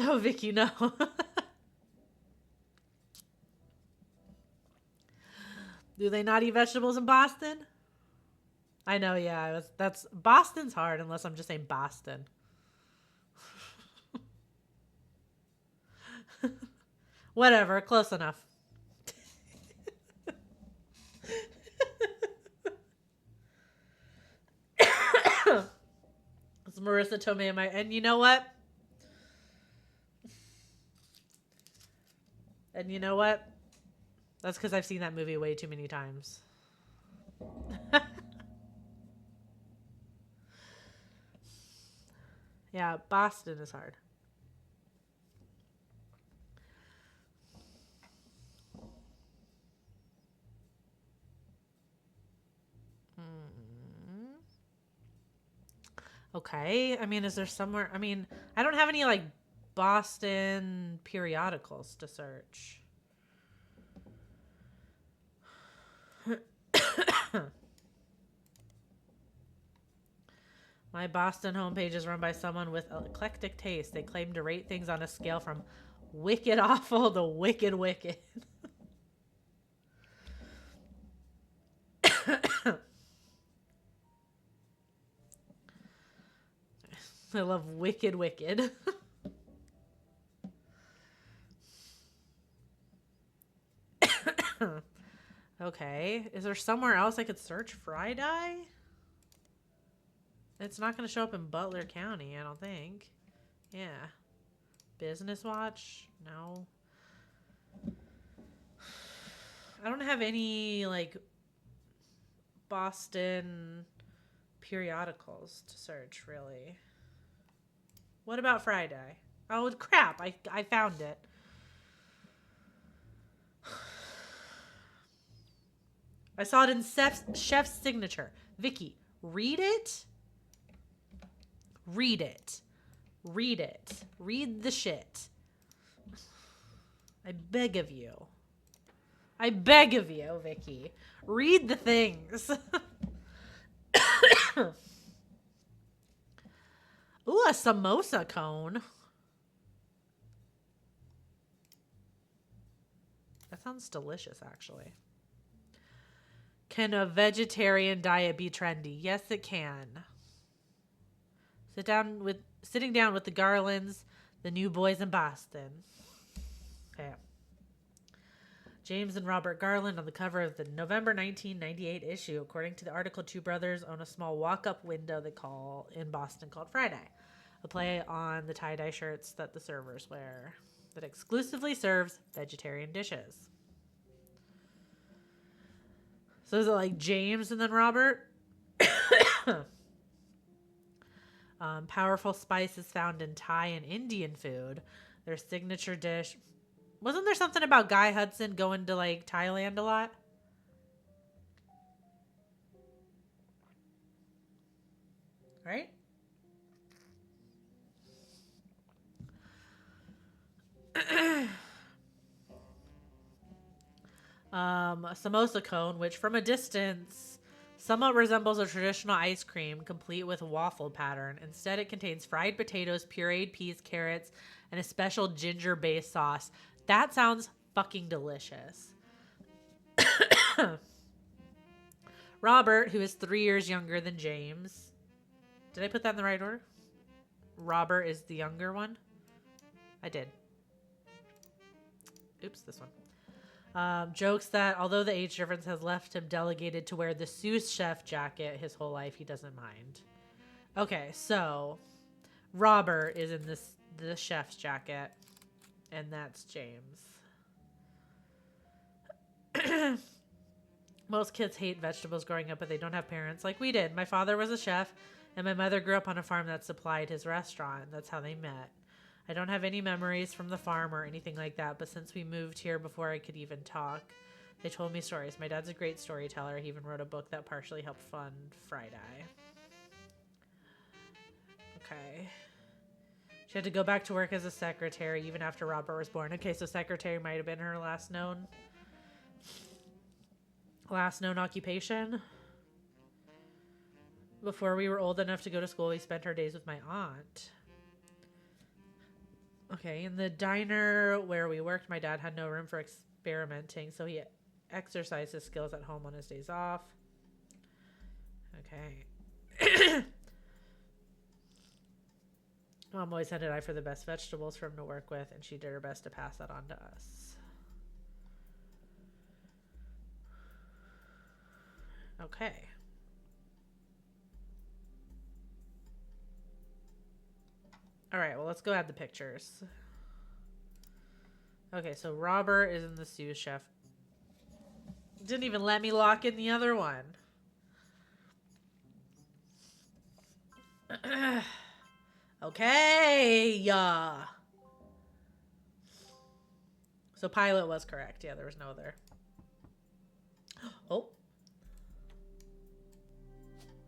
Oh, Vicky, no. Do they not eat vegetables in Boston? I know, yeah. That's Boston's hard unless I'm just saying Boston. Whatever, close enough. It's Marissa Tomei and you know what? And you know what? That's because I've seen that movie way too many times. Yeah, Boston is hard. Okay. I mean, is there somewhere? I mean, I don't have any like Boston periodicals to search. My Boston homepage is run by someone with eclectic taste. They claim to rate things on a scale from wicked awful to wicked wicked. I love wicked wicked. Okay. Is there somewhere else I could search fry dye? It's not going to show up in Butler County, I don't think. Yeah. Business Watch? No. I don't have any, like, Boston periodicals to search, really. What about Friday? Oh, crap. I found it. I saw it in Chef's signature. Vicky, read it. Read it. Read it. Read the shit. I beg of you. I beg of you, Vicky. Read the things. Ooh, a samosa cone. That sounds delicious, actually. Can a vegetarian diet be trendy? Yes, it can. Sitting down with the Garlands, the new boys in Boston. Okay. James and Robert Garland on the cover of the November 1998 issue. According to the article, two brothers own a small walk-up window they call in Boston called Friday, a play on the tie-dye shirts that the servers wear that exclusively serves vegetarian dishes. So is it like James and then Robert? Powerful spices found in Thai and Indian food. Their signature dish. Wasn't there something about Guy Hudson going to like Thailand a lot? Right? A samosa cone, which from a distance somewhat resembles a traditional ice cream, complete with waffle pattern. Instead, it contains fried potatoes, pureed peas, carrots, and a special ginger-based sauce. That sounds fucking delicious. Robert, who is 3 years younger than James. Did I put that in the right order? Robert is the younger one? I did. Oops, this one. Jokes that although the age difference has left him delegated to wear the sous chef jacket his whole life, he doesn't mind. Okay, so Robert is in the chef's jacket, and that's James. Most kids hate vegetables growing up, but they don't have parents like we did. My father was a chef, and my mother grew up on a farm that supplied his restaurant. That's how they met. I don't have any memories from the farm or anything like that, but since we moved here before I could even talk, they told me stories. My dad's a great storyteller. He even wrote a book that partially helped fund Friday. Okay. She had to go back to work as a secretary even after Robert was born. Okay, so secretary might have been her last known occupation. Before we were old enough to go to school, we spent our days with my aunt. Okay, in the diner where we worked, my dad had no room for experimenting, so he exercised his skills at home on his days off. Okay. Mom always had an eye for the best vegetables for him to work with, and she did her best to pass that on to us. Okay. All right, well, let's go add the pictures. Okay, so Robert is in the sous chef. Didn't even let me lock in the other one. Okay. Yeah. So pilot was correct. Yeah, there was no other. Oh.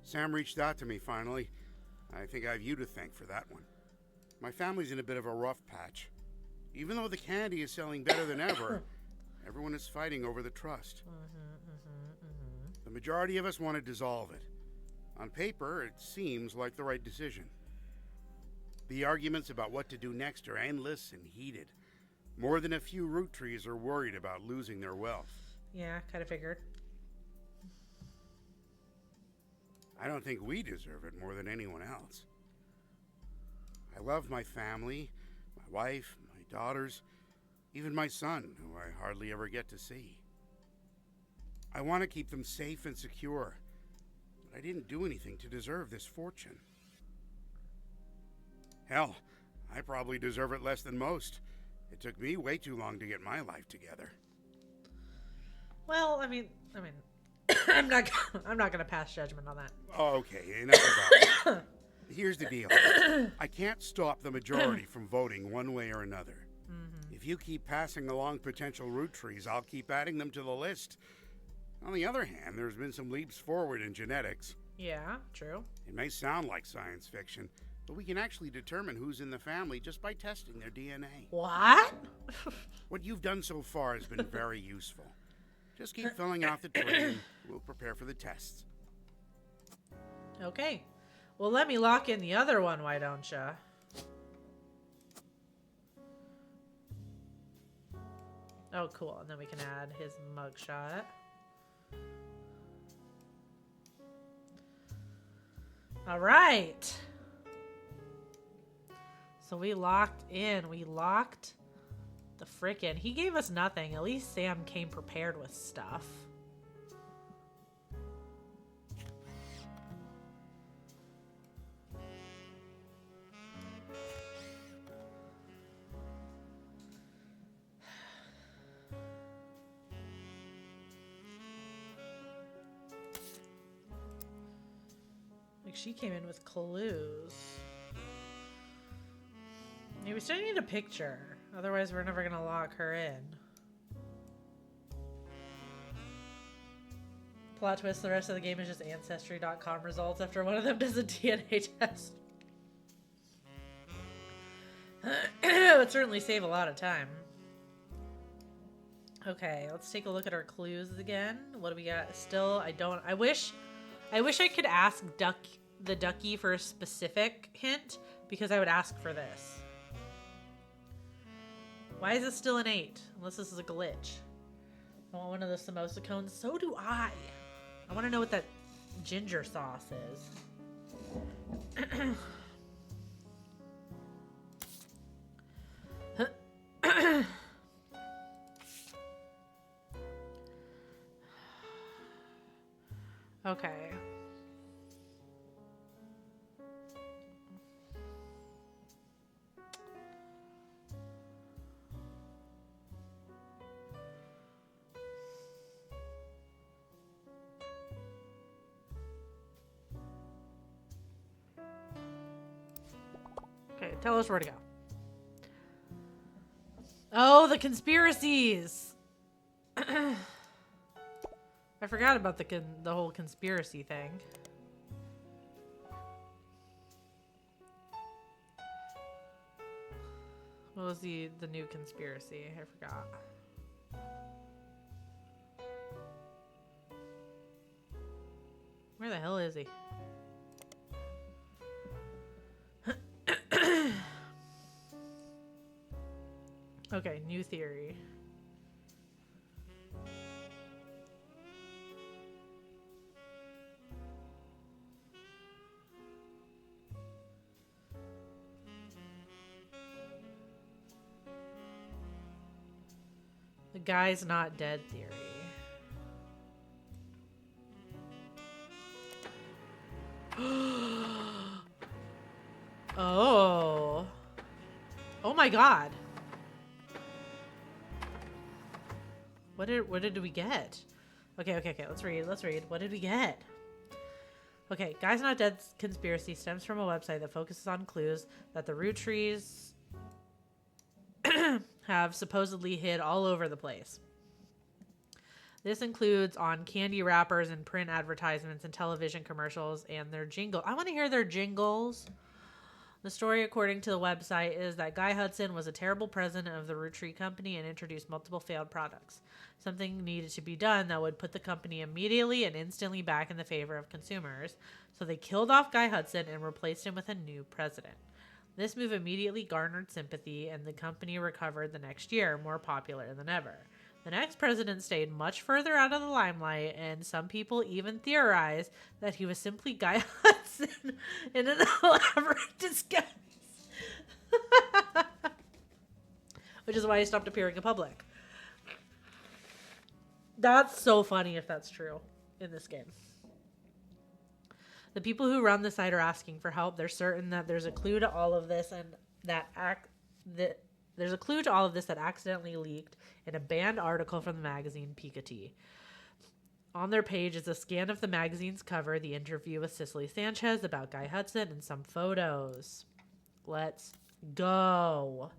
Sam reached out to me finally. I think I have you to thank for that one. My family's in a bit of a rough patch. Even though the candy is selling better than ever, everyone is fighting over the trust. The majority of us want to dissolve it. On paper, it seems like the right decision. The arguments about what to do next are endless and heated. More than a few root trees are worried about losing their wealth. Yeah, kind of figured. I don't think we deserve it more than anyone else. I love my family, my wife, my daughters, even my son, who I hardly ever get to see. I want to keep them safe and secure, but I didn't do anything to deserve this fortune. Hell, I probably deserve it less than most. It took me way too long to get my life together. Well, I mean, I'm not gonna pass judgment on that. Okay, enough about it. Here's the deal. I can't stop the majority from voting one way or another. If you keep passing along potential root trees, I'll keep adding them to the list. On the other hand, there's been some leaps forward in genetics. Yeah, true. It may sound like science fiction, but we can actually determine who's in the family just by testing their DNA. What? What you've done so far has been very useful. Just keep filling out the tree and we'll prepare for the tests. Okay. Well, let me lock in the other one, why don't ya? Oh, cool. And then we can add his mugshot. All right. So we locked in. We locked the frickin'. He gave us nothing. At least Sam came prepared with stuff. Like, she came in with clues. Yeah, we still need a picture. Otherwise, we're never gonna lock her in. Plot twist, the rest of the game is just Ancestry.com results after one of them does a DNA test. It would certainly save a lot of time. Okay, let's take a look at our clues again. What do we got? Still, I wish I could ask the ducky for a specific hint, because I would ask for this. Why is it still an 8? Unless this is a glitch. I want one of the samosa cones. So do I. I want to know what that ginger sauce is. Okay. Okay, tell us where to go. Oh, the conspiracies! I forgot about the whole conspiracy thing. What was the new conspiracy? I forgot. Where the hell is he? Okay, new theory. The guy's not dead theory. Oh. Oh my god. What did we get? Okay, let's read. What did we get? Okay, Guys Not Dead conspiracy stems from a website that focuses on clues that the root trees have supposedly hid all over the place. This includes on candy wrappers and print advertisements and television commercials and their jingle. I want to hear their jingles. The story, according to the website, is that Guy Hudson was a terrible president of the Root Tree Company and introduced multiple failed products. Something needed to be done that would put the company immediately and instantly back in the favor of consumers. So they killed off Guy Hudson and replaced him with a new president. This move immediately garnered sympathy, and the company recovered the next year, more popular than ever. The next president stayed much further out of the limelight, and some people even theorized that he was simply Guy Hudson in an elaborate disguise. Which is why he stopped appearing in public. That's so funny if that's true in this game. The people who run the site are asking for help. They're certain that there's a clue to all of this and there's a clue to all of this that accidentally leaked in a banned article from the magazine Piketty. On their page is a scan of the magazine's cover, the interview with Cicely Sanchez about Guy Hudson, and some photos. Let's go.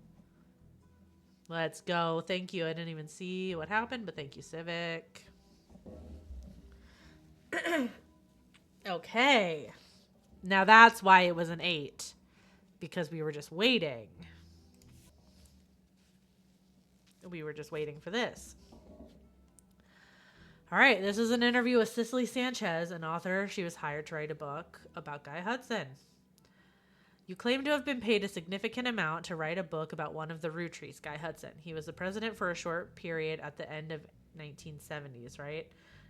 Let's go. Thank you. I didn't even see what happened, but thank you, Civic. Okay. Now that's why it was an 8. Because we were just waiting. We were just waiting for this. All right, this is an interview with Cicely Sanchez, an author. She was hired to write a book about Guy Hudson. You claim to have been paid a significant amount to write a book about one of the root trees, Guy Hudson. He was the president for a short period at the end of 1970s, right?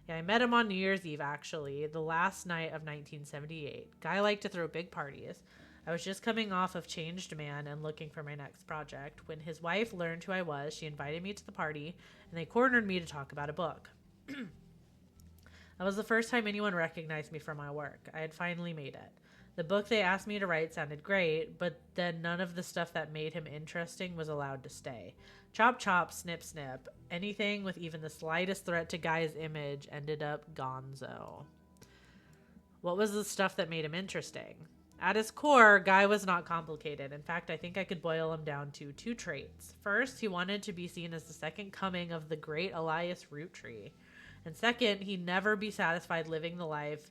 Yeah, I met him on New Year's Eve, actually, the last night of 1978. Guy liked to throw big parties. I was just coming off of Changed Man and looking for my next project. When his wife learned who I was, she invited me to the party, and they cornered me to talk about a book. That was the first time anyone recognized me for my work. I had finally made it. The book they asked me to write sounded great, but then none of the stuff that made him interesting was allowed to stay. Chop chop, snip snip. Anything with even the slightest threat to Guy's image ended up gonzo. What was the stuff that made him interesting? At his core, Guy was not complicated. In fact, I think I could boil him down to 2 traits. First, he wanted to be seen as the second coming of the great Elias Roottree. And second, he'd never be satisfied living the life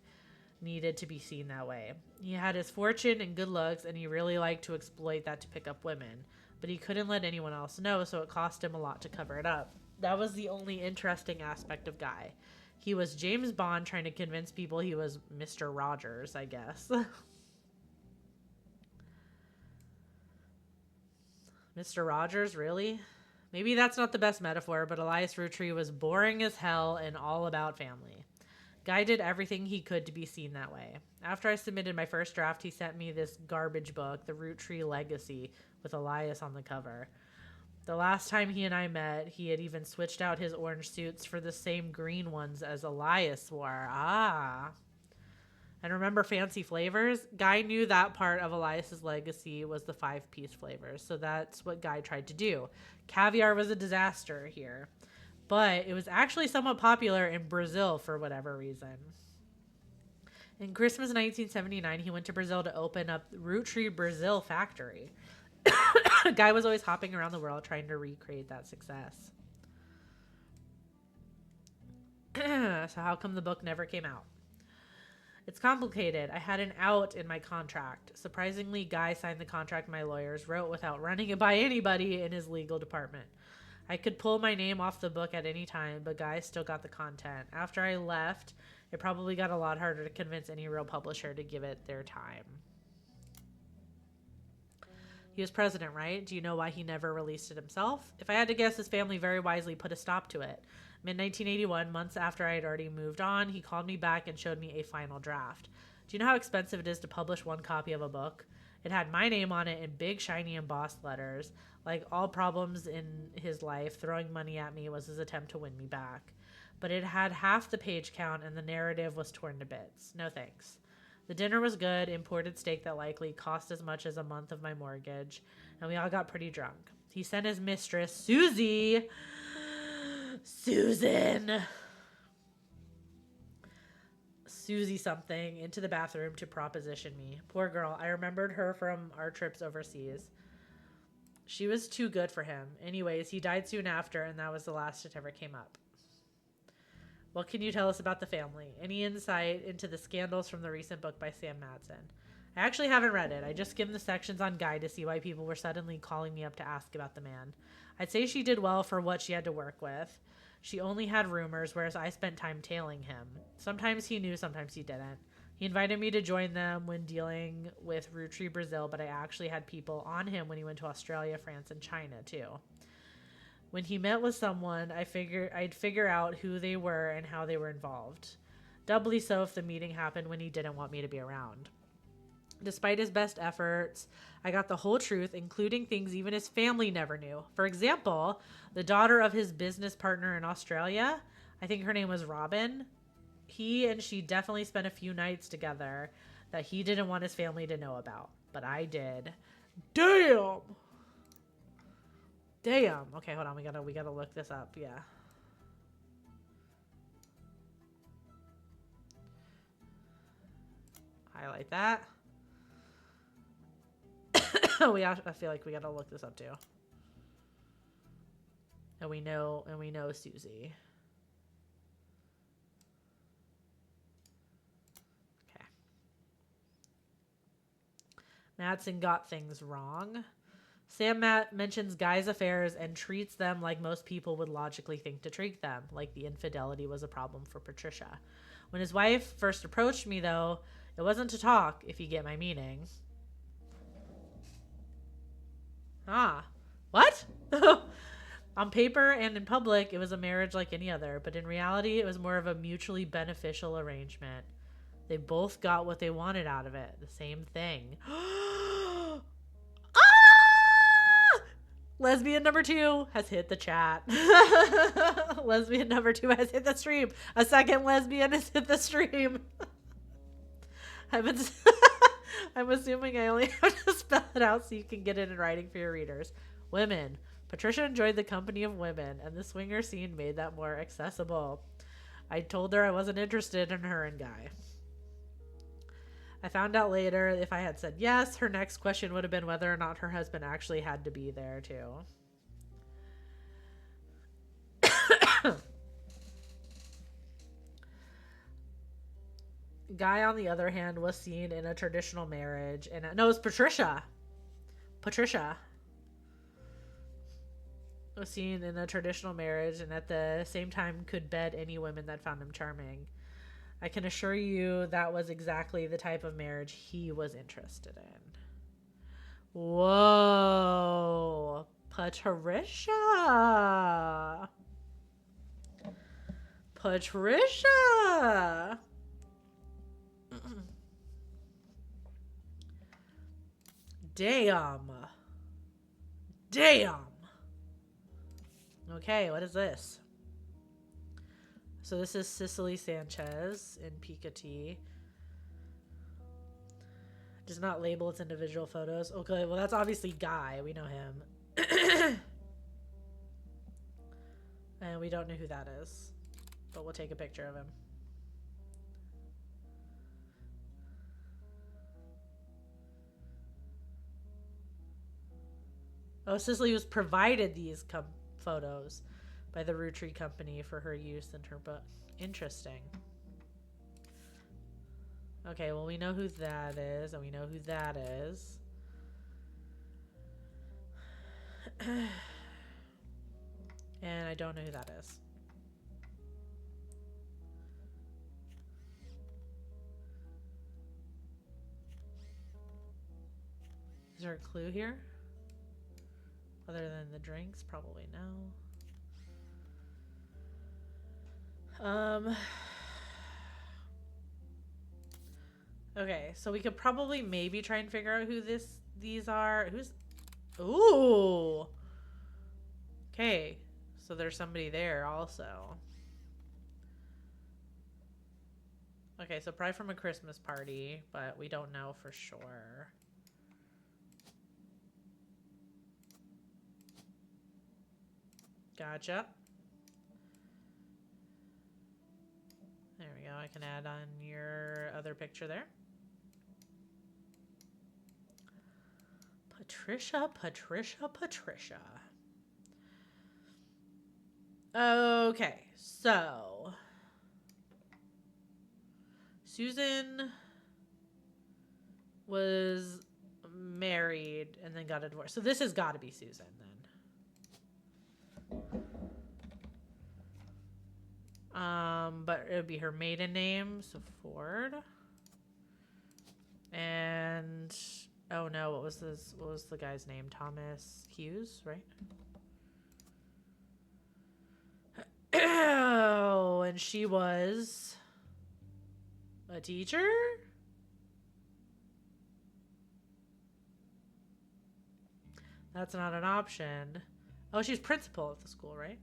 needed to be seen that way. He had his fortune and good looks, and he really liked to exploit that to pick up women. But he couldn't let anyone else know, so it cost him a lot to cover it up. That was the only interesting aspect of Guy. He was James Bond trying to convince people he was Mr. Rogers, I guess. Mr. Rogers, really? Maybe that's not the best metaphor, but Elias Roottree was boring as hell and all about family. Guy did everything he could to be seen that way. After I submitted my first draft, he sent me this garbage book, The Roottree Legacy, with Elias on the cover. The last time he and I met, he had even switched out his orange suits for the same green ones as Elias wore. Ah. And remember fancy flavors? Guy knew that part of Elias's legacy was the 5-piece flavors, so that's what Guy tried to do. Caviar was a disaster here, but it was actually somewhat popular in Brazil for whatever reason. In Christmas 1979, he went to Brazil to open up Roottree Brazil factory. Guy was always hopping around the world trying to recreate that success. So how come the book never came out? It's complicated. I had an out in my contract. Surprisingly, Guy signed the contract my lawyers wrote without running it by anybody in his legal department. I could pull my name off the book at any time, but Guy still got the content. After I left, it probably got a lot harder to convince any real publisher to give it their time. He was president, right? Do you know why he never released it himself? If I had to guess, his family very wisely put a stop to it. Mid-1981, months after I had already moved on, he called me back and showed me a final draft. Do you know how expensive it is to publish one copy of a book? It had my name on it in big, shiny, embossed letters. Like all problems in his life, throwing money at me was his attempt to win me back. But it had half the page count and the narrative was torn to bits. No thanks. The dinner was good, imported steak that likely cost as much as a month of my mortgage, and we all got pretty drunk. He sent his mistress, Susan, Susie something into the bathroom to proposition me. Poor girl. I remembered her from our trips overseas. She was too good for him. Anyways, he died soon after, and that was the last it ever came up. What can you tell us about the family? Any insight into the scandals from the recent book by Sam Madsen? I actually haven't read it. I just skimmed the sections on Guide to see why people were suddenly calling me up to ask about the man. I'd say she did well for what she had to work with. She only had rumors, whereas I spent time tailing him. Sometimes he knew, sometimes he didn't. He invited me to join them when dealing with Roottree Brazil, but I actually had people on him when he went to Australia, France, and China, too. When he met with someone, I'd figure out who they were and how they were involved. Doubly so if the meeting happened when he didn't want me to be around. Despite his best efforts, I got the whole truth, including things even his family never knew. For example, the daughter of his business partner in Australia, I think her name was Robin, he and she definitely spent a few nights together that he didn't want his family to know about. But I did. Damn! Damn. Okay, hold on. We gotta look this up. Yeah. Highlight that. I feel like we gotta look this up too. And we know Susie. Okay. Madsen got things wrong. Sam mentions guys' affairs and treats them like most people would logically think to treat them, like the infidelity was a problem for Patricia. When his wife first approached me, though, it wasn't to talk, if you get my meaning. Ah, what? On paper and in public, it was a marriage like any other, but in reality, it was more of a mutually beneficial arrangement. They both got what they wanted out of it, the same thing. Ah! Lesbian number 2 has hit the chat. Lesbian number 2 has hit the stream. A second lesbian has hit the stream. I'm assuming I only have to spell it out so you can get it in writing for your readers. Women. Patricia enjoyed the company of women, and the swinger scene made that more accessible. I told her I wasn't interested in her and Guy. I found out later if I had said yes, her next question would have been whether or not her husband actually had to be there too. Guy, on the other hand, was seen in a traditional marriage. And no, it was Patricia. Patricia was seen in a traditional marriage and at the same time could bed any women that found him charming. I can assure you that was exactly the type of marriage he was interested in. Whoa. Patricia. Patricia. Damn. Damn. Okay, what is this? So this is Cicely Sanchez in Piketty. Does not label its individual photos. Okay, well that's obviously Guy. We know him. And we don't know who that is. But we'll take a picture of him. Oh, Cicely was provided these photos by the Roottree Company for her use in her book. Interesting. Okay, well, we know who that is, and we know who that is. And I don't know who that is. Is there a clue here? Other than the drinks? Probably no. Okay, so we could probably maybe try and figure out who these are. Ooh. Okay, so there's somebody there also. Okay, so probably from a Christmas party, but we don't know for sure. Gotcha. There we go. I I can add on your other picture there. Patricia. Okay, so Susan was married and then got a divorce. So this has got to be Susan then. But it would be her maiden name, so Ford. And oh no, what was the guy's name? Thomas Hughes, right? Oh, and she was a teacher? That's not an option. Oh, she's principal at the school, right?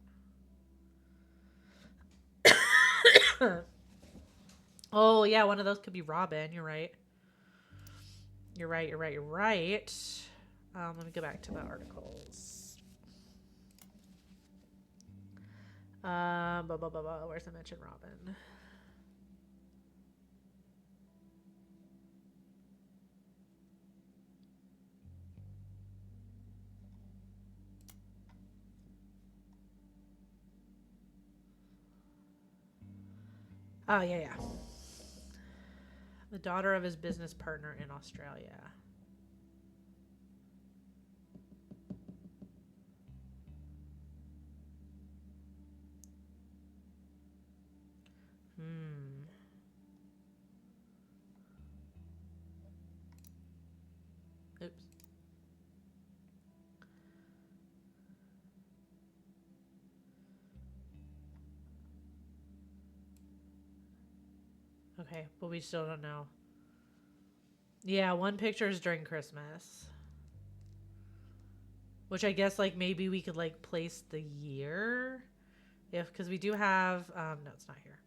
Oh, yeah, one of those could be Robin. You're right. You're right. Let me go back to the articles. Where's the mention Robin? Oh, yeah. The daughter of his business partner in Australia. Oops. Okay, but we still don't know. Yeah, one picture is during Christmas. Which I guess, like, maybe we could, like, place the year. Because we do have... no, it's not here.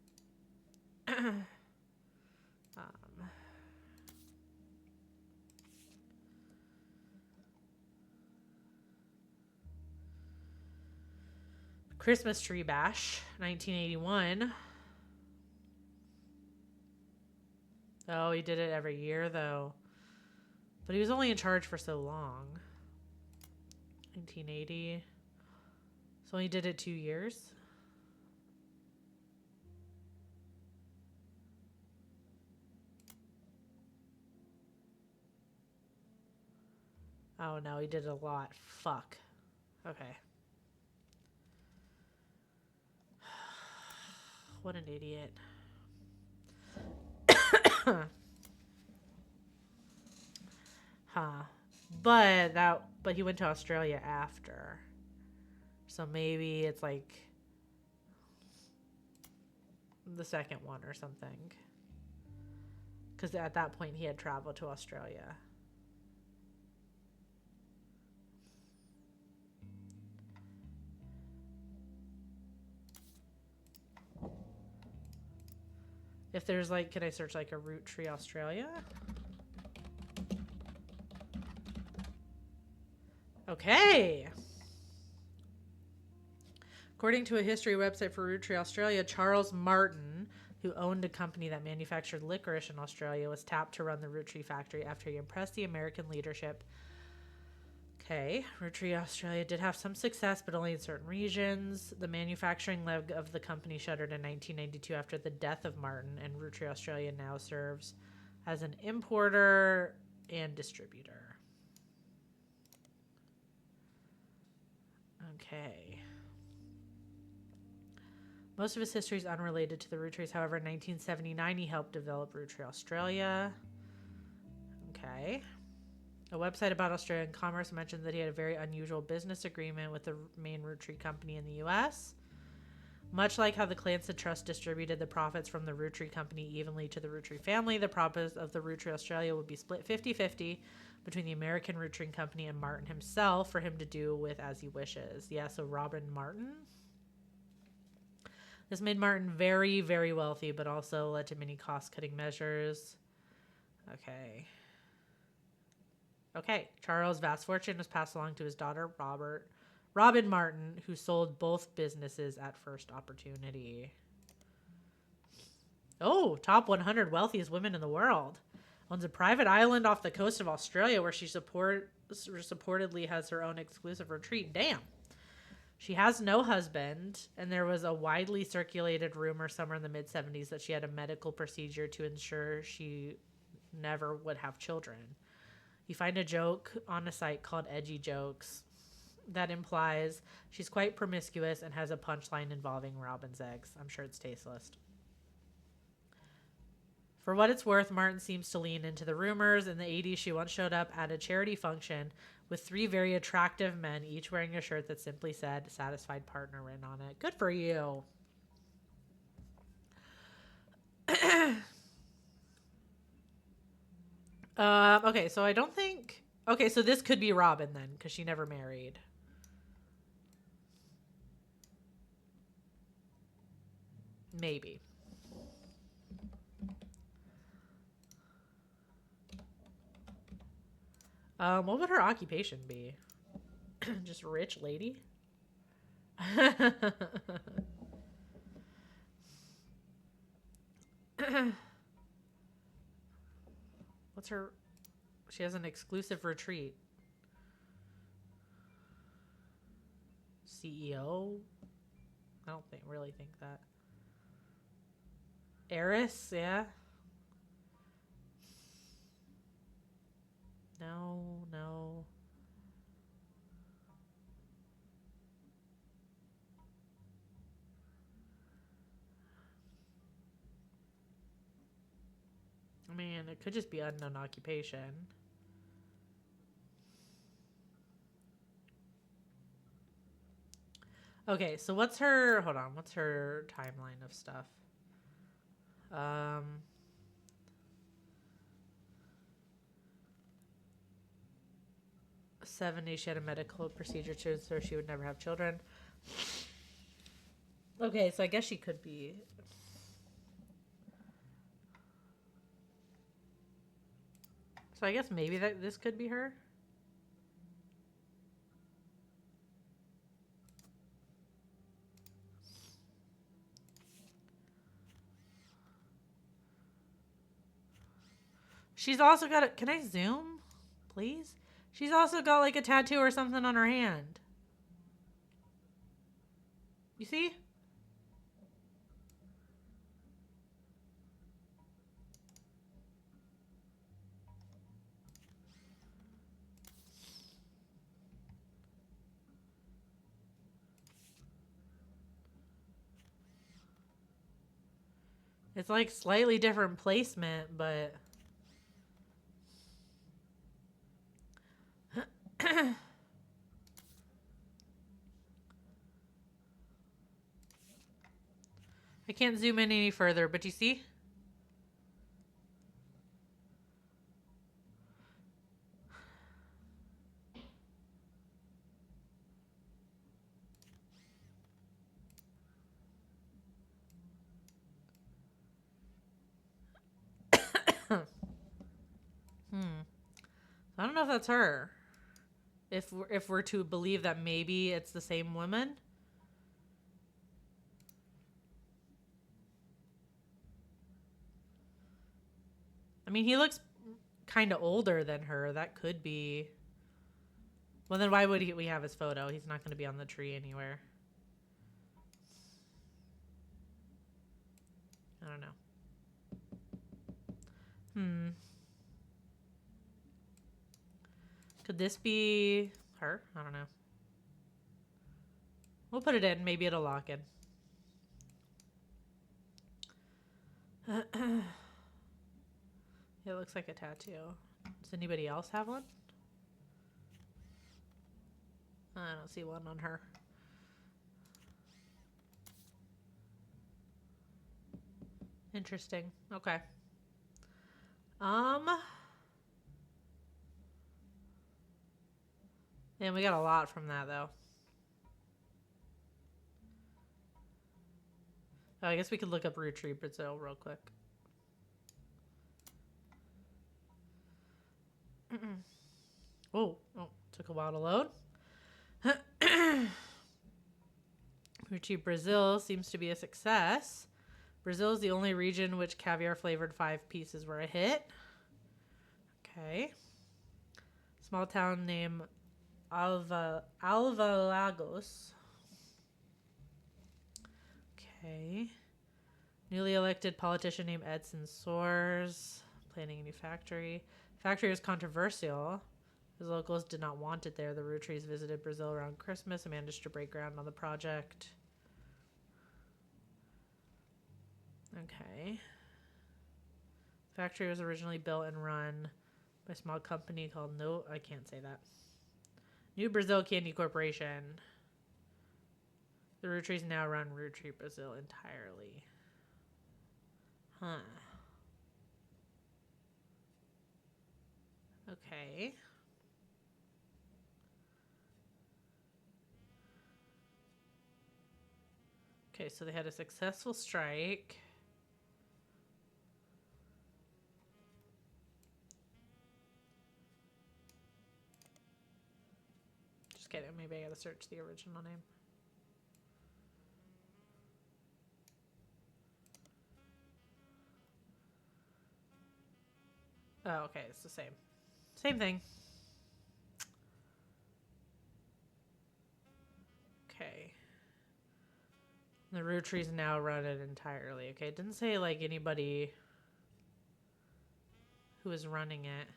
Christmas Tree Bash, 1981. Oh, he did it every year, though. But he was only in charge for so long. 1980. So he did it 2 years. Oh, no, he did a lot. Fuck. Okay. What an idiot. Huh. But he went to Australia after. So maybe it's like the second one or something. Because at that point he had traveled to Australia. If there's like, can I search like a root tree Australia? Okay. According to a history website for Root Tree Australia, Charles Martin, who owned a company that manufactured licorice in Australia, was tapped to run the Root Tree factory after he impressed the American leadership. Okay, Root Tree Australia did have some success, but only in certain regions. The manufacturing leg of the company shuttered in 1992 after the death of Martin, and Root Tree Australia now serves as an importer and distributor. Okay. Most of his history is unrelated to the root trees. However, in 1979, he helped develop Root Tree Australia. Okay. A website about Australian commerce mentioned that he had a very unusual business agreement with the main root tree company in the U.S. Much like how the Clancy Trust distributed the profits from the root tree company evenly to the root tree family, the profits of the Root Tree Australia would be split 50-50 between the American root tree company and Martin himself for him to do with as he wishes. Yeah, so Robin Martin. This made Martin very, very wealthy, but also led to many cost-cutting measures. Okay. Charles' vast fortune was passed along to his daughter, Robin Martin, who sold both businesses at first opportunity. Oh, top 100 wealthiest women in the world. Owns a private island off the coast of Australia where she supportedly has her own exclusive retreat. Damn. She has no husband, and there was a widely circulated rumor somewhere in the mid-70s that she had a medical procedure to ensure she never would have children. You find a joke on a site called Edgy Jokes that implies she's quite promiscuous and has a punchline involving robin's eggs. I'm sure it's tasteless. For what it's worth, Martin seems to lean into the rumors. In the 80s, she once showed up at a charity function with 3 very attractive men, each wearing a shirt that simply said "satisfied partner" written on it. Good for you. Okay, so I don't think... Okay, so this could be Robin then, because she never married. Maybe. What would her occupation be? Just rich lady? What's her... She has an exclusive retreat. CEO? I don't really think that. Heiress? Yeah. No. I mean, it could just be unknown occupation. Okay, so what's her... Hold on. What's her timeline of stuff? 70, she had a medical procedure to ensure she would never have children. Okay, so I guess she could be... So I guess maybe this could be her. She's also got a... Can I zoom? Please? She's also got like a tattoo or something on her hand. You see? It's like slightly different placement, but... I can't zoom in any further, but you see? I don't know if that's her. If we're to believe that maybe it's the same woman. I mean, he looks kind of older than her. That could be... Well, then why would we have his photo? He's not going to be on the tree anywhere. I don't know. Could this be her? I don't know. We'll put it in. Maybe it'll lock in. It looks like a tattoo. Does anybody else have one? I don't see one on her. Interesting. Okay. And we got a lot from that, though. Oh, I guess we could look up Retreat Brazil real quick. Oh, took a while to load. Retreat Brazil seems to be a success. Brazil is the only region which caviar-flavored 5 pieces were a hit. Okay. Small town named Alva Lagos. Okay. Newly elected politician named Edson Soares. Planning a new factory. Factory was controversial. The locals did not want it there. The Rootrees visited Brazil around Christmas and managed to break ground on the project. Okay. Factory was originally built and run by a small company called I can't say that. New Brazil Candy Corporation. The Rootrees now run Rootree Brazil entirely. Huh. Okay. Okay, so they had a successful strike. Just kidding. Maybe I gotta search the original name. Oh, okay. It's the same. Same thing. Okay. The Rootrees now run it entirely. Okay, it didn't say like anybody who is running it.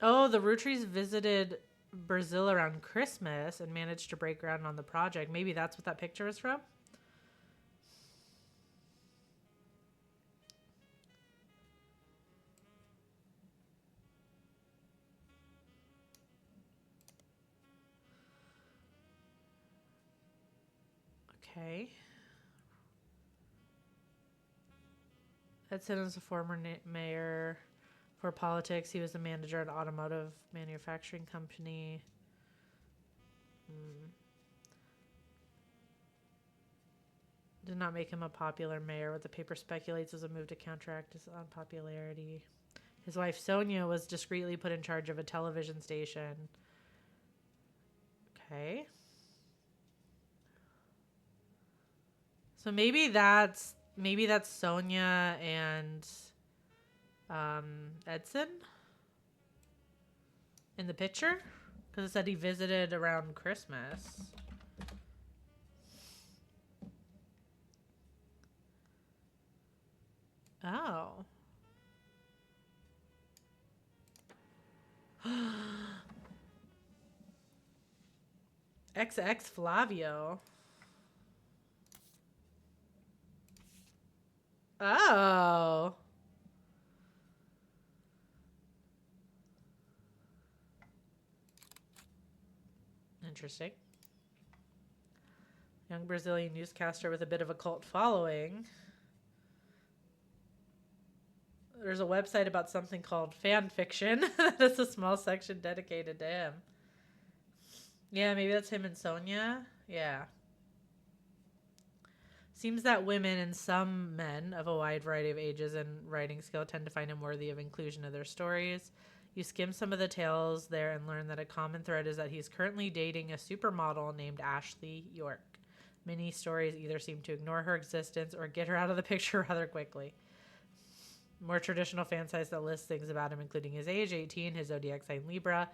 Oh, the Rootrees visited Brazil around Christmas and managed to break ground on the project. Maybe that's what that picture is from. Okay. Edson is a former mayor for politics. He was a manager at an automotive manufacturing company. Did not make him a popular mayor. What the paper speculates was a move to counteract his unpopularity. His wife Sonia was discreetly put in charge of a television station. Okay. So maybe that's Sonia and Edson in the picture, because it said he visited around Christmas. Oh. XX Flavio. Oh. Interesting. Young Brazilian newscaster with a bit of a cult following. There's a website about something called fan fiction. That's a small section dedicated to him. Yeah, maybe that's him and Sonia. Yeah. Seems that women and some men of a wide variety of ages and writing skill tend to find him worthy of inclusion in their stories. You skim some of the tales there and learn that a common thread is that he's currently dating a supermodel named Ashley York. Many stories either seem to ignore her existence or get her out of the picture rather quickly. More traditional fan sites that list things about him, including his age, 18, his zodiac sign Libra,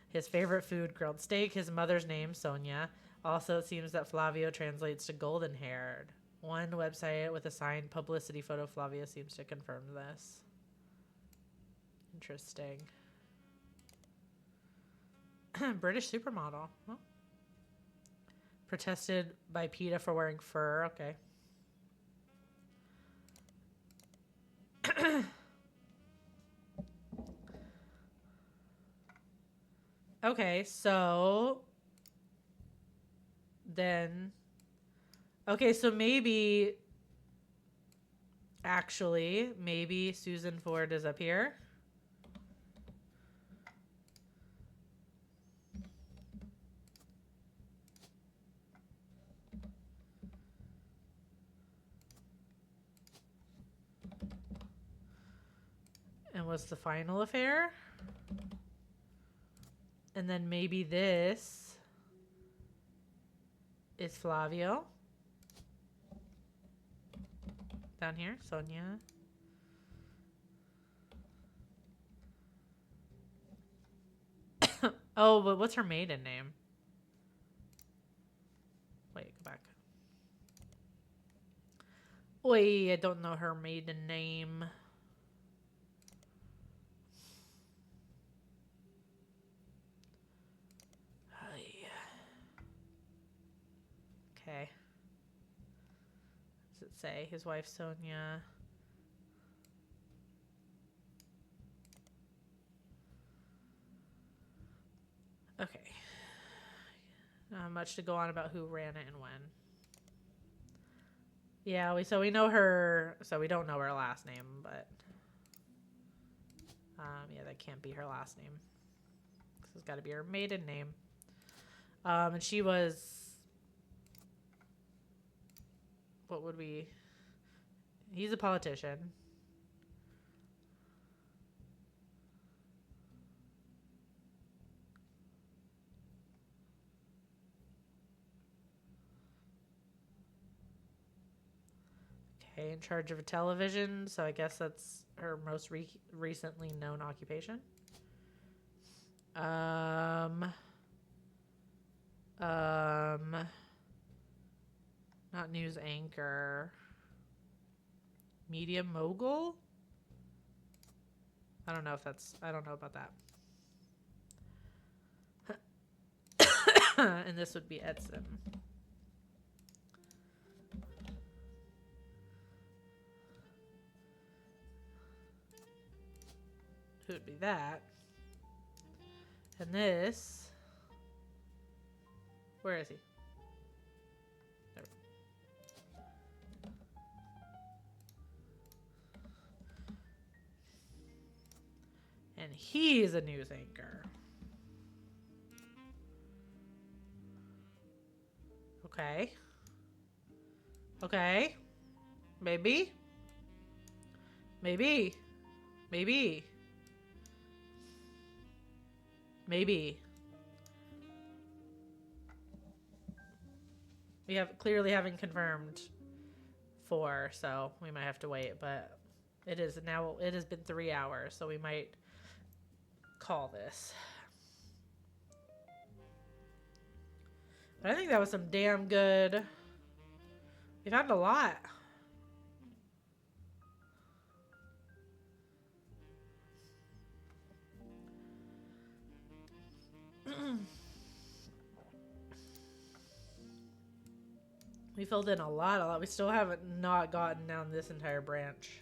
his favorite food, grilled steak, his mother's name, Sonia. Also, it seems that Flavio translates to golden-haired. One website with a signed publicity photo of Flavio seems to confirm this. Interesting. British supermodel. Huh? Protested by PETA for wearing fur. Okay. Okay, so then... Okay, so maybe... Actually, maybe Susan Ford is up here. And was the final affair? And then maybe this is Flavio. Down here, Sonia. Oh, but what's her maiden name? Wait, go back. Wait, I don't know her maiden name. Okay. What does it say? His wife, Sonia. Okay. Not much to go on about who ran it and when. Yeah, we know her, so we don't know her last name, but yeah, that can't be her last name. This has got to be her maiden name. And she was, what would we? He's a politician. Okay, in charge of a television, so I guess that's her most recently known occupation. Not news anchor. Media mogul? I don't know about that. And this would be Edson. Who would be that? And this, where is he? There. And he's a news anchor. Okay. Okay. Maybe. Maybe. Maybe. Maybe. We clearly haven't confirmed 4, so we might have to wait, but it has been 3 hours, so we might call this. But I think that was some damn good. We found a lot. We filled in a lot. We still haven't not gotten down this entire branch.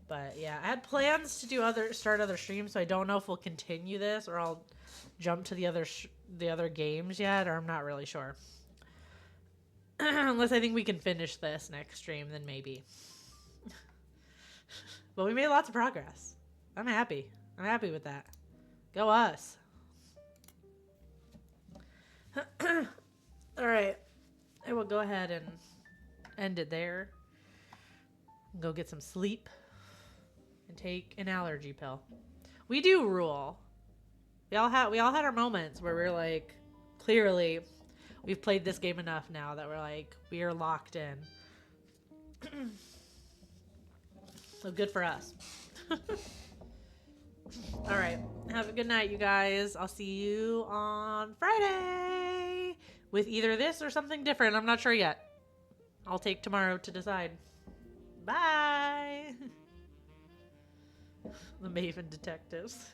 But yeah, I had plans to start other streams, so I don't know if we'll continue this or I'll jump to the other games yet, or I'm not really sure. Unless I think we can finish this next stream, then maybe. But we made lots of progress. I'm happy. I'm happy with that. Go us. All right. I will go ahead and end it there. Go get some sleep and take an allergy pill. We do rule. We all had our moments where we're like, clearly, we've played this game enough now that we're like, we are locked in. So good for us. All right. Have a good night, you guys. I'll see you on Friday with either this or something different. I'm not sure yet. I'll take tomorrow to decide. Bye. The Maven detectives.